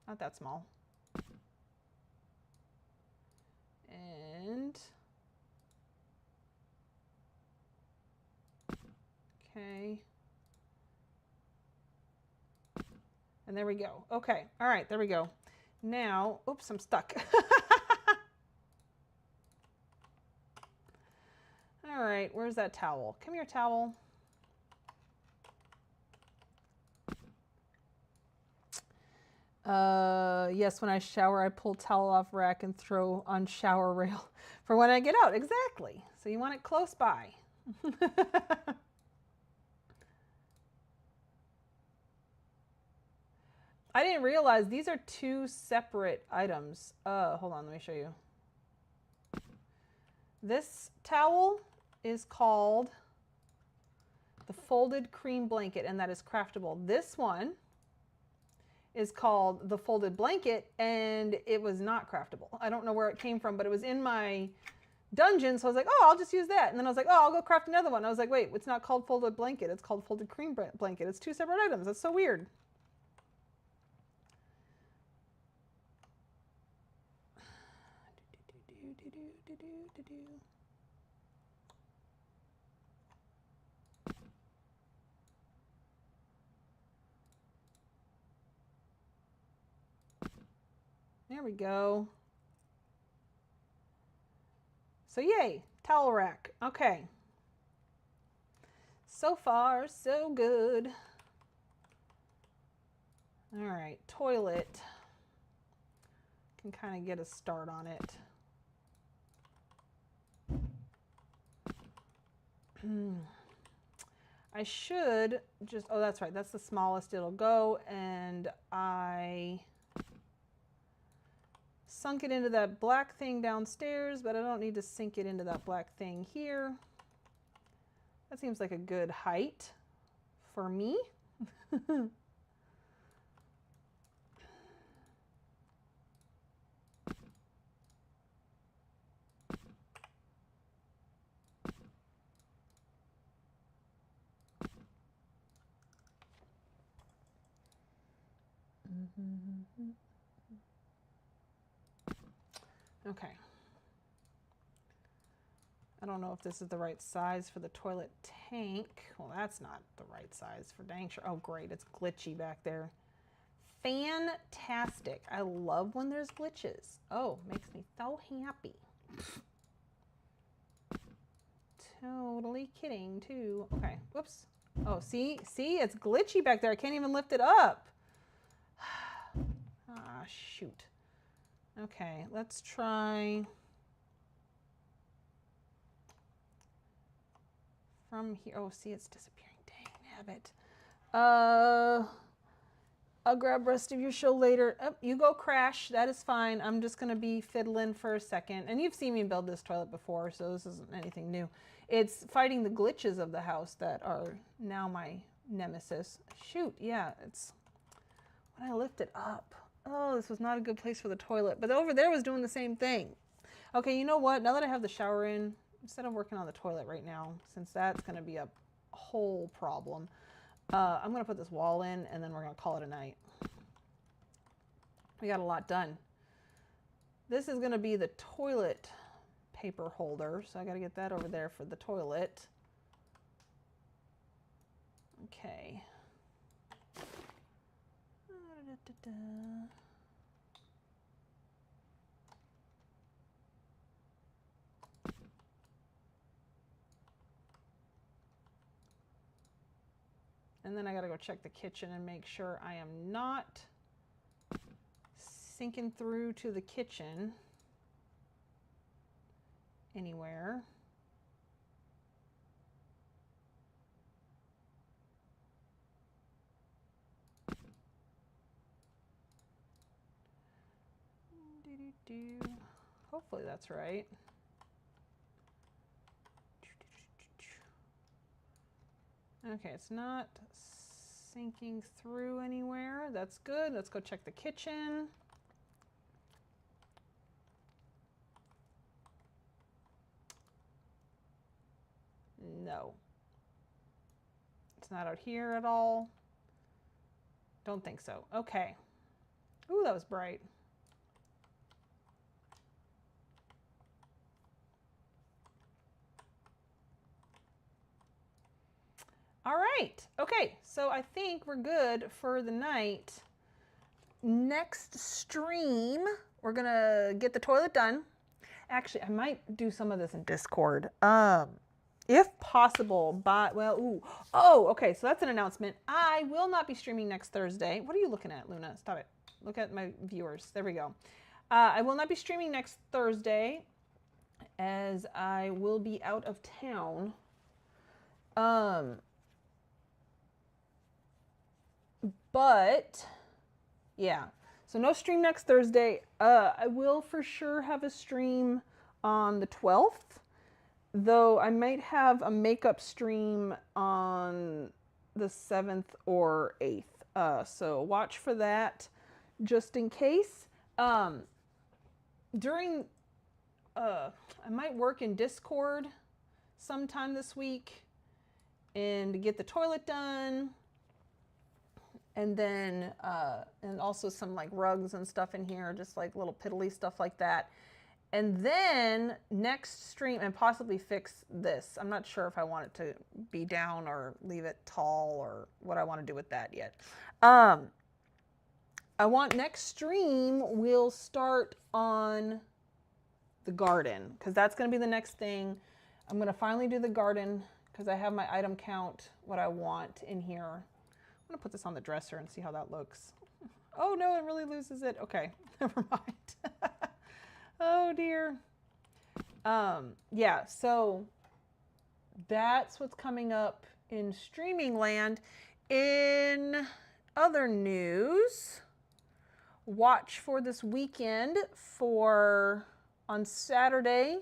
Not that small. And, okay. And there we go. Okay, all right, there we go. Now, oops, I'm stuck. All right, where's that towel? Come here, towel. Yes, when I shower, I pull towel off rack and throw on shower rail for when I get out. Exactly. So you want it close by. I didn't realize these are two separate items. Hold on, let me show you. This towel is called the folded cream blanket, and that is craftable. This one is called the folded blanket, and it was not craftable. I don't know where it came from, but it was in my dungeon, so I was like, oh, I'll just use that. And then I was like, oh, I'll go craft another one. I was like, wait, it's not called folded blanket. It's called folded cream blanket. It's two separate items. That's so weird. There we go. So yay, towel rack. Okay. So far, so good. All right, toilet. Can kind of get a start on it. I should just, oh, that's right, that's the smallest it'll go, and I sunk it into that black thing downstairs, but I don't need to sink it into that black thing here. That seems like a good height for me. Okay. I don't know if this is the right size for the toilet tank. Well, that's not the right size for dang sure. Oh, great. It's glitchy back there. Fantastic. I love when there's glitches. Oh, makes me so happy. Totally kidding, too. Okay. Whoops. Oh, see? See? It's glitchy back there. I can't even lift it up. Ah, shoot. Okay, let's try from here. Oh, see, it's disappearing. Dang nabbit. I'll grab rest of your show later. Oh, you go crash. That is fine. I'm just going to be fiddling for a second. And you've seen me build this toilet before, so this isn't anything new. It's fighting the glitches of the house that are now my nemesis. Shoot, yeah, it's when I lift it up. Oh, this was not a good place for the toilet. But over there was doing the same thing. Okay, you know what? Now that I have the shower in, instead of working on the toilet right now, since that's going to be a whole problem, I'm going to put this wall in, and then we're going to call it a night. We got a lot done. This is going to be the toilet paper holder, so I got to get that over there for the toilet. Okay. And then I gotta go check the kitchen and make sure I am not sinking through to the kitchen anywhere. Hopefully that's right. Okay, it's not sinking through anywhere. That's good. Let's go check the kitchen. No. It's not out here at all. Don't think so. Okay. Ooh, that was bright. All right. Okay, so I think we're good for the night. Next stream, we're gonna get the toilet done. Actually, I might do some of this in Discord. If possible, okay, so that's an announcement. I will not be streaming next Thursday. What are you looking at, Luna? Stop it. Look at my viewers. There we go. I will not be streaming next Thursday as I will be out of town. But yeah, so no stream next Thursday. I will for sure have a stream on the 12th, though I might have a makeup stream on the 7th or 8th. So watch for that just in case. I might work in Discord sometime this week and get the toilet done. And then, and also some like rugs and stuff in here, just like little piddly stuff like that. And then next stream, and possibly fix this. I'm not sure if I want it to be down or leave it tall or what I want to do with that yet. I want next stream, we'll start on the garden, because that's going to be the next thing. I'm going to finally do the garden because I have my item count, what I want in here. I'm going to put this on the dresser and see how that looks. Oh no, it really loses it. Okay, never mind. Oh dear. Yeah, so that's what's coming up in streaming land. In other news, watch for this weekend on Saturday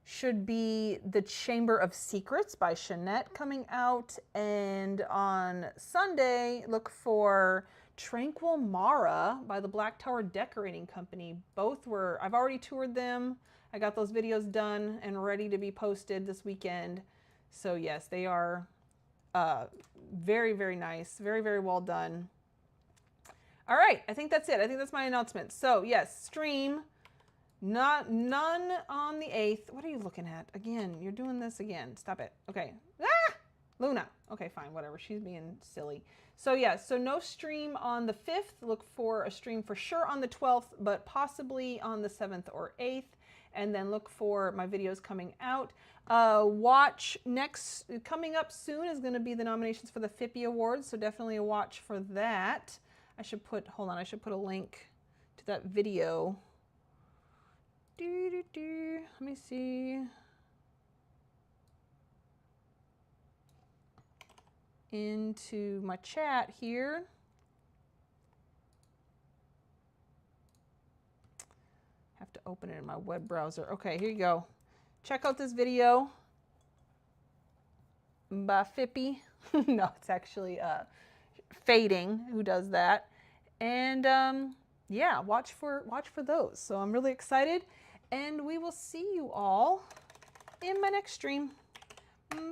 should be The Chamber of Secrets by Shanette coming out. And on Sunday, look for Tranquil Mara by the Black Tower Decorating Company. Both were, I've already toured them. I got those videos done and ready to be posted this weekend. So yes, they are very, very nice. Very, very well done. All right, I think that's it. I think that's my announcement. So yes, stream. None on the 8th. What are you looking at? Again, you're doing this again. Stop it. Okay. Ah! Luna. Okay, fine, whatever. She's being silly. So yeah, so no stream on the 5th. Look for a stream for sure on the 12th, but possibly on the 7th or 8th. And then look for my videos coming out. Watch next, coming up soon is going to be the nominations for the FIPI Awards. So definitely a watch for that. I should put a link to that video. Let me see. Into my chat here. Have to open it in my web browser. Okay, here you go. Check out this video by FIPI. No, it's actually Fading who does that. And yeah, watch for those. So I'm really excited. And we will see you all in my next stream. Bye.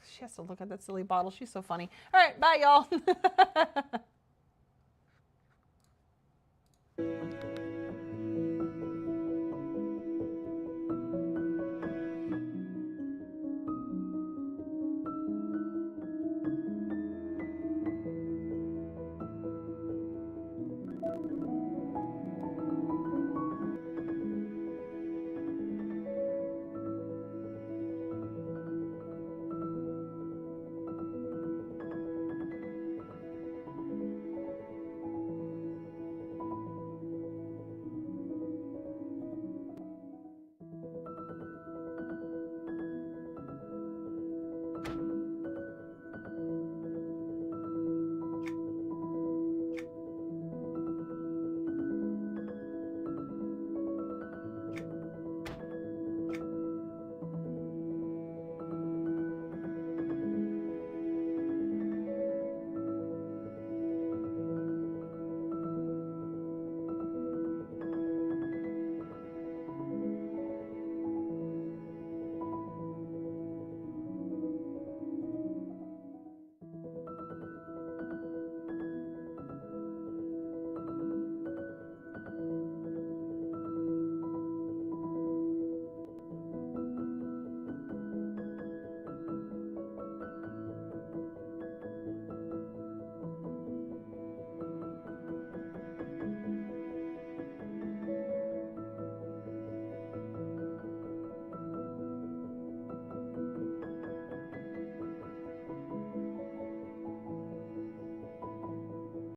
She has to look at that silly bottle. She's so funny. All right, bye, y'all.